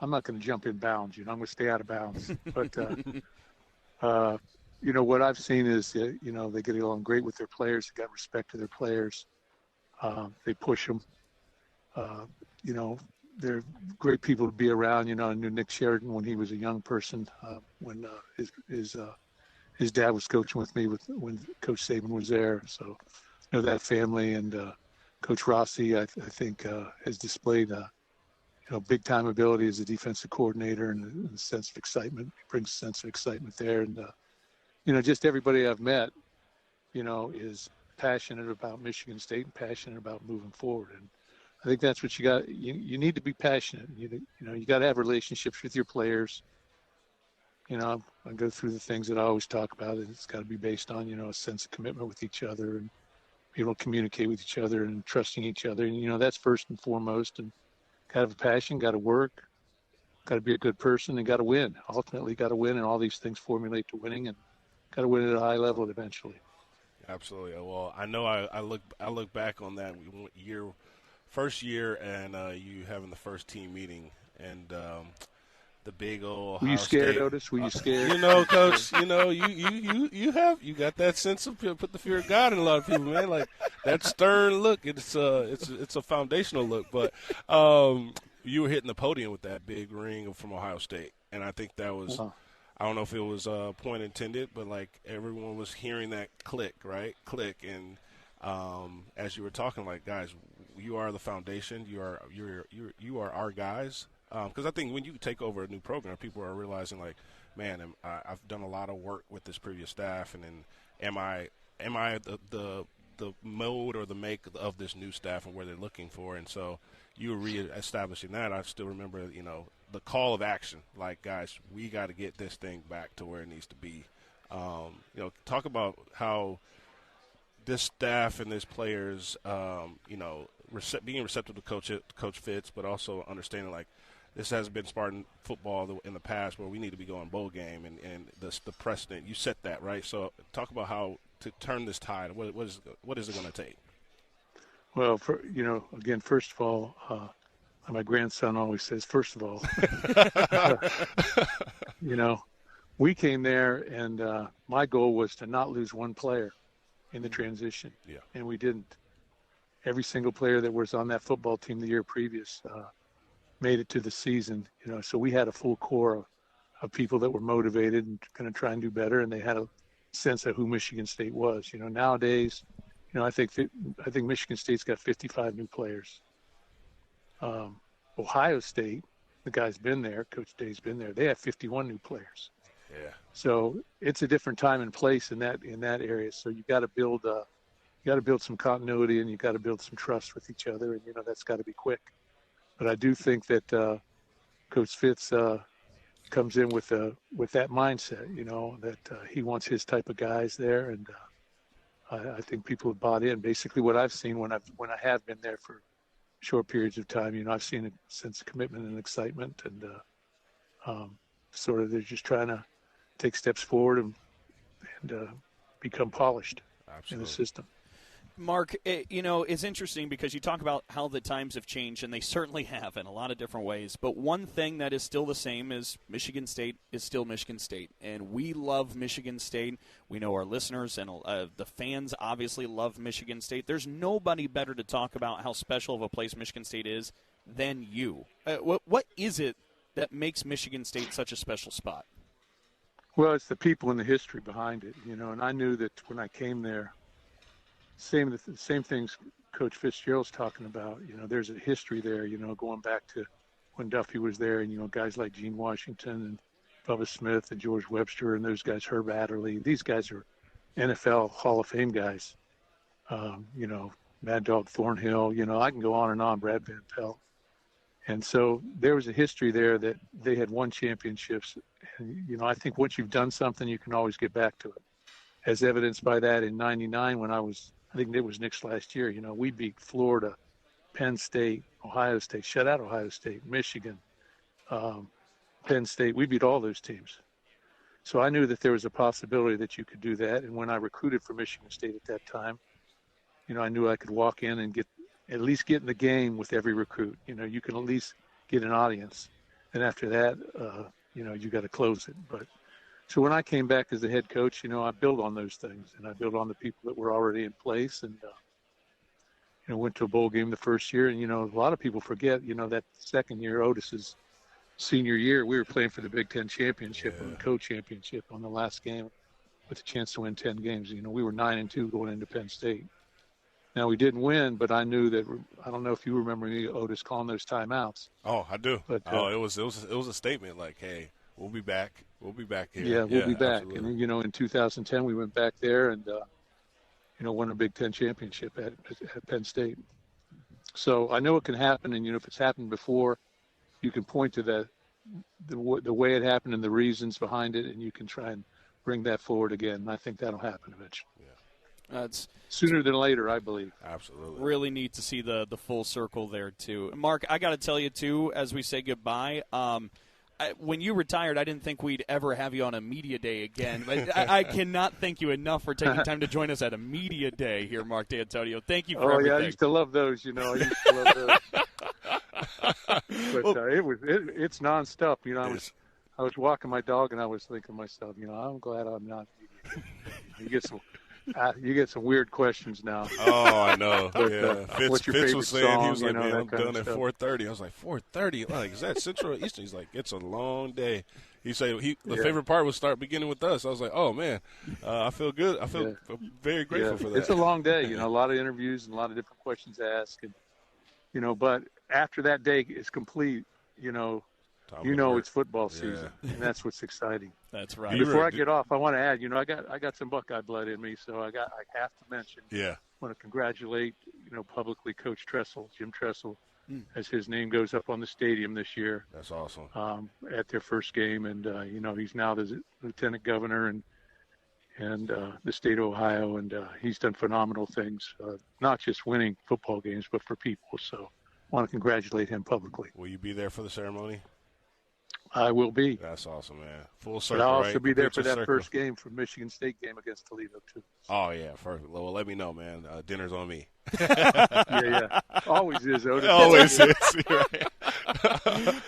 I'm not going to jump in bounds, I'm going to stay out of bounds. But, what I've seen is, they get along great with their players. They got respect to their players. They push them. They're great people to be around. I knew Nick Sheridan when he was a young person, when his dad was coaching with me when Coach Saban was there. So I know that family. And Coach Rossi, I think, has displayed big-time ability as a defensive coordinator and a sense of excitement. He brings a sense of excitement there. And, just everybody I've met, is passionate about Michigan State and passionate about moving forward. And I think that's what you got. You need to be passionate. You got to have relationships with your players. I go through the things that I always talk about. It's got to be based on, a sense of commitment with each other and be able to communicate with each other and trusting each other. And, that's first and foremost. And got to have a passion, got to work, got to be a good person, and got to win. Ultimately, got to win, and all these things formulate to winning, and got to win at a high level eventually. Absolutely. Well, I know I look back on that first year, and you having the first team meeting, and the big old. Were you scared, Otis? Were you scared? You know, Coach. You know, you got that sense of put the fear of God in a lot of people, man. Like that stern look. It's a foundational look, but you were hitting the podium with that big ring from Ohio State, and I think that was. I don't know if it was point intended, but like everyone was hearing that click, and as you were talking, like, guys, you are the foundation. You are our guys. Because I think when you take over a new program, people are realizing, like, man, I've done a lot of work with this previous staff, and then am I the mode or the make of this new staff and where they're looking for? And so you were reestablishing that. I still remember, the call of action, like, guys, we got to get this thing back to where it needs to be. Talk about how this staff and these players, being receptive to Coach Fitz, but also understanding, like, this hasn't been Spartan football in the past where we need to be going bowl game and the precedent. You set that, right? So talk about how to turn this tide. What is it going to take? Well, again, first of all, my grandson always says, first of all, we came there and my goal was to not lose one player in the transition. Yeah. And we didn't. Every single player that was on that football team the year previous made it to the season, so we had a full core of people that were motivated and going to try and do better, and they had a sense of who Michigan State was. Nowadays, I think Michigan State's got 55 new players. Ohio State, the guy's been there, Coach Day's been there, they have 51 new players. Yeah. So it's a different time and place in that area. So you got to build some continuity, and you got to build some trust with each other, and that's got to be quick. But I do think that Coach Fitz comes in with that mindset, that he wants his type of guys there, and I think people have bought in. Basically, what I've seen when I have been there for short periods of time, I've seen a sense of commitment and excitement, and sort of they're just trying to take steps forward and become polished in the system. Mark, it's interesting because you talk about how the times have changed, and they certainly have in a lot of different ways. But one thing that is still the same is Michigan State is still Michigan State. And we love Michigan State. We know our listeners and the fans obviously love Michigan State. There's nobody better to talk about how special of a place Michigan State is than you. What is it that makes Michigan State such a special spot? Well, it's the people and the history behind it, and I knew that when I came there, same things Coach Fitzgerald's talking about. There's a history there, going back to when Duffy was there, and guys like Gene Washington and Bubba Smith and George Webster and those guys, Herb Adderley. These guys are NFL Hall of Fame guys. Mad Dog Thornhill. I can go on, Brad Van Pelt. And so there was a history there that they had won championships. And, I think once you've done something, you can always get back to it. As evidenced by that in '99 when I think it was Nick's last year. We beat Florida, Penn State, Ohio State, shut out Ohio State, Michigan, Penn State. We beat all those teams. So I knew that there was a possibility that you could do that. And when I recruited for Michigan State at that time, I knew I could walk in and at least get in the game with every recruit. You can at least get an audience. And after that, you got to close it. So when I came back as the head coach, I built on those things, and I built on the people that were already in place, and went to a bowl game the first year. And a lot of people forget, that second year, Otis's senior year, we were playing for the Big Ten championship and the co-championship on the last game with a chance to win 10 games. We were 9-2 going into Penn State. Now we didn't win, but I knew that. I don't know if you remember me, Otis, calling those timeouts. Oh, I do. But, it was a statement like, hey. We'll be back. We'll be back here. Yeah, we'll be back. Absolutely. And in 2010 we went back there and won a Big Ten championship at Penn State. So I know it can happen, and if it's happened before, you can point to the way it happened and the reasons behind it, and you can try and bring that forward again. And I think that'll happen eventually. Yeah. It's sooner than later, I believe. Absolutely. Really neat to see the full circle there too. Mark, I got to tell you too, as we say goodbye. when you retired, I didn't think we'd ever have you on a media day again. But I cannot thank you enough for taking time to join us at a media day here, Mark Dantonio. Thank you for everything. I used to love those. I used to love those. But it's nonstop. I was walking my dog and I was thinking to myself, I'm glad I'm not. You get some weird questions now. Oh, I know. But, yeah. what's your Fitz favorite was saying, song? he was like, man, I'm that done at 4:30. I was like, 4:30? Like, is that Central or Eastern? He's like, it's a long day. He said the favorite part would start beginning with us. I was like, oh, man, I feel good. I feel very grateful for that. It's a long day, a lot of interviews and a lot of different questions asked. And, but after that day is complete, it's football season, and that's what's exciting. That's right. And before I get off, I want to add, I got some Buckeye blood in me, so I have to mention. Yeah. I want to congratulate, publicly Coach Jim Tressel, as his name goes up on the stadium this year. That's awesome. At their first game, and he's now the lieutenant governor and the state of Ohio, and he's done phenomenal things, not just winning football games, but for people. So I want to congratulate him publicly. Will you be there for the ceremony? I will be. That's awesome, man. Full circle, But I'll right? also be there for that circle. first game for Michigan State game against Toledo, too. Oh, yeah, perfect. Well, let me know, man. Dinner's on me. Yeah. Always is, Otis. Always is. Right.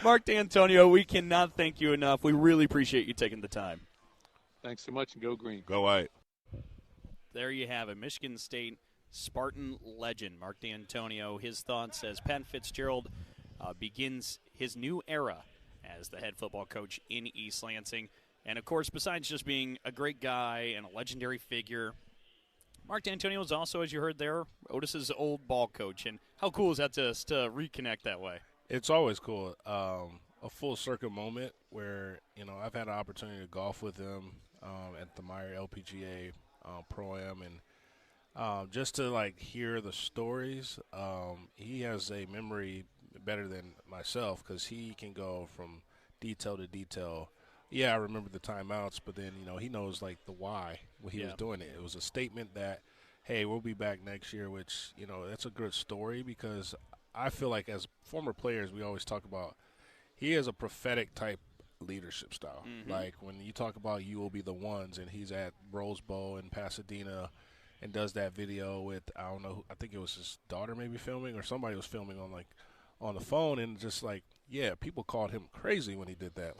Mark Dantonio, we cannot thank you enough. We really appreciate you taking the time. Thanks so much, and go green. Go White. There you have it. Michigan State Spartan legend, Mark Dantonio. His thoughts as Pat Fitzgerald begins his new era as the head football coach in East Lansing. And, of course, besides just being a great guy and a legendary figure, Mark Dantonio is also, as you heard there, Otis's old ball coach. And how cool is that to reconnect that way? It's always cool. A full circle moment where, I've had an opportunity to golf with him at the Meyer LPGA Pro-Am. And just to, hear the stories, he has a memory better than myself because he can go from detail to detail. Yeah, I remember the timeouts, but then, he knows, the why when he was doing it. It was a statement that, hey, we'll be back next year, which, that's a good story because I feel like as former players, we always talk about he has a prophetic type leadership style. Mm-hmm. Like when you talk about you will be the ones and he's at Rose Bowl in Pasadena and does that video with, I don't know, I think it was his daughter maybe filming or somebody was filming on the phone and just people called him crazy when he did that.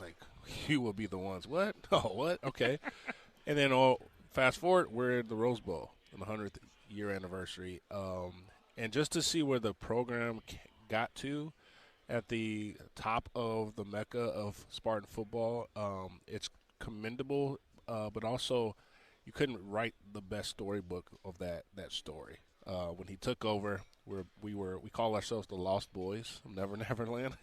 You will be the ones. What? Oh, what? Okay. And then fast forward, we're at the Rose Bowl on the 100th year anniversary. And just to see where the program got to at the top of the mecca of Spartan football, it's commendable, but also you couldn't write the best storybook of that story. When he took over, we call ourselves the Lost Boys of Never Never Land.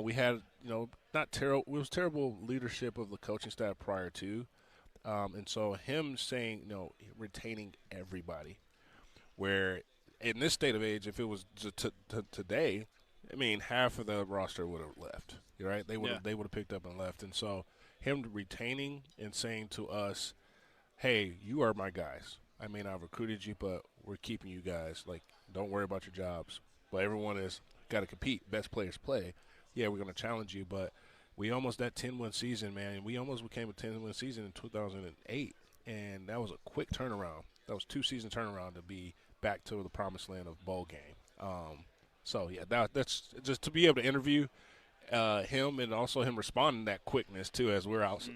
We had, it was terrible leadership of the coaching staff prior to. And so him saying, retaining everybody, where in this state of age, if it was today, I mean, half of the roster would have left, right? They would have picked up and left. And so him retaining and saying to us, hey, you are my guys. I mean, I've recruited you, but we're keeping you guys. Don't worry about your jobs. But everyone has got to compete. Best players play. Yeah, we're going to challenge you, but we almost that 10-win season, man. We almost became a 10-win season in 2008, and that was a quick turnaround. That was 2-season turnaround to be back to the promised land of bowl game. So yeah, that's just to be able to interview him and also him responding that quickness too, as we're out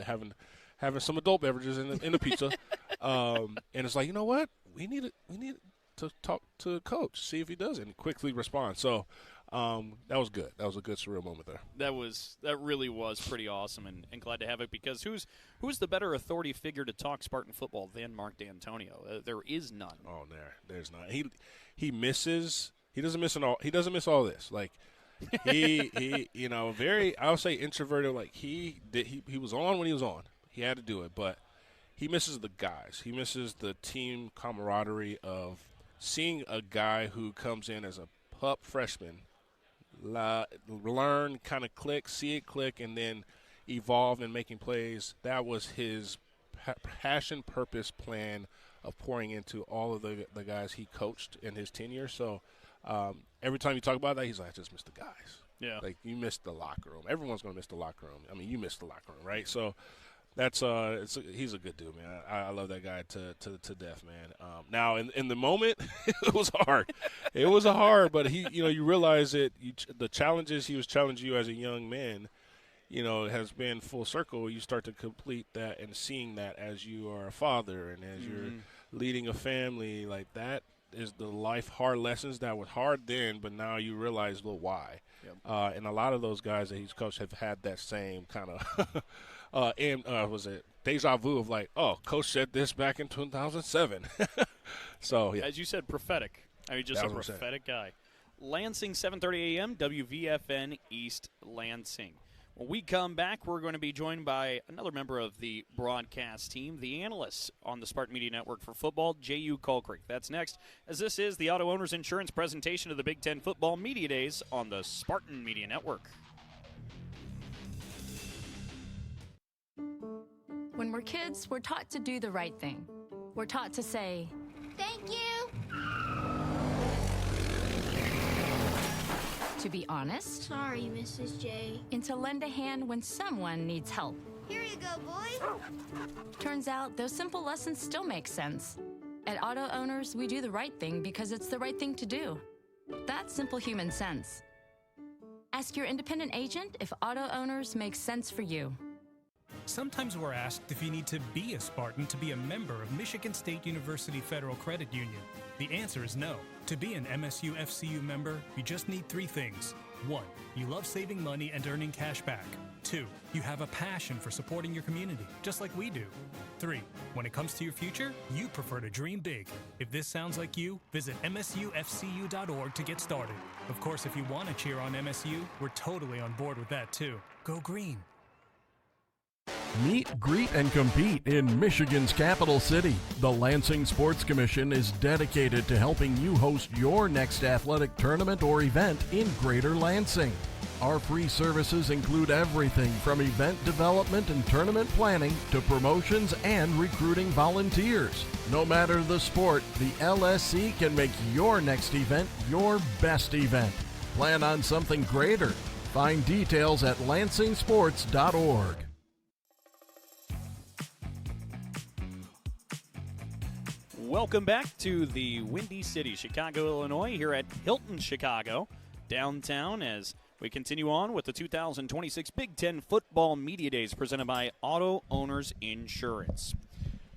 having some adult beverages in the pizza, and it's like, you know what, we need to talk to the coach, see if he does it, and quickly respond. So. That was good. That was a good surreal moment there. That really was pretty awesome, and glad to have it because who's the better authority figure to talk Spartan football than Mark Dantonio? There is none. Oh, there's not. He misses. He doesn't miss all this. He very, I would say introverted. He was on when he was on. He had to do it, but he misses the guys. He misses the team camaraderie of seeing a guy who comes in as a pup freshman. Learn, kind of click, see it click, and then evolve in making plays. That was his passion, purpose, plan of pouring into all of the guys he coached in his tenure. So every time you talk about that, he's like, I just miss the guys. Yeah. Like, you missed the locker room. Everyone's going to miss the locker room. I mean, you missed the locker room, right? So that's he's a good dude, man. I love that guy to death, man. Now, in the moment, it was hard. It was hard, but you realize that the challenges he was challenging you as a young man, has been full circle. You start to complete that and seeing that as you are a father and as you're leading a family. Like, that is the life hard lessons that were hard then, but now you realize why. Yep. And a lot of those guys that he's coached have had that same kind of was it deja vu of like, oh, coach said this back in 2007. So, yeah. As you said, prophetic. I mean, just a prophetic guy. Lansing, 7:30 a.m., WVFN East Lansing. When we come back, we're going to be joined by another member of the broadcast team, the analyst on the Spartan Media Network for football, Jehuu Caulcrick. That's next, as this is the Auto Owners Insurance presentation of the Big Ten Football Media Days on the Spartan Media Network. When we're kids, we're taught to do the right thing. We're taught to say, Thank you. to be honest. Sorry, Mrs. J. And to lend a hand when someone needs help. Here you go, boy. Turns out those simple lessons still make sense. At Auto Owners, we do the right thing because it's the right thing to do. That's simple human sense. Ask your independent agent if Auto Owners makes sense for you. Sometimes we're asked if you need to be a Spartan to be a member of Michigan State University Federal Credit Union. The answer is no. To be an MSU FCU member, you just need three things. 1, you love saving money and earning cash back. 2, you have a passion for supporting your community, just like we do. 3, when it comes to your future, you prefer to dream big. If this sounds like you, visit msufcu.org to get started. Of course, if you want to cheer on MSU, we're totally on board with that too. Go green. Meet, greet, and compete in Michigan's capital city. The Lansing Sports Commission is dedicated to helping you host your next athletic tournament or event in Greater Lansing. Our free services include everything from event development and tournament planning to promotions and recruiting volunteers. No matter the sport, the LSC can make your next event your best event. Plan on something greater. Find details at lansingsports.org. Welcome back to the Windy City, Chicago, Illinois, here at Hilton, Chicago, downtown, as we continue on with the 2026 Big Ten Football Media Days presented by Auto Owners Insurance.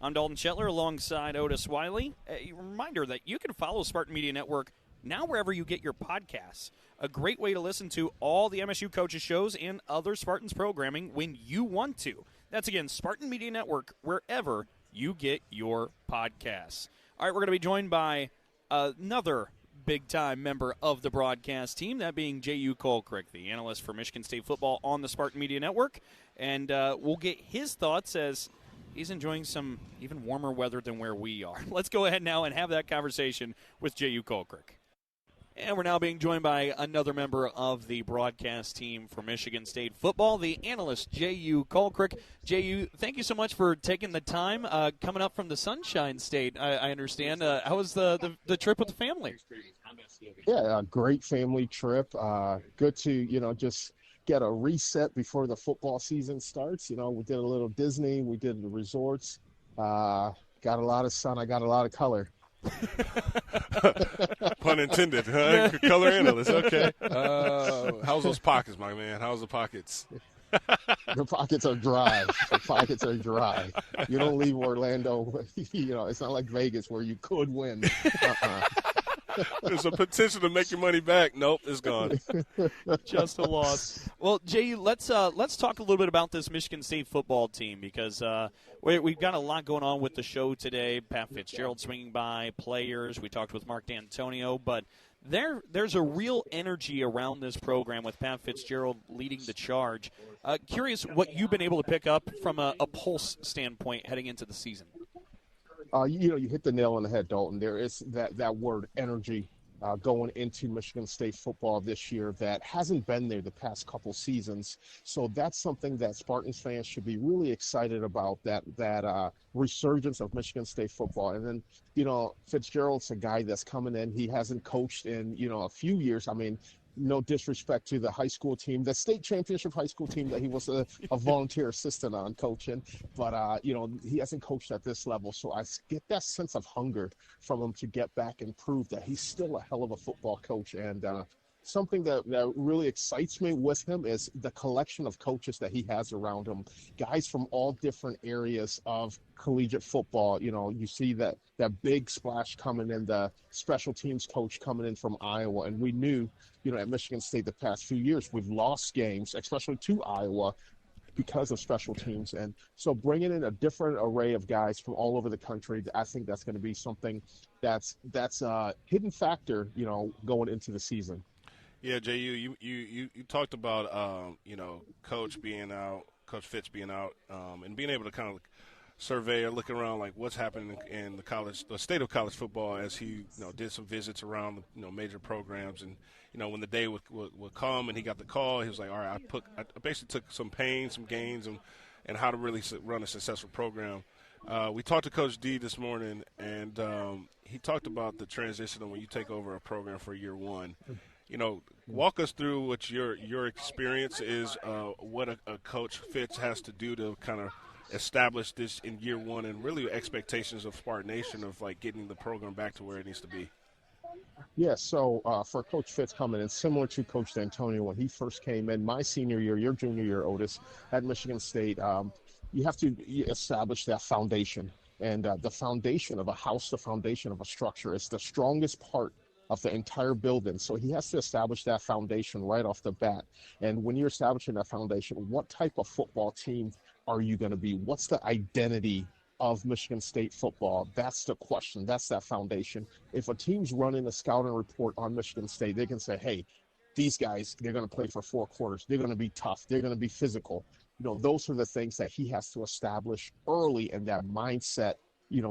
I'm Dalton Shetler alongside Otis Wiley. A reminder that you can follow Spartan Media Network now wherever you get your podcasts. A great way to listen to all the MSU coaches shows and other Spartans programming when you want to. That's, again, Spartan Media Network, wherever you get your podcasts. All right, we're going to be joined by another big-time member of the broadcast team, that being Jehuu Caulcrick, the analyst for Michigan State football on the Spartan Media Network. And we'll get his thoughts as he's enjoying some even warmer weather than where we are. Let's go ahead now and have that conversation with Jehuu Caulcrick. And we're now being joined by another member of the broadcast team for Michigan State football, the analyst Jehuu Caulcrick. Jehuu, thank you so much for taking the time coming up from the Sunshine State, I understand. How was the trip with the family? Yeah, a great family trip. Good to, just get a reset before the football season starts. We did a little Disney. We did the resorts. Got a lot of sun. I got a lot of color. Pun intended, huh? Color analyst, okay. How's those pockets, my man? How's the pockets? The pockets are dry. The pockets are dry. You don't leave Orlando. It's not like Vegas where you could win. There's a potential to make your money back. Nope, it's gone. Just a loss. Well, Jehuu, let's talk a little bit about this Michigan State football team because we've got a lot going on with the show today. Pat Fitzgerald swinging by, players. We talked with Mark Dantonio, but there's a real energy around this program with Pat Fitzgerald leading the charge. Curious what you've been able to pick up from a pulse standpoint heading into the season. You hit the nail on the head, Dalton. There is that word energy going into Michigan State football this year that hasn't been there the past couple seasons. So that's something that Spartans fans should be really excited about, that resurgence of Michigan State football. And then, Fitzgerald's a guy that's coming in. He hasn't coached in, a few years. I mean, no disrespect to the high school team, the state championship high school team that he was a volunteer assistant on coaching. But, he hasn't coached at this level. So I get that sense of hunger from him to get back and prove that he's still a hell of a football coach. And something that really excites me with him is the collection of coaches that he has around him, guys from all different areas of collegiate football. You see that big splash coming in, the special teams coach coming in from Iowa. And we knew, at Michigan State the past few years, we've lost games, especially to Iowa, because of special teams. And so bringing in a different array of guys from all over the country, I think that's going to be something that's a hidden factor, going into the season. Yeah, Jehuu, you talked about Coach Fitz being out, and being able to kind of survey or look around like what's happening in the state of college football as he did some visits around major programs. And when the day would come and he got the call, he was like, all right, I basically took some pain, some gains, and how to really run a successful program. We talked to Coach D this morning, and he talked about the transition of when you take over a program for year one. Walk us through what your experience is, what a Coach Fitz has to do to kind of establish this in year one, and really expectations of Spartan Nation of like getting the program back to where it needs to be. Yeah, so for Coach Fitz coming in, similar to Coach Dantonio when he first came in, my senior year, your junior year, Otis, at Michigan State, you have to establish that foundation. And the foundation of a house, the foundation of a structure is the strongest part of the entire building. So he has to establish that foundation right off the bat. And when you're establishing that foundation, what type of football team are you going to be? What's the identity of Michigan State football? That's the question. That's that foundation. If a team's running a scouting report on Michigan State, they can say, hey, these guys, they're going to play for 4 quarters. They're going to be tough. They're going to be physical. Those are the things that he has to establish early in that mindset,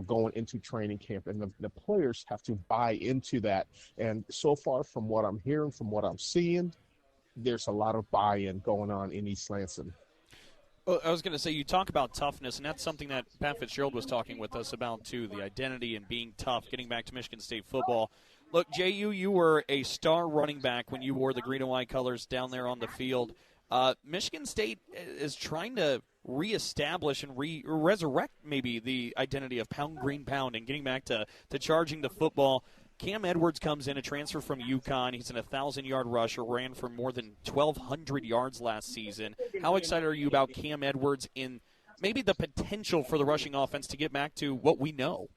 going into training camp. And the players have to buy into that. And so far, from what I'm hearing, from what I'm seeing, there's a lot of buy-in going on in East Lansing. Well, I was going to say, you talk about toughness, and that's something that Pat Fitzgerald was talking with us about, too, the identity and being tough, getting back to Michigan State football. Look, Jehuu, you were a star running back when you wore the green and white colors down there on the field. Michigan State is trying to reestablish and resurrect maybe the identity of pound, green, pound, and getting back to charging the football. Cam Edwards comes in, a transfer from UConn. He's an 1,000-yard rusher, ran for more than 1,200 yards last season. How excited are you about Cam Edwards in maybe the potential for the rushing offense to get back to what we know?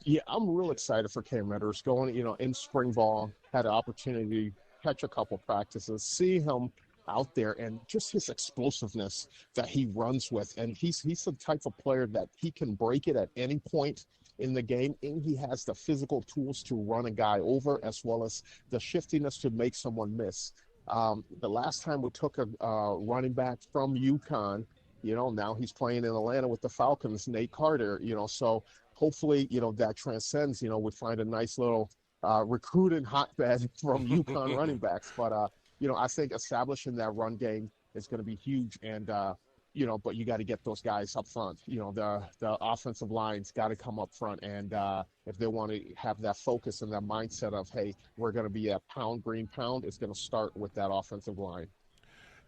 Yeah, I'm real excited for Cam Edwards going, in spring ball, had an opportunity to catch a couple practices, see him out there, and just his explosiveness that he runs with. And he's the type of player that he can break it at any point in the game, and he has the physical tools to run a guy over as well as the shiftiness to make someone miss. The last time we took a running back from UConn, now he's playing in Atlanta with the Falcons, Nate Carter, so hopefully, that transcends, we find a nice little recruiting hotbed from UConn running backs. But, I think establishing that run game is going to be huge. And, but you got to get those guys up front. The offensive line's got to come up front. And if they want to have that focus and that mindset of, hey, we're going to be a pound, green pound, it's going to start with that offensive line.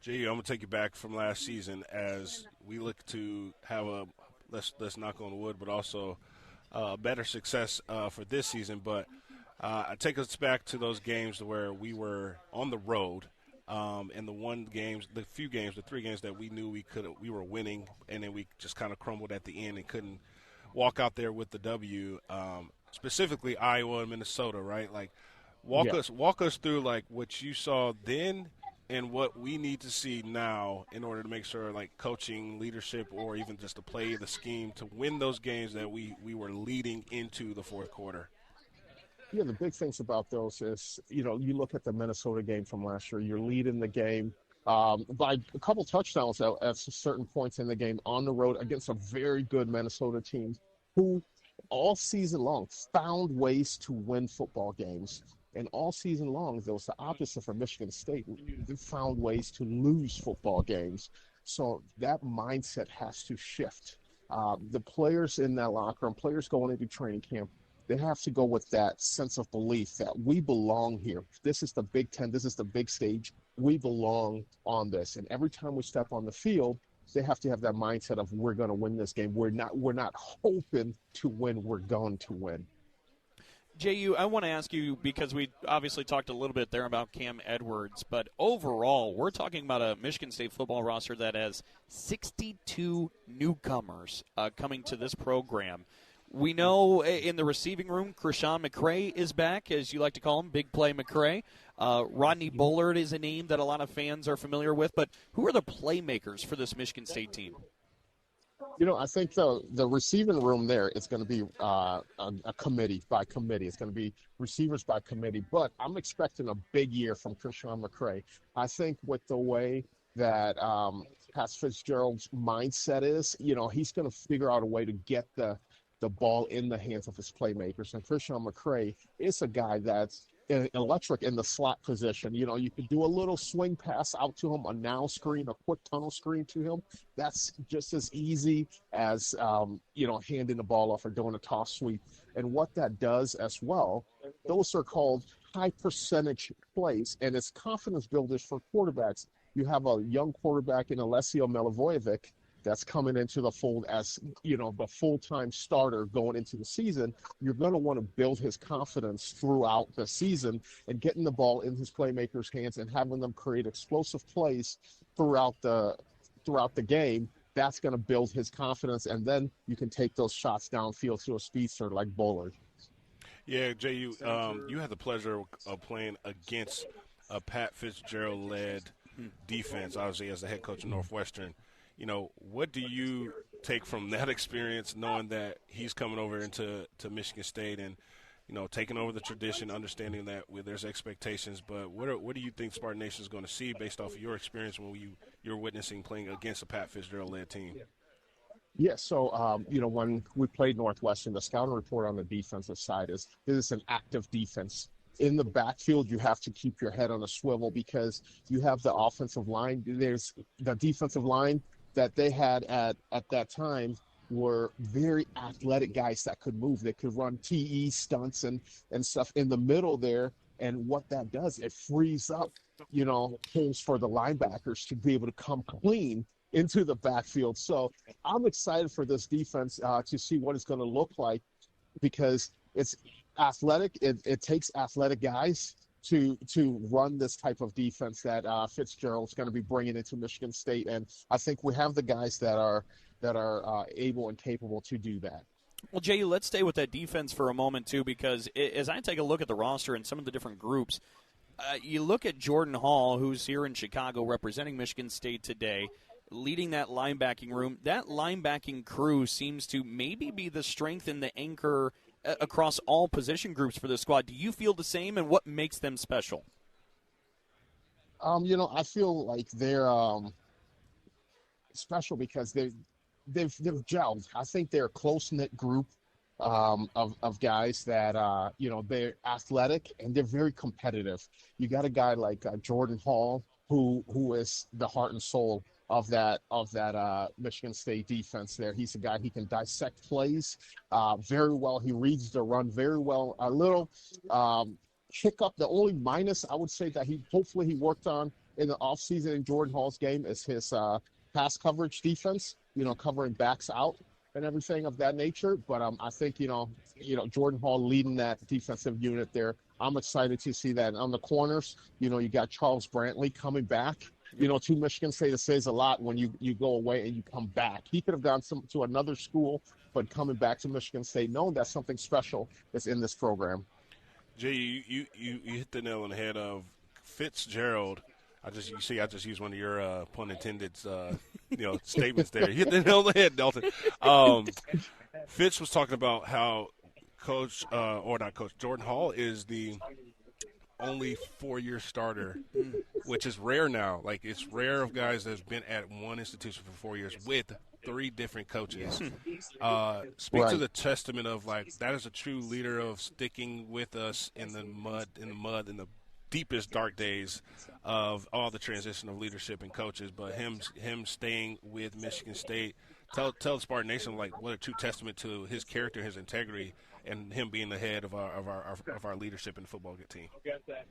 Jehuu, I'm going to take you back from last season as we look to have let's knock on wood, but also better success for this season. But I take us back to those games where we were on the road, and the 3 games that we knew we were winning, and then we just kind of crumbled at the end and couldn't walk out there with the W. Specifically Iowa and Minnesota, right? Like, walk us through like what you saw then and what we need to see now in order to make sure, like, coaching, leadership, or even just to play the scheme to win those games that we were leading into the fourth quarter. Yeah, the big things about those is, you look at the Minnesota game from last year, you're leading the game by a couple touchdowns at certain points in the game on the road against a very good Minnesota team who all season long found ways to win football games. And all season long, there was the opposite for Michigan State. They found ways to lose football games. So that mindset has to shift. The players in that locker room, players going into training camp, they have to go with that sense of belief that we belong here. This is the Big Ten. This is the big stage. We belong on this. And every time we step on the field, they have to have that mindset of we're going to win this game. We're not hoping to win. We're going to win. Jehuu, I want to ask you, because we obviously talked a little bit there about Cam Edwards, but overall, we're talking about a Michigan State football roster that has 62 newcomers coming to this program. We know in the receiving room, Krishan McCray is back, as you like to call him, Big Play McCray. Rodney Bullard is a name that a lot of fans are familiar with, but who are the playmakers for this Michigan State team? I think the receiving room there is going to be a committee by committee. It's going to be receivers by committee, but I'm expecting a big year from Krishan McCray. I think with the way that Pat Fitzgerald's mindset is, he's going to figure out a way to get the ball in the hands of his playmakers. And Krishan McCray is a guy that's electric in the slot position. You can do a little swing pass out to him, a now screen, a quick tunnel screen to him. That's just as easy as, handing the ball off or doing a toss sweep. And what that does as well, those are called high percentage plays, and it's confidence builders for quarterbacks. You have a young quarterback in Alessio Milivojevic that's coming into the fold as, the full-time starter going into the season. You're going to want to build his confidence throughout the season and getting the ball in his playmakers' hands and having them create explosive plays throughout the game. That's going to build his confidence, and then you can take those shots downfield to a speedster like Bullard. Yeah, Jehuu, you had the pleasure of playing against a Pat Fitzgerald-led defense, obviously, as the head coach of Northwestern. What do you take from that experience, knowing that he's coming over into Michigan State and, taking over the tradition, understanding that there's expectations, but what do you think Spartan Nation is going to see based off of your experience when you're witnessing playing against a Pat Fitzgerald-led team? Yeah, so, when we played Northwestern, the scouting report on the defensive side is an active defense. In the backfield, you have to keep your head on a swivel because you have the offensive line. There's the defensive line that they had at that time were very athletic guys that could move. They could run TE stunts and stuff in the middle there. And what that does, it frees up, holes for the linebackers to be able to come clean into the backfield. So I'm excited for this defense to see what it's going to look like because it's athletic. It takes athletic guys to run this type of defense that Fitzgerald's going to be bringing into Michigan State, and I think we have the guys that are able and capable to do that. Well, Jehuu, let's stay with that defense for a moment too, because as I take a look at the roster and some of the different groups, you look at Jordan Hall, who's here in Chicago representing Michigan State today, leading that linebacking room. That linebacking crew seems to maybe be the strength and the anchor across all position groups for the squad. Do you feel the same, and what makes them special? I feel like they're special because they've gelled. I think they're a close-knit group of guys that they're athletic and they're very competitive. You got a guy like Jordan Hall who is the heart and soul of that Michigan State defense there. He's a guy, he can dissect plays very well. He reads the run very well. A little hiccup, the only minus I would say that he worked on in the offseason in Jordan Hall's game is his pass coverage defense, covering backs out and everything of that nature. But I think, Jordan Hall leading that defensive unit there. I'm excited to see that. And on the corners, you got Charles Brantley coming back. To Michigan State, it says a lot when you go away and you come back. He could have gone to another school, but coming back to Michigan State, knowing that something special is in this program. Jay, you hit the nail on the head of Fitzgerald. I just used one of your pun intended statements there. You hit the nail on the head, Dalton. Fitz was talking about how Jordan Hall is the only 4-year starter, which is rare now. Like, it's rare of guys that's been at one institution for 4 years with 3 different coaches. Speak to the testament of, that is a true leader of sticking with us in the mud, in the deepest dark days of all the transition of leadership and coaches, but him staying with Michigan State tell Spartan Nation like what a true testament to his character, his integrity, and him being the head of our leadership in the football team.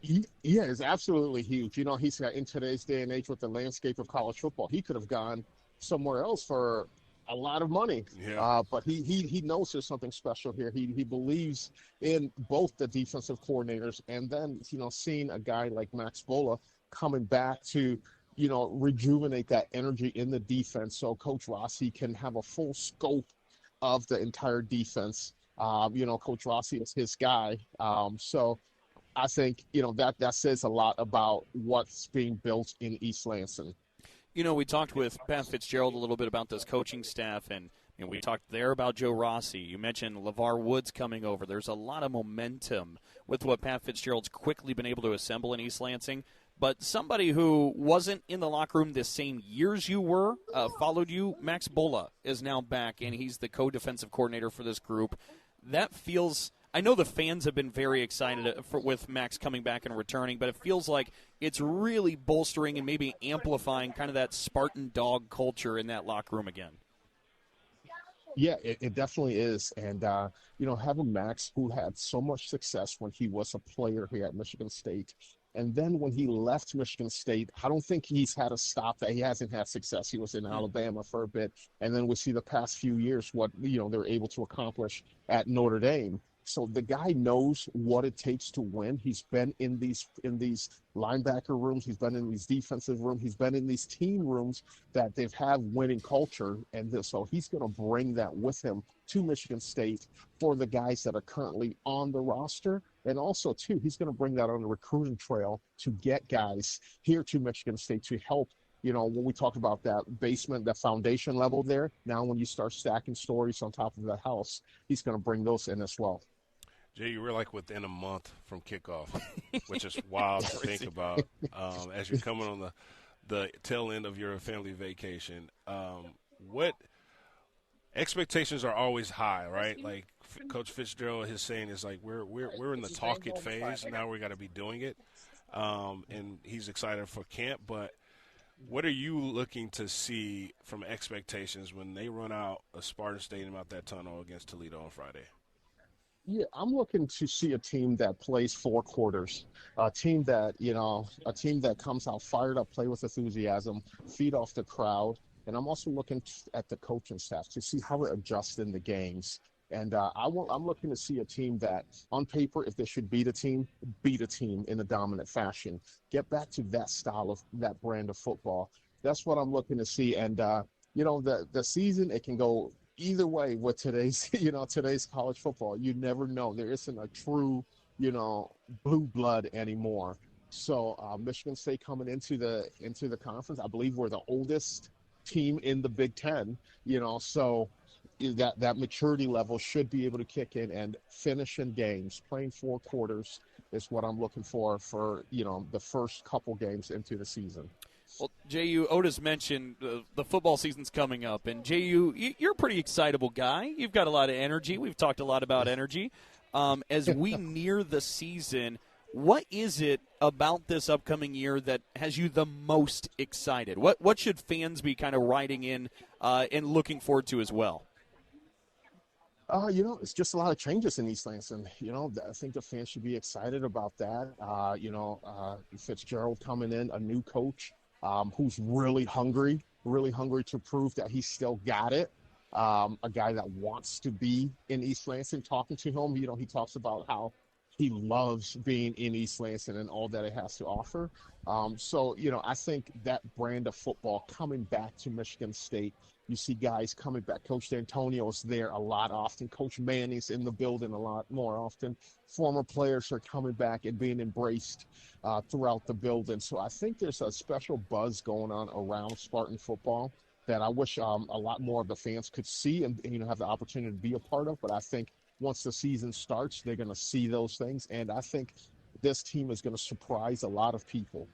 Yeah, it's absolutely huge. You know, he's got in today's day and age with the landscape of college football, he could have gone somewhere else for a lot of money. Yeah. But he knows there's something special here. He believes in both the defensive coordinators, and then, you know, seeing a guy like Max Bola coming back to, you know, rejuvenate that energy in the defense so Coach Rossi can have a full scope of the entire defense. You know, Coach Rossi is his guy. So I think, you know, that says a lot about what's being built in East Lansing. You know, we talked with Pat Fitzgerald a little bit about this coaching staff, and we talked there about Joe Rossi. You mentioned LeVar Woods coming over. There's a lot of momentum with what Pat Fitzgerald's quickly been able to assemble in East Lansing. But somebody who wasn't in the locker room the same years you were, followed you, Max Bola is now back, and he's the co-defensive coordinator for this group. That feels – I know the fans have been very excited with Max coming back and returning, but it feels like it's really bolstering and maybe amplifying kind of that Spartan dog culture in that locker room again. Yeah, it definitely is. And, you know, having Max, who had so much success when he was a player here at Michigan State, and then when he left Michigan State, I don't think he's had a stop that he hasn't had success. He was in Alabama for a bit, and then we see the past few years what, you know, they're able to accomplish at Notre Dame. So the guy knows what it takes to win. He's been in these linebacker rooms. He's been in these defensive rooms. He's been in these team rooms that they've had winning culture. And so he's going to bring that with him to Michigan State for the guys that are currently on the roster. And also, too, he's going to bring that on the recruiting trail to get guys here to Michigan State to help. You know, when we talk about that basement, that foundation level there, now when you start stacking stories on top of the house, he's going to bring those in as well. Jay, you were like within a month from kickoff, which is wild to think about as you're coming on the tail end of your family vacation. What expectations are always high, right? Like Coach Fitzgerald is saying, is like we're in the talk it phase, and now we got to be doing it. And he's excited for camp, but what are you looking to see from expectations when they run out of Spartan Stadium out that tunnel against Toledo on Friday? Yeah, I'm looking to see a team that plays 4 quarters, a team that comes out fired up, play with enthusiasm, feed off the crowd. And I'm also looking at the coaching staff to see how it adjusts in the games. And I'm looking to see a team that, on paper, if they should beat a team in a dominant fashion. Get back to that style of that brand of football. That's what I'm looking to see. And, you know, the season, it can go either way with today's college football. You never know. There isn't a true, you know, blue blood anymore. So Michigan State coming into the conference, I believe we're the oldest team in the Big Ten, you know, so that maturity level should be able to kick in, and finishing games, playing 4 quarters is what I'm looking for, you know, the first couple games into the season. Well, Jehuu, Otis mentioned the football season's coming up, and Jehuu, you're a pretty excitable guy. You've got a lot of energy. We've talked a lot about energy. As we near the season, what is it about this upcoming year that has you the most excited? What should fans be kind of riding in and looking forward to as well? You know, it's just a lot of changes in East Lansing. You know, I think the fans should be excited about that. You know, Fitzgerald coming in, a new coach. Who's really hungry to prove that he's still got it. A guy that wants to be in East Lansing. Talking to him, you know, he talks about how he loves being in East Lansing and all that it has to offer. So, you know, I think that brand of football coming back to Michigan State, you see guys coming back. Coach Dantonio is there a lot often. Coach Manning's in the building a lot more often. Former players are coming back and being embraced throughout the building. So I think there's a special buzz going on around Spartan football that I wish a lot more of the fans could see and, you know, have the opportunity to be a part of. But I think once the season starts, they're going to see those things. And I think this team is going to surprise a lot of people.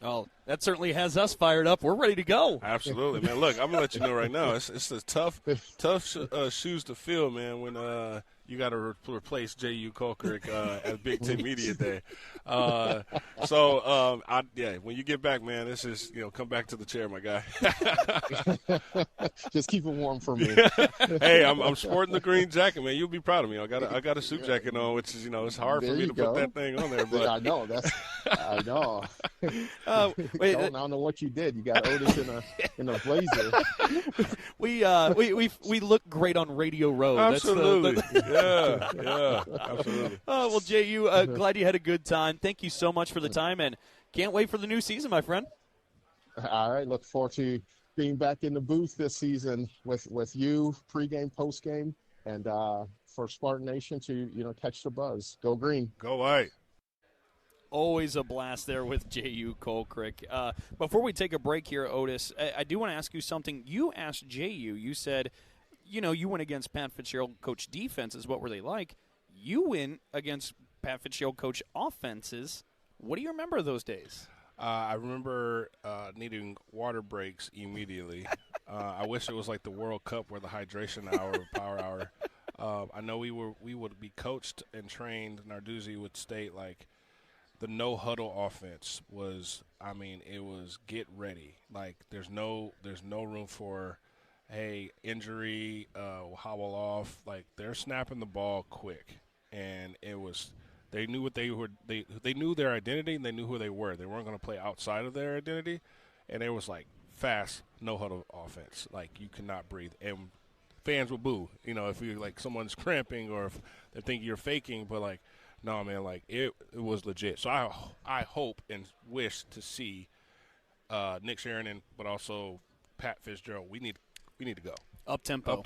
Oh, that certainly has us fired up. We're ready to go. Absolutely, man. Look, I'm going to let you know right now, it's the tough shoes to fill, man, when you got to replace Jehuu Caulcrick at Big Ten Media Day. When you get back, man, this is come back to the chair, my guy. Just keep it warm for me. Hey, I'm sporting the green jacket, man. You'll be proud of me. I got a suit jacket on, which is it's hard for me to put that thing on there. But I know I know. Wait, I don't know what you did. You got Otis in a blazer. We look great on Radio Row. Absolutely. Yeah, absolutely. Well, Jehuu, glad you had a good time. Thank you so much for the time, and can't wait for the new season, my friend. All right, look forward to being back in the booth this season with you, pregame, postgame, and for Spartan Nation to catch the buzz. Go green. Go white. Always a blast there with Jehuu Caulcrick. Before we take a break here, Otis, I do want to ask you something. You asked Jehuu, you said, you went against Pat Fitzgerald coach defenses. What were they like? You went against Pat Fitzgerald coach offenses. What do you remember of those days? I remember needing water breaks immediately. I wish it was like the World Cup where the hydration hour or power hour. I know we would be coached and trained. Narduzzi would state like the no huddle offense was. It was get ready. Like there's no room for injury, hobble off. Like they're snapping the ball quick, and it was. They knew what they were. They knew their identity, and they knew who they were. They weren't going to play outside of their identity, and it was like fast, no huddle offense. Like you cannot breathe, and fans will boo. If you like someone's cramping or if they think you're faking, but like, no, man, like it was legit. So I hope and wish to see Nick Sheridan, but also Pat Fitzgerald. We need to go. Up tempo,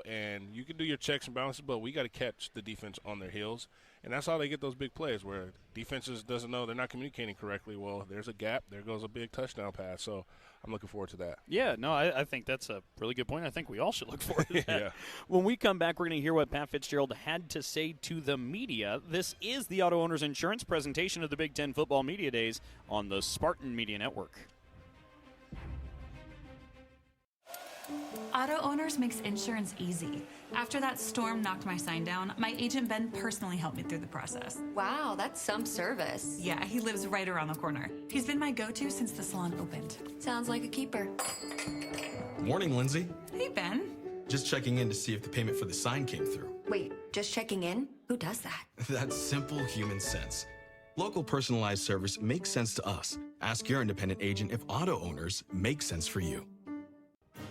and you can do your checks and balances, but we got to catch the defense on their heels, and that's how they get those big plays where defenses doesn't know they're not communicating correctly. Well, there's a gap, there goes a big touchdown pass. So I'm looking forward to that. Yeah, no, I think that's a really good point. I think we all should look forward to that. Yeah. When we come back, we're going to hear what Pat Fitzgerald had to say to the media. This is the Auto Owners Insurance presentation of the Big Ten Football Media Days on the Spartan Media Network. Auto Owners makes insurance easy. After that storm knocked my sign down, my agent Ben personally helped me through the process. Wow, that's some service. Yeah, he lives right around the corner. He's been my go-to since the salon opened. Sounds like a keeper. Morning, Lindsay. Hey, Ben. Just checking in to see if the payment for the sign came through. Wait, just checking in? Who does that? That's simple human sense. Local personalized service makes sense to us. Ask your independent agent if auto owners make sense for you.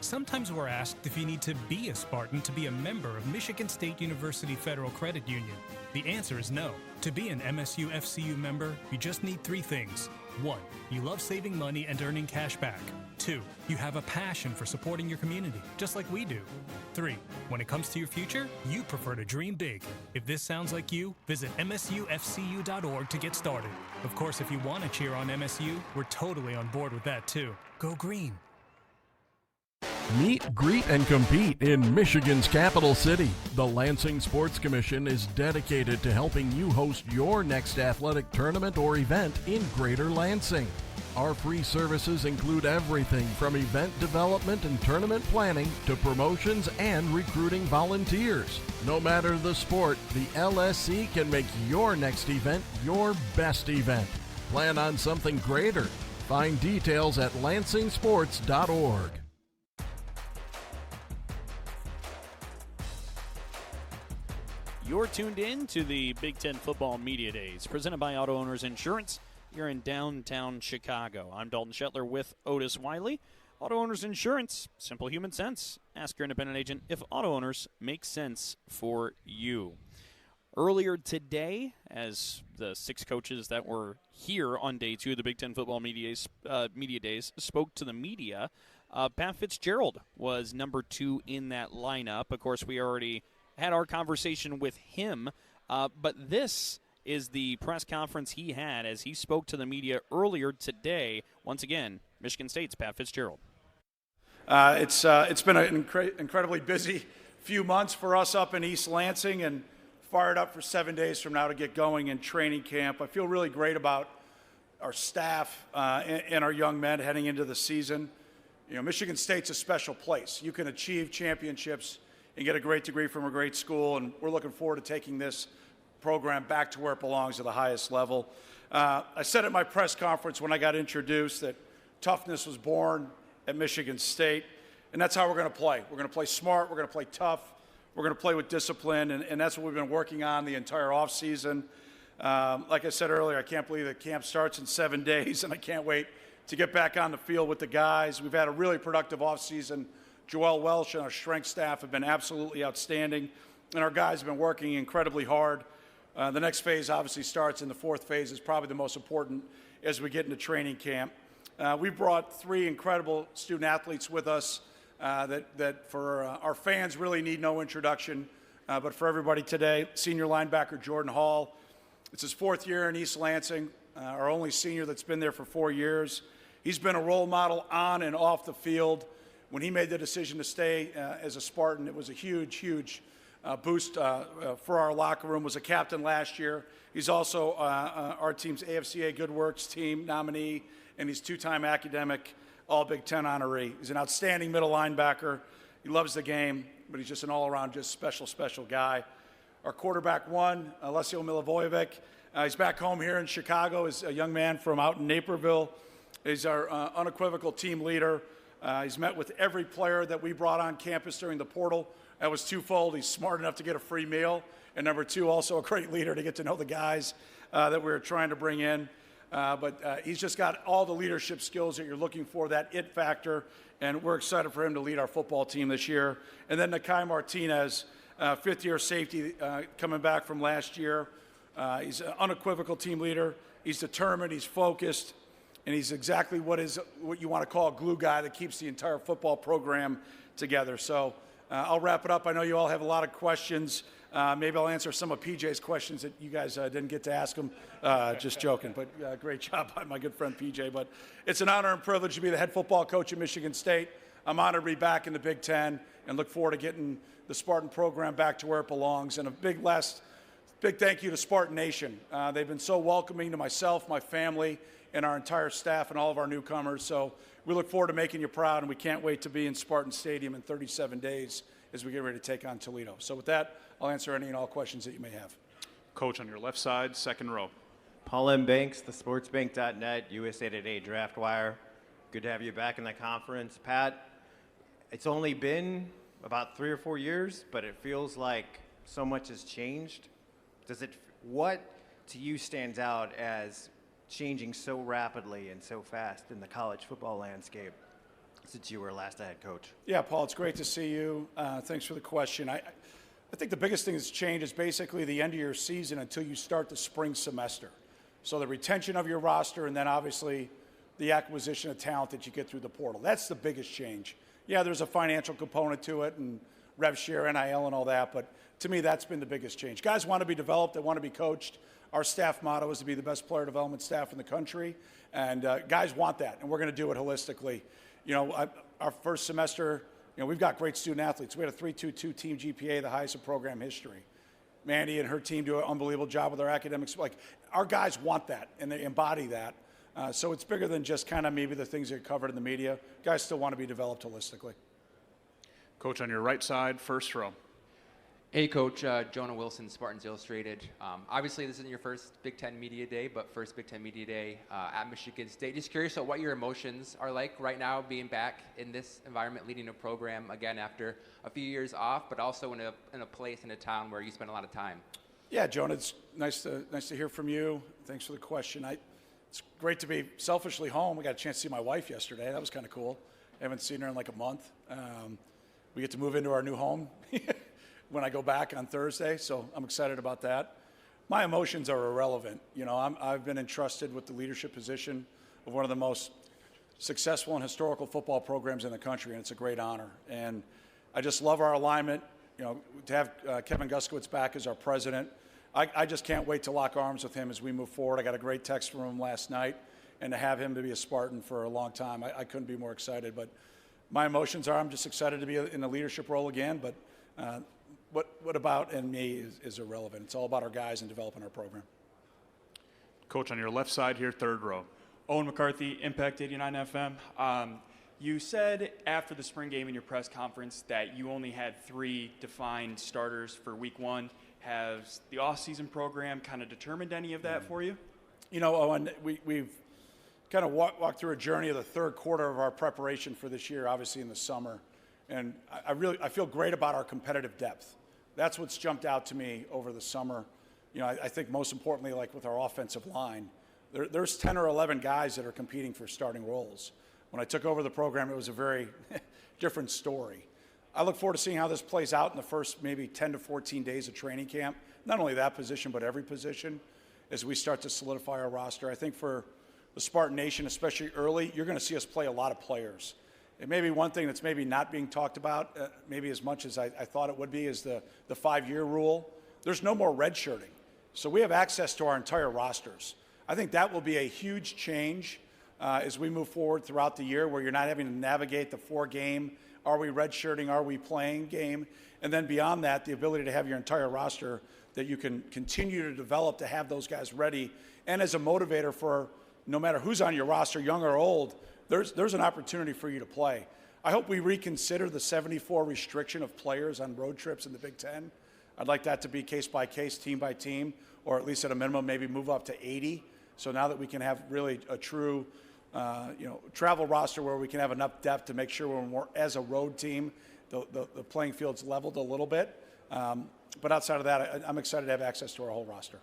Sometimes we're asked if you need to be a Spartan to be a member of Michigan State University Federal Credit Union. The answer is no. To be an MSU FCU member, you just need 3 things. 1, you love saving money and earning cash back. 2, you have a passion for supporting your community, just like we do. 3, when it comes to your future, you prefer to dream big. If this sounds like you, visit msufcu.org to get started. Of course, if you want to cheer on MSU, we're totally on board with that too. Go green. Meet, greet, and compete in Michigan's capital city. The Lansing Sports Commission is dedicated to helping you host your next athletic tournament or event in Greater Lansing. Our free services include everything from event development and tournament planning to promotions and recruiting volunteers. No matter the sport, the LSC can make your next event your best event. Plan on something greater. Find details at lansingsports.org. You're tuned in to the Big Ten Football Media Days, presented by Auto Owners Insurance. You're in downtown Chicago. I'm Dalton Shetler with Otis Wiley. Auto Owners Insurance, simple human sense. Ask your independent agent if auto owners make sense for you. Earlier today, as the 6 coaches that were here on day 2 of the Big Ten Football Media Days spoke to the media, Pat Fitzgerald was number 2 in that lineup. Of course, we already had our conversation with him, but this is the press conference he had as he spoke to the media earlier today. Once again, Michigan State's Pat Fitzgerald. It's been an incredibly busy few months for us up in East Lansing, and fired up for 7 days from now to get going in training camp. I feel really great about our staff and our young men heading into the season. You know, Michigan State's a special place. You can achieve championships and get a great degree from a great school. And we're looking forward to taking this program back to where it belongs, to the highest level. I said at my press conference when I got introduced that toughness was born at Michigan State, and that's how we're going to play. We're going to play smart. We're going to play tough. We're going to play with discipline, and that's what we've been working on the entire offseason. Like I said earlier, I can't believe that camp starts in 7 days, and I can't wait to get back on the field with the guys. We've had a really productive offseason. Joel Welsh and our strength staff have been absolutely outstanding, and our guys have been working incredibly hard. The next phase obviously starts, and the fourth phase is probably the most important as we get into training camp. We brought 3 incredible student athletes with us that for our fans really need no introduction, but for everybody today, senior linebacker Jordan Hall. It's his 4th year in East Lansing, our only senior that's been there for 4 years. He's been a role model on and off the field. When he made the decision to stay as a Spartan, it was a huge, huge boost for our locker room. Was a captain last year. He's also our team's AFCA Good Works team nominee, and he's 2-time academic All-Big Ten honoree. He's an outstanding middle linebacker. He loves the game, but he's just an all-around just special, special guy. Our quarterback 1, Alessio Milivojevic. He's back home here in Chicago. He's a young man from out in Naperville. He's our unequivocal team leader. He's met with every player that we brought on campus during the portal. That was twofold. He's smart enough to get a free meal, and number 2, also a great leader to get to know the guys that we were trying to bring in. But he's just got all the leadership skills that you're looking for, that it factor, and we're excited for him to lead our football team this year. And then Nikai Martinez, 5th-year safety coming back from last year. He's an unequivocal team leader. He's determined. He's focused. And he's exactly what you want to call a glue guy that keeps the entire football program together. So I'll wrap it up. I know you all have a lot of questions. Maybe I'll answer some of PJ's questions that you guys didn't get to ask him. Just joking, but great job by my good friend PJ. But it's an honor and privilege to be the head football coach at Michigan State. I'm honored to be back in the Big Ten and look forward to getting the Spartan program back to where it belongs. And a big thank you to Spartan Nation. They've been so welcoming to myself, my family, and our entire staff and all of our newcomers. So we look forward to making you proud, and we can't wait to be in Spartan Stadium in 37 days as we get ready to take on Toledo. So with that, I'll answer any and all questions that you may have. Coach, on your left side, second row. Paul M. Banks, thesportsbank.net, USA Today Draft Wire. Good to have you back in the conference. Pat, it's only been about 3 or 4 years, but it feels like so much has changed. What to you stands out as changing so rapidly and so fast in the college football landscape since you were last a head coach? Yeah, Paul, it's great to see you. Thanks for the question. I think the biggest thing that's changed is basically the end of your season until you start the spring semester. So the retention of your roster, and then obviously the acquisition of talent that you get through the portal. That's the biggest change. Yeah, there's a financial component to it and rev share, NIL, and all that, but to me, that's been the biggest change. Guys want to be developed. They want to be coached. Our staff motto is to be the best player development staff in the country, and guys want that, and we're going to do it holistically. You know, our first semester, you know, we've got great student athletes. We had a 3.22 team GPA, the highest in program history. Mandy and her team do an unbelievable job with our academics. Like, our guys want that, and they embody that. So it's bigger than just kind of maybe the things that are covered in the media. Guys still want to be developed holistically. Coach, on your right side, first row. Hey, Coach. Jonah Wilson, Spartans Illustrated. Obviously, this isn't your first Big Ten Media Day, but first Big Ten Media Day at Michigan State. Just curious about what your emotions are like right now, being back in this environment, leading a program again after a few years off, but also in a place, in a town where you spend a lot of time. Yeah, Jonah, it's nice to hear from you. Thanks for the question. It's great to be selfishly home. We got a chance to see my wife yesterday. That was kind of cool. I haven't seen her in like a month. We get to move into our new home when I go back on Thursday, so I'm excited about that. My emotions are irrelevant. You know, I've been entrusted with the leadership position of one of the most successful and historical football programs in the country, and it's a great honor. And I just love our alignment. You know, to have Kevin Guskowitz back as our president, I just can't wait to lock arms with him as we move forward. I got a great text from him last night, and to have him to be a Spartan for a long time, I couldn't be more excited. But my emotions are I'm just excited to be in the leadership role again, but what about and me is irrelevant. It's all about our guys and developing our program. Coach, on your left side here, third row. Owen McCarthy, Impact 89 FM. You said after the spring game in your press conference that you only had 3 defined starters for week 1. Has the off-season program kind of determined any of that for you? You know, Owen, we've kind of walked through a journey of the third quarter of our preparation for this year, obviously in the summer. And I feel great about our competitive depth. That's what's jumped out to me over the summer. You know, I think most importantly, like with our offensive line, there's 10 or 11 guys that are competing for starting roles. When I took over the program, it was a very different story. I look forward to seeing how this plays out in the first maybe 10 to 14 days of training camp. Not only that position, but every position as we start to solidify our roster. I think for the Spartan Nation, especially early, you're going to see us play a lot of players. It may be one thing that's maybe not being talked about, maybe as much as I thought it would be, is the 5-year rule. There's no more redshirting. So we have access to our entire rosters. I think that will be a huge change as we move forward throughout the year, where you're not having to navigate the 4-game, are we redshirting, are we playing game, and then beyond that, the ability to have your entire roster that you can continue to develop to have those guys ready, and as a motivator for no matter who's on your roster, young or old, there's an opportunity for you to play. I hope we reconsider the 74 restriction of players on road trips in the Big Ten. I'd like that to be case by case, team by team, or at least at a minimum maybe move up to 80. So now that we can have really a true travel roster where we can have enough depth to make sure when we're as a road team, the playing field's leveled a little bit. But outside of that, I'm excited to have access to our whole roster.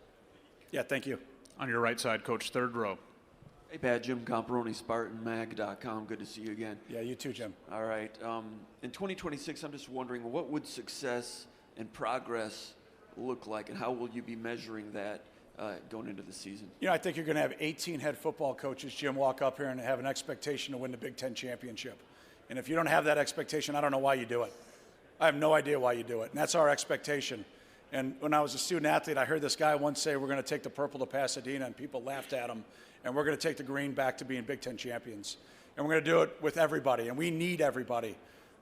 Yeah, thank you. On your right side, Coach, third row. Hey, Pat, Jim Comparoni, SpartanMag.com. Good to see you again. Yeah, you too, Jim. All right. In 2026, I'm just wondering, what would success and progress look like, and how will you be measuring that going into the season? You know, I think you're going to have 18 head football coaches, Jim, walk up here and have an expectation to win the Big Ten championship. And if you don't have that expectation, I don't know why you do it. I have no idea why you do it. And that's our expectation. And when I was a student athlete, I heard this guy once say, we're going to take the purple to Pasadena, and people laughed at him. And we're going to take the green back to being Big Ten champions. And we're going to do it with everybody. And we need everybody.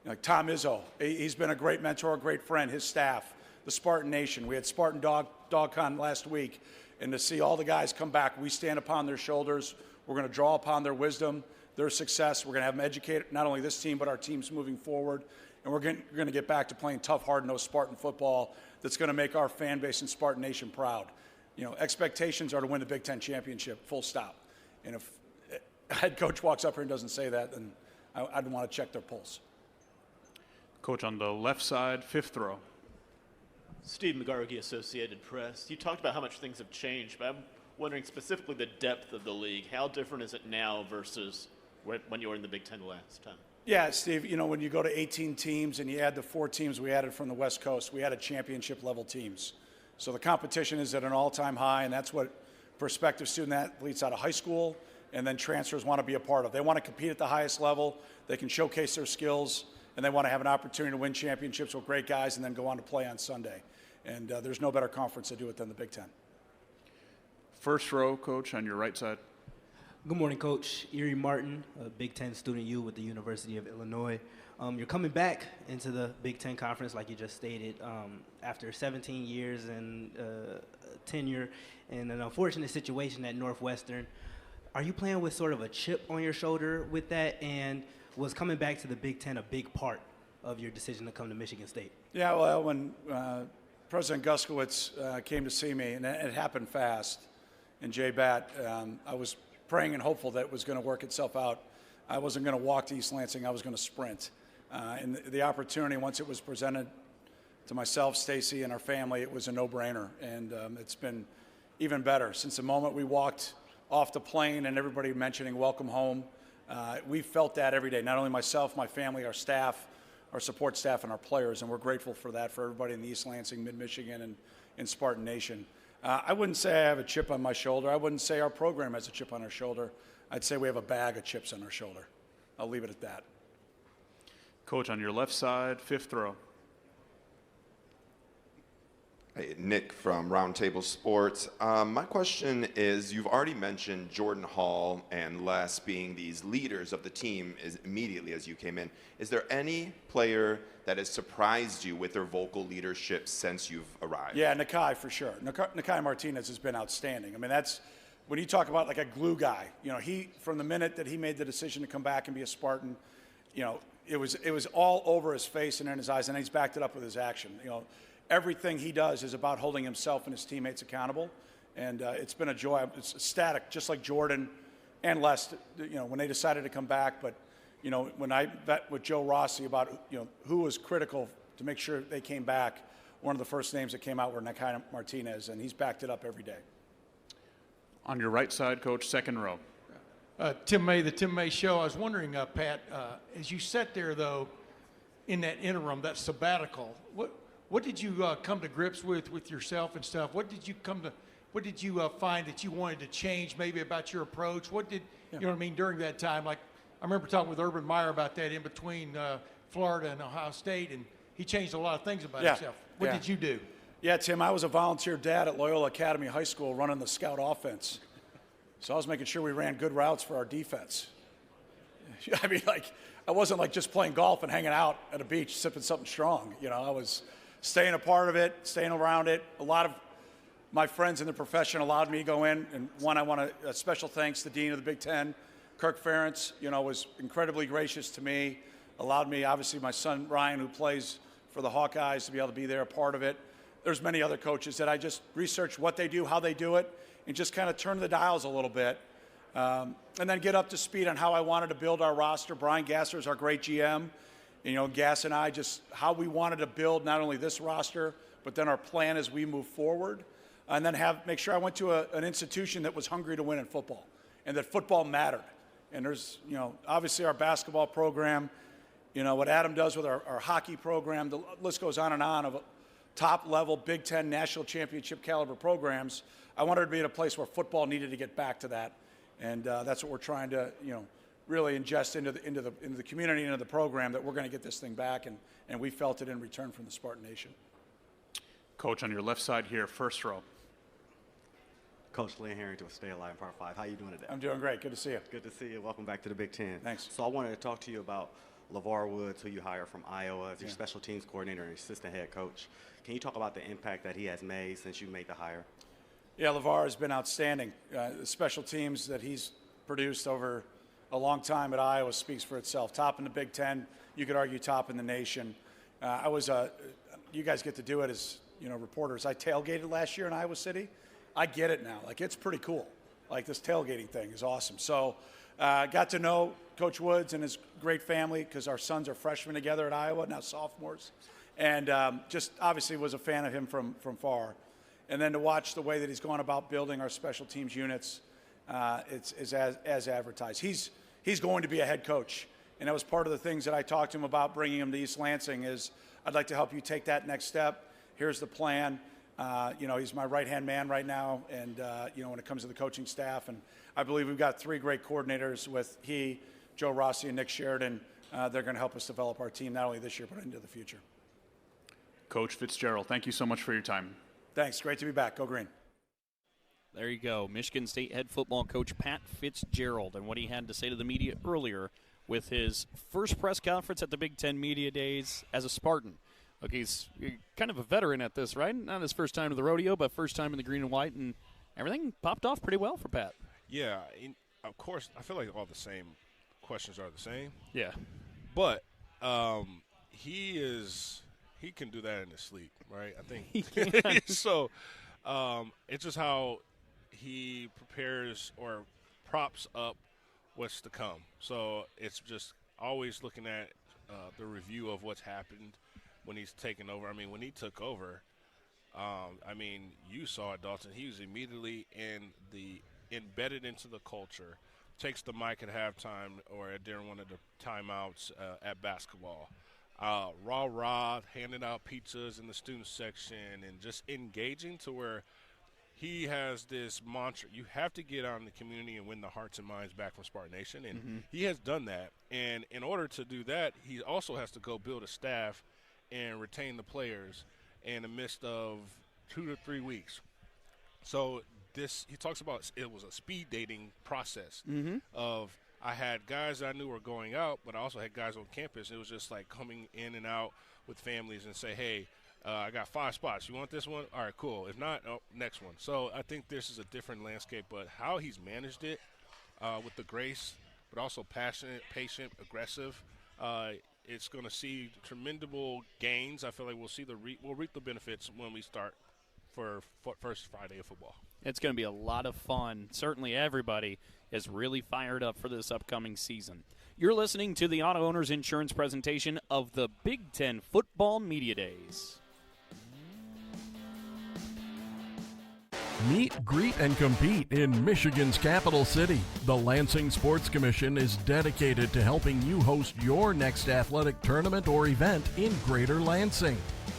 Like Tom Izzo, he's been a great mentor, a great friend, his staff, the Spartan Nation. We had Spartan DogCon last week. And to see all the guys come back, we stand upon their shoulders. We're going to draw upon their wisdom, their success. We're going to have them educate not only this team, but our teams moving forward. And we're going to get back to playing tough, hard-nosed Spartan football that's going to make our fan base and Spartan Nation proud. You know, expectations are to win the Big Ten championship, full stop. And if a head coach walks up here and doesn't say that, then I'd want to check their pulse. Coach on the left side, fifth row. Steve McGarvey, Associated Press. You talked about how much things have changed, but I'm wondering specifically the depth of the league. How different is it now versus when you were in the Big Ten last time? Yeah, Steve, you know, when you go to 18 teams and you add the 4 teams we added from the West Coast, we added championship-level teams. So the competition is at an all-time high, and that's what prospective student athletes out of high school and then transfers want to be a part of. They want to compete at the highest level. They can showcase their skills, and they want to have an opportunity to win championships with great guys and then go on to play on Sunday. And there's no better conference to do it than the Big Ten. First row, Coach, on your right side. Good morning, Coach. Erie Martin, a Big Ten student U with the University of Illinois. You're coming back into the Big Ten Conference, like you just stated, after 17 years and tenure in an unfortunate situation at Northwestern. Are you playing with sort of a chip on your shoulder with that? And was coming back to the Big Ten a big part of your decision to come to Michigan State? Yeah, well, when President Guskowitz came to see me, and it happened fast, and Jay Batt, I was praying and hopeful that it was going to work itself out. I wasn't going to walk to East Lansing. I was going to sprint. And the opportunity, once it was presented to myself, Stacy, and our family, it was a no-brainer. And it's been even better. Since the moment we walked off the plane and everybody mentioning welcome home, we felt that every day. Not only myself, my family, our staff, our support staff, and our players. And we're grateful for that for everybody in the East Lansing, Mid-Michigan, and Spartan Nation. I wouldn't say I have a chip on my shoulder. I wouldn't say our program has a chip on our shoulder. I'd say we have a bag of chips on our shoulder. I'll leave it at that. Coach on your left side, fifth row. Hey, Nick from Roundtable Sports. My question is, you've already mentioned Jordan Hall and Les being these leaders of the team immediately as you came in. Is there any player that has surprised you with their vocal leadership since you've arrived? Yeah, Nikai for sure. Nikai Martinez has been outstanding. I mean, that's when you talk about like a glue guy. You know, he from the minute that he made the decision to come back and be a Spartan, it was all over his face and in his eyes, and he's backed it up with his action. Everything he does is about holding himself and his teammates accountable, and it's been a joy. It's ecstatic, just like Jordan and Les, when they decided to come back. But, when I bet with Joe Rossi about, who was critical to make sure they came back, one of the first names that came out were Nikai Martinez, and he's backed it up every day. On your right side, Coach, second row. Tim May, the Tim May Show. I was wondering, Pat, as you sat there, though, in that interim, that sabbatical, what did you come to grips with yourself and stuff? What did you find that you wanted to change maybe about your approach? You know what I mean, during that time? Like, I remember talking with Urban Meyer about that in between Florida and Ohio State, and he changed a lot of things about himself. What did you do? Yeah, Tim, I was a volunteer dad at Loyola Academy High School running the scout offense. So I was making sure we ran good routes for our defense. I mean, I wasn't just playing golf and hanging out at a beach sipping something strong. I was staying a part of it, staying around it. A lot of my friends in the profession allowed me to go in. And one, I want a special thanks to the Dean of the Big Ten, Kirk Ferentz, was incredibly gracious to me. Allowed me, obviously, my son Ryan, who plays for the Hawkeyes, to be able to be there, a part of it. There's many other coaches that I just researched what they do, how they do it, and just kind of turn the dials a little bit. And then get up to speed on how I wanted to build our roster. Brian Gasser is our great GM. Gass and I, just how we wanted to build not only this roster, but then our plan as we move forward. And then make sure I went to an institution that was hungry to win in football and that football mattered. And there's, obviously our basketball program, what Adam does with our hockey program, the list goes on of top-level Big Ten national championship caliber programs. I wanted to be at a place where football needed to get back to that. And that's what we're trying to, really ingest into the community, into the program, that we're going to get this thing back, and we felt it in return from the Spartan Nation. Coach, on your left side here, first row. Coach Lynn Harrington with Stay Alive Part 5. How you doing today? I'm doing great. Good to see you. Good to see you. Welcome back to the Big Ten. Thanks. So I wanted to talk to you about LeVar Woods, who you hired from Iowa as your special teams coordinator and assistant head coach. Can you talk about the impact that he has made since you made the hire? Yeah, LeVar has been outstanding. The special teams that he's produced over a long time at Iowa speaks for itself. Top in the Big Ten, you could argue top in the nation. You guys get to do it as reporters. I tailgated last year in Iowa City. I get it now. It's pretty cool. This tailgating thing is awesome. So got to know Coach Woods and his great family because our sons are freshmen together at Iowa, now sophomores. And just obviously was a fan of him from far. And then to watch the way that he's gone about building our special teams units, it's as advertised. He's going to be a head coach. And that was part of the things that I talked to him about bringing him to East Lansing is I'd like to help you take that next step. Here's the plan. He's my right-hand man right now, and, when it comes to the coaching staff. And I believe we've got three great coordinators with Joe Rossi, and Nick Sheridan. They're going to help us develop our team not only this year but into the future. Coach Fitzgerald, thank you so much for your time. Thanks. Great to be back. Go Green. There you go. Michigan State head football coach Pat Fitzgerald and what he had to say to the media earlier with his first press conference at the Big Ten Media Days as a Spartan. Look, he's kind of a veteran at this, right? Not his first time to the rodeo, but first time in the green and white, and everything popped off pretty well for Pat. Yeah, of course, I feel like all the same questions are the same. Yeah. But he can do that in his sleep, right? I think he can. So it's just how he prepares or props up what's to come. So it's just always looking at the review of what's happened when he's taken over. I mean, when he took over, you saw it, Dalton. He was immediately embedded into the culture, takes the mic at halftime or during one of the timeouts at basketball. Rah, handing out pizzas in the student section and just engaging to where he has this mantra. You have to get out in the community and win the hearts and minds back from Spartan Nation, and he has done that. And in order to do that, he also has to go build a staff and retain the players in the midst of 2 to 3 weeks. So he talks about it was a speed dating process of I had guys I knew were going out, but I also had guys on campus. It was just like coming in and out with families and say, hey, I got 5 spots. You want this one? All right, cool. If not, next one. So I think this is a different landscape, but how he's managed it with the grace, but also passionate, patient, aggressive, It's going to see tremendous gains. I feel like we'll reap the benefits when we start for first Friday of football. It's going to be a lot of fun. Certainly everybody is really fired up for this upcoming season. You're listening to the Auto Owners Insurance presentation of the Big Ten Football Media Days. Meet, greet, and compete in Michigan's capital city. The Lansing Sports Commission is dedicated to helping you host your next athletic tournament or event in Greater Lansing.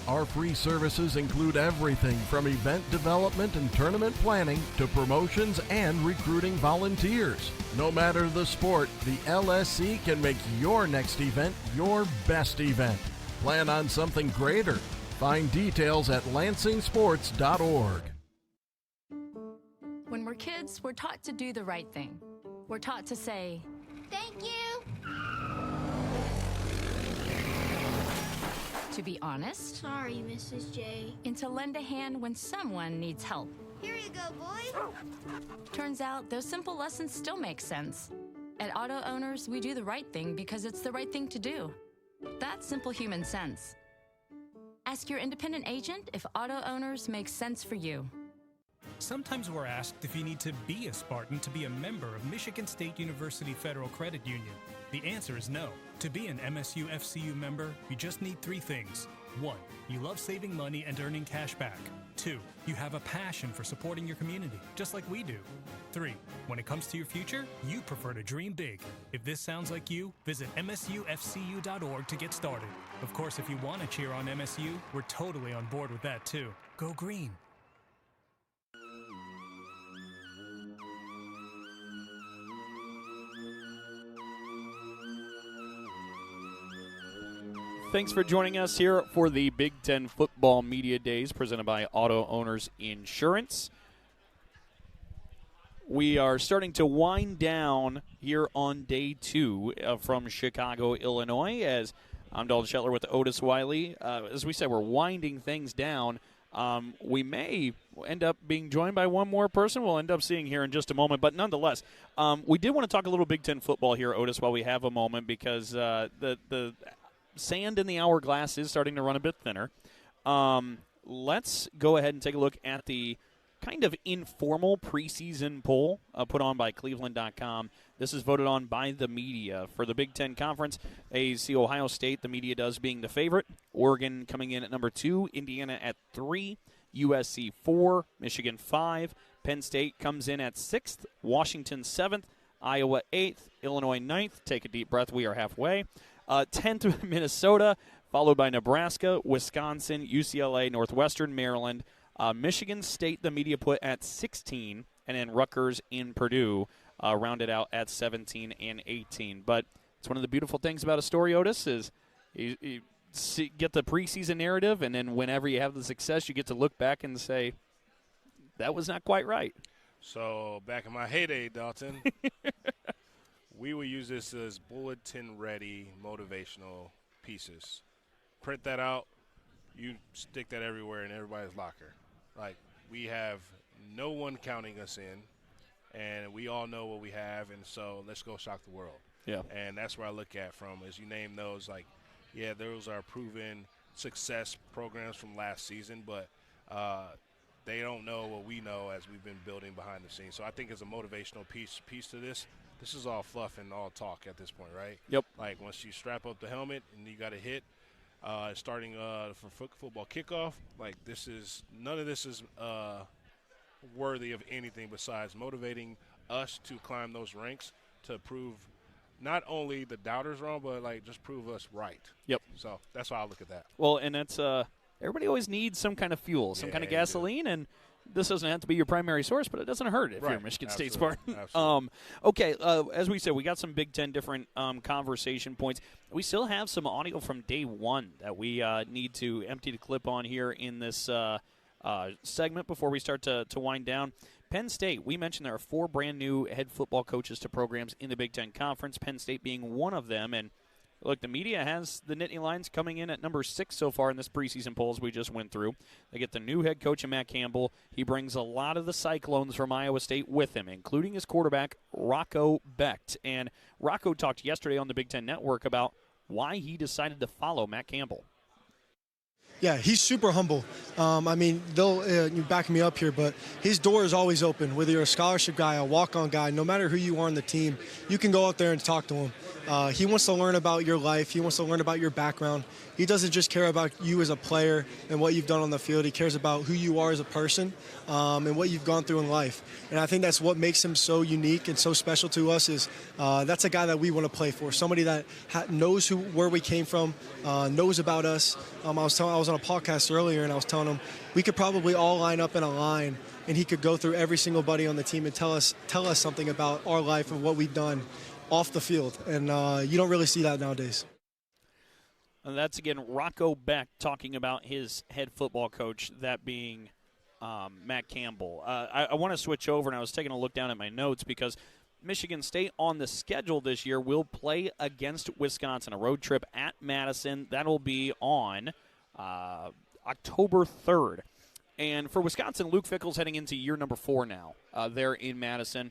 Our free services include everything from event development and tournament planning to promotions and recruiting volunteers. No matter the sport, the LSC can make your next event your best event. Plan on something greater. Find details at lansingsports.org. When we're kids, we're taught to do the right thing. We're taught to say, "Thank you." To be honest. Sorry, Mrs. J. And to lend a hand when someone needs help. Here you go, boy. Turns out those simple lessons still make sense. At Auto Owners, we do the right thing because it's the right thing to do. That's simple human sense. Ask your independent agent if Auto Owners makes sense for you. Sometimes we're asked if you need to be a Spartan to be a member of Michigan State University Federal Credit Union. The answer is no. To be an MSU FCU member, you just need 3 things. 1, you love saving money and earning cash back. 2, you have a passion for supporting your community, just like we do. 3, when it comes to your future, you prefer to dream big. If this sounds like you, visit msufcu.org to get started. Of course, if you want to cheer on MSU, we're totally on board with that too. Go green. Thanks for joining us here for the Big Ten Football Media Days presented by Auto Owners Insurance. We are starting to wind down here on day 2 from Chicago, Illinois. As I'm Dalton Shetler with Otis Wiley. As we said, we're winding things down. We may end up being joined by one more person we'll end up seeing here in just a moment. But nonetheless, we did want to talk a little Big Ten football here, Otis, while we have a moment, because the sand in the hourglass is starting to run a bit thinner. Let's go ahead and take a look at the kind of informal preseason poll put on by Cleveland.com. This is voted on by the media for the Big Ten Conference. They see Ohio State, the media does, being the favorite. Oregon coming in at number 2, Indiana at 3, USC 4, Michigan 5, Penn State comes in at 6th, Washington 7th, Iowa 8th, Illinois 9th. Take a deep breath, we are halfway. 10th, Minnesota, followed by Nebraska, Wisconsin, UCLA, Northwestern, Maryland, Michigan State, the media put at 16, and then Rutgers in Purdue rounded out at 17 and 18. But it's one of the beautiful things about a story, Otis, is you get the preseason narrative, and then whenever you have the success, you get to look back and say, that was not quite right. So back in my heyday, Dalton, we will use this as bulletin-ready motivational pieces. Print that out. You stick that everywhere in everybody's locker. Like, we have no one counting us in, and we all know what we have, and so let's go shock the world. Yeah. And that's where I look at from, as you name those, like, yeah, those are proven success programs from last season, but they don't know what we know as we've been building behind the scenes. So I think it's a motivational piece to this. This is all fluff and all talk at this point, right? Yep. Like, once you strap up the helmet and you got to hit, starting for football kickoff, like, none of this is worthy of anything besides motivating us to climb those ranks to prove not only the doubters wrong, but, like, just prove us right. Yep. So that's how I look at that. Well, and that's everybody always needs some kind of fuel, some kind of gasoline, and this doesn't have to be your primary source, but it doesn't hurt if you're a Michigan State Spartan. Okay, as we said, we got some Big Ten different conversation points. We still have some audio from day 1 that we need to empty the clip on here in this segment before we start to wind down. Penn State, we mentioned there are 4 brand new head football coaches to programs in the Big Ten Conference, Penn State being one of them. And look, the media has the Nittany Lions coming in at number 6 so far in this preseason polls we just went through. They get the new head coach, Matt Campbell. He brings a lot of the Cyclones from Iowa State with him, including his quarterback, Rocco Becht. And Rocco talked yesterday on the Big Ten Network about why he decided to follow Matt Campbell. Yeah, he's super humble. I mean, you back me up here, but his door is always open. Whether you're a scholarship guy, a walk-on guy, no matter who you are on the team, you can go out there and talk to him. He wants to learn about your life. He wants to learn about your background. He doesn't just care about you as a player and what you've done on the field. He cares about who you are as a person and what you've gone through in life. And I think that's what makes him so unique and so special to us is that's a guy that we want to play for, somebody that knows where we came from, knows about us. I was on a podcast earlier, and I was telling him we could probably all line up in a line, and he could go through every single buddy on the team and tell us something about our life and what we've done off the field. And you don't really see that nowadays. And that's, again, Rocco Beck talking about his head football coach, that being Matt Campbell. I want to switch over, and I was taking a look down at my notes because Michigan State on the schedule this year will play against Wisconsin, a road trip at Madison. That'll be on October 3rd. And for Wisconsin, Luke Fickell's heading into year number 4 now there in Madison.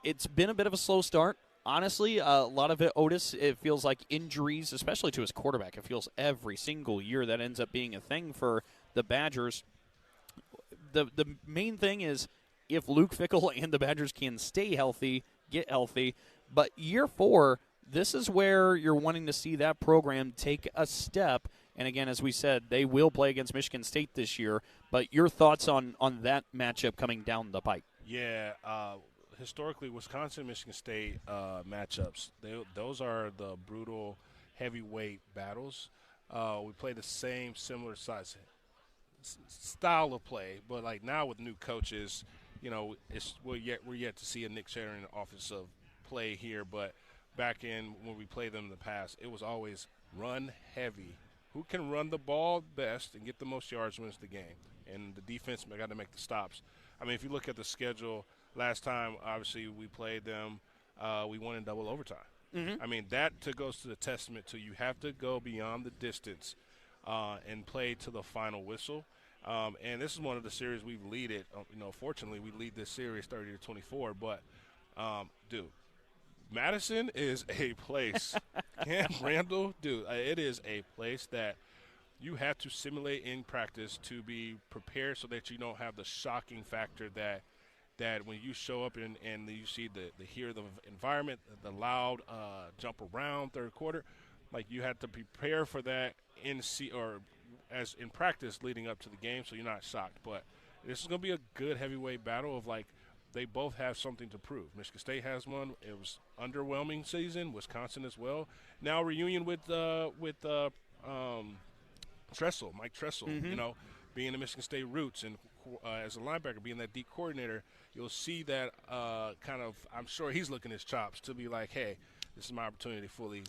It's been a bit of a slow start. Honestly, a lot of it, Otis, it feels like injuries, especially to his quarterback. It feels every single year that ends up being a thing for the Badgers. The main thing is if Luke Fickell and the Badgers can stay healthy, get healthy. But year 4, this is where you're wanting to see that program take a step. And again, as we said, they will play against Michigan State this year. But your thoughts on that matchup coming down the pike? Yeah, historically, Wisconsin-Michigan State matchups, those are the brutal heavyweight battles. We play the same similar size style of play, but like now with new coaches, we're yet to see a Nick Sheridan offensive play here. But back in when we played them in the past, it was always run heavy. Who can run the ball best and get the most yards wins the game, and the defense got to make the stops. I mean, if you look at the schedule. Last time, obviously, we played them, we won in double overtime. Mm-hmm. I mean, that goes to the testament to you have to go beyond the distance and play to the final whistle. And this is one of the series we've leaded. Fortunately, we lead this series 30-24. But, dude, Madison is a place. Camp Randall, dude, it is a place that you have to simulate in practice to be prepared so that you don't have the shocking factor that when you show up and you see hear the environment, the loud jump around third quarter, like you have to prepare for that in practice leading up to the game, so you're not shocked. But this is going to be a good heavyweight battle of like they both have something to prove. Michigan State has one. It was underwhelming season. Wisconsin as well. Now reunion with Tressel, Mike Tressel. Mm-hmm. Being the Michigan State roots and as a linebacker, being that D coordinator, you'll see that I'm sure he's looking his chops to be like, hey, this is my opportunity to fully,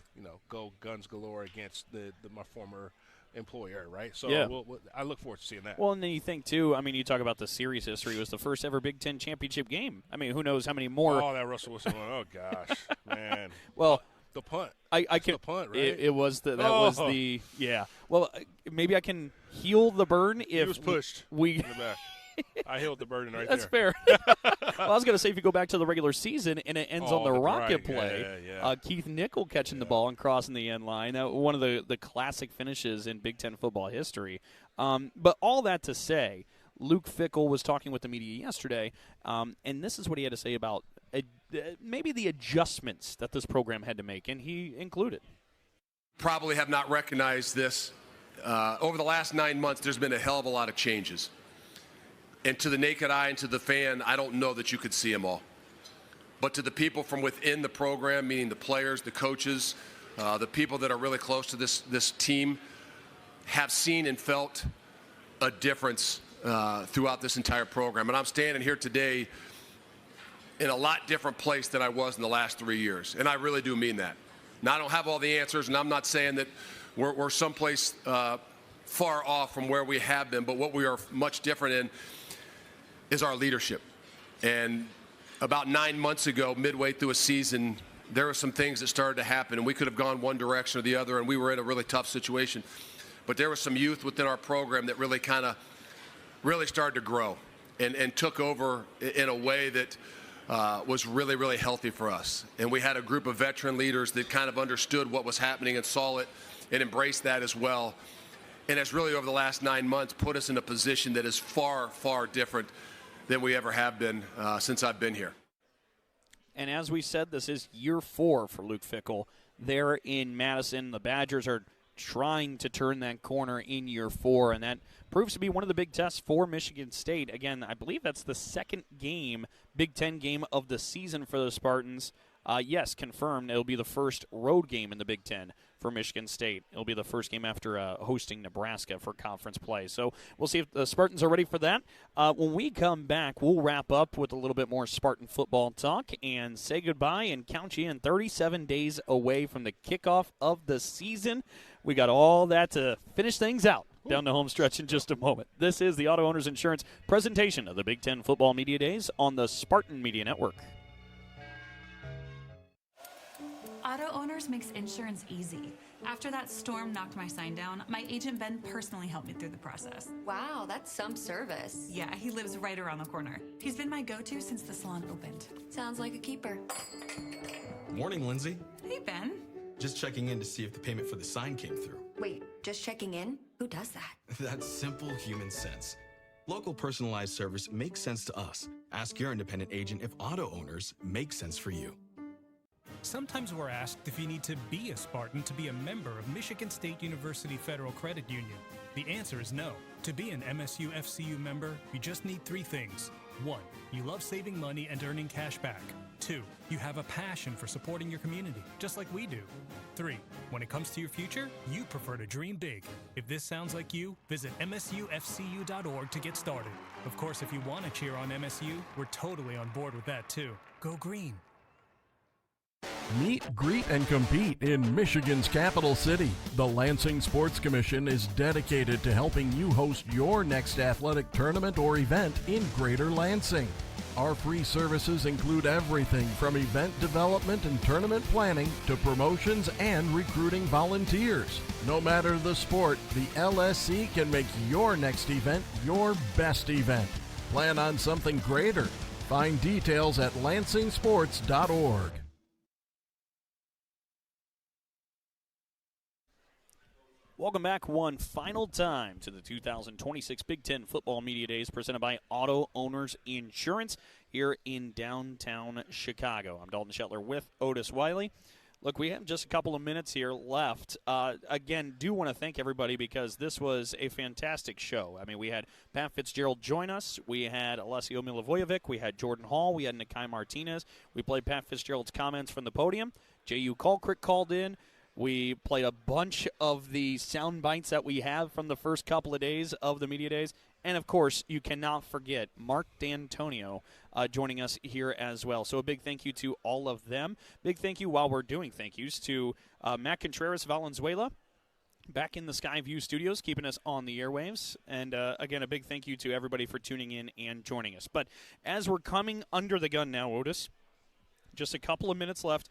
go guns galore against my former employer, right? So yeah. I look forward to seeing that. Well, and then you think, too, I mean, you talk about the series history. It was the first ever Big Ten championship game. I mean, who knows how many more. Oh, that Russell Wilson one. Oh, gosh, man. Well, the punt. I can. The punt, right? It was was the yeah. Well, maybe I can heal the burn if he was pushed in the back. I healed the burden right That's there. That's fair. Well, I was going to say if you go back to the regular season and it ends on the rocket play, yeah. Keith Nickel catching the ball and crossing the end line, one of the classic finishes in Big Ten football history. But all that to say, Luke Fickell was talking with the media yesterday, and this is what he had to say about maybe the adjustments that this program had to make, and he included. Probably have not recognized this. Over the last 9 months, there's been a hell of a lot of changes. And to the naked eye and to the fan, I don't know that you could see them all. But to the people from within the program, meaning the players, the coaches, the people that are really close to this team, have seen and felt a difference throughout this entire program. And I'm standing here today in a lot different place than I was in the last 3 years. And I really do mean that. Now, I don't have all the answers, and I'm not saying that we're someplace far off from where we have been, but what we are much different in is our leadership. And about 9 months ago, midway through a season, there were some things that started to happen, and we could have gone one direction or the other, and we were in a really tough situation. But there was some youth within our program that really started to grow and took over in a way that was really, really healthy for us. And we had a group of veteran leaders that kind of understood what was happening and saw it and embraced that as well. And it's really, over the last 9 months, put us in a position that is far, far different than we ever have been since I've been here. And as we said, this is year 4 for Luke Fickell there in Madison. The Badgers are trying to turn that corner in year 4, and that proves to be one of the big tests for Michigan State. Again, I believe that's the second game, Big Ten game of the season for the Spartans. Yes, confirmed. It'll be the first road game in the Big Ten for Michigan State. It'll be the first game after hosting Nebraska for conference play. So we'll see if the Spartans are ready for that. When we come back, we'll wrap up with a little bit more Spartan football talk and say goodbye and count you in 37 days away from the kickoff of the season. We got all that to finish things out down the home stretch in just a moment. This is the Auto Owners Insurance presentation of the Big Ten Football Media Days on the Spartan Media Network. Auto Owners makes insurance easy. After that storm knocked my sign down, my agent Ben personally helped me through the process. Wow, that's some service. Yeah, he lives right around the corner. He's been my go-to since the salon opened. Sounds like a keeper. Morning, Lindsay. Hey, Ben. Just checking in to see if the payment for the sign came through. Wait, just checking in? Who does that? That's simple human sense. Local personalized service makes sense to us. Ask your independent agent if auto owners make sense for you. Sometimes we're asked if you need to be a Spartan to be a member of Michigan State University Federal Credit Union. The answer is no. To be an MSU FCU member, you just need 3 things. 1, you love saving money and earning cash back. 2, you have a passion for supporting your community, just like we do. 3, when it comes to your future, you prefer to dream big. If this sounds like you, visit msufcu.org to get started. Of course, if you want to cheer on MSU, we're totally on board with that too. Go green. Meet, greet, and compete in Michigan's capital city. The Lansing Sports Commission is dedicated to helping you host your next athletic tournament or event in Greater Lansing. Our free services include everything from event development and tournament planning to promotions and recruiting volunteers. No matter the sport, the LSC can make your next event your best event. Plan on something greater. Find details at lansingsports.org. Welcome back one final time to the 2026 Big Ten Football Media Days presented by Auto Owners Insurance here in downtown Chicago. I'm Dalton Shetler with Otis Wiley. Look, we have just a couple of minutes here left. Again, do want to thank everybody because this was a fantastic show. I mean, we had Pat Fitzgerald join us. We had Alessio Milivojevic. We had Jordan Hall. We had Nikai Martinez. We played Pat Fitzgerald's comments from the podium. Jehuu Caulcrick called in. We played a bunch of the sound bites that we have from the first couple of days of the media days. And, of course, you cannot forget Mark Dantonio joining us here as well. So a big thank you to all of them. Big thank you while we're doing thank yous to Matt Contreras Valenzuela back in the Skyview studios, keeping us on the airwaves. And, again, a big thank you to everybody for tuning in and joining us. But as we're coming under the gun now, Otis, just a couple of minutes left.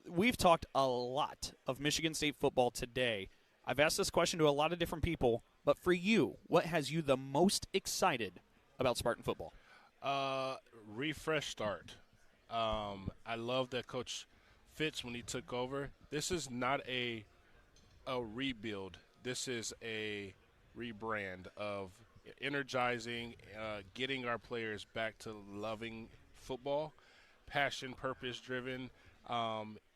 We've talked a lot of Michigan State football today. I've asked this question to a lot of different people, but for you, what has you the most excited about Spartan football? Refresh start. I love that Coach Fitz, when he took over, this is not a rebuild. This is a rebrand of energizing, getting our players back to loving football, passion, purpose-driven.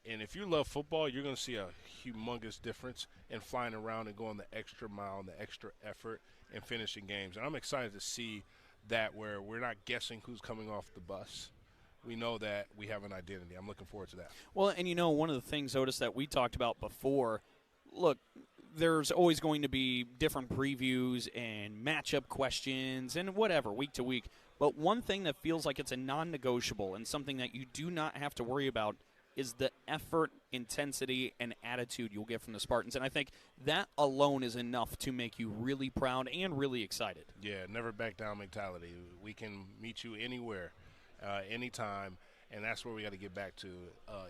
And if you love football, you're going to see a humongous difference in flying around and going the extra mile and the extra effort and finishing games. And I'm excited to see that where we're not guessing who's coming off the bus. We know that we have an identity. I'm looking forward to that. Well, and you know, one of the things, Otis, that we talked about before, look, there's always going to be different previews and matchup questions and whatever week to week. But one thing that feels like it's a non-negotiable and something that you do not have to worry about is the effort, intensity, and attitude you'll get from the Spartans. And I think that alone is enough to make you really proud and really excited. Yeah, never back down mentality. We can meet you anywhere, anytime, and that's where we got to get back to.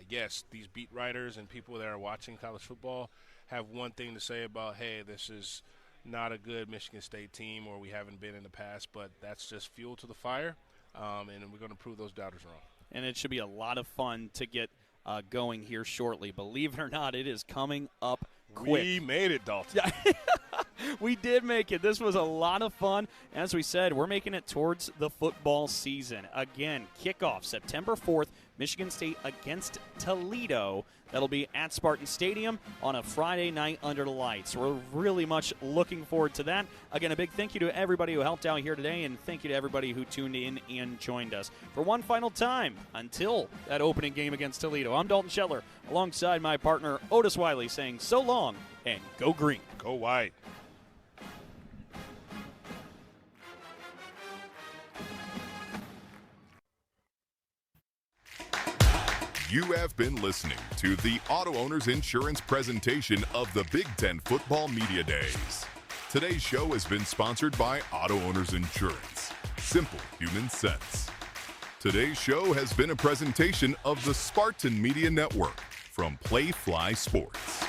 Yes, these beat writers and people that are watching college football have one thing to say about, hey, this is not a good Michigan State team or we haven't been in the past, but that's just fuel to the fire. and we're going to prove those doubters wrong. And it should be a lot of fun to get going here shortly. Believe it or not, it is coming up quick. We made it, Dalton. We did make it. This was a lot of fun. As we said, we're making it towards the football season. Again, kickoff September 4th, Michigan State against Toledo. That'll be at Spartan Stadium on a Friday night under the lights. We're really much looking forward to that. Again, a big thank you to everybody who helped out here today, and thank you to everybody who tuned in and joined us. For one final time, until that opening game against Toledo, I'm Dalton Shetler, alongside my partner Otis Wiley, saying so long and go green. Go white. You have been listening to the Auto Owners Insurance presentation of the Big Ten Football Media Days. Today's show has been sponsored by Auto Owners Insurance. Simple human sense. Today's show has been a presentation of the Spartan Media Network from Playfly Sports.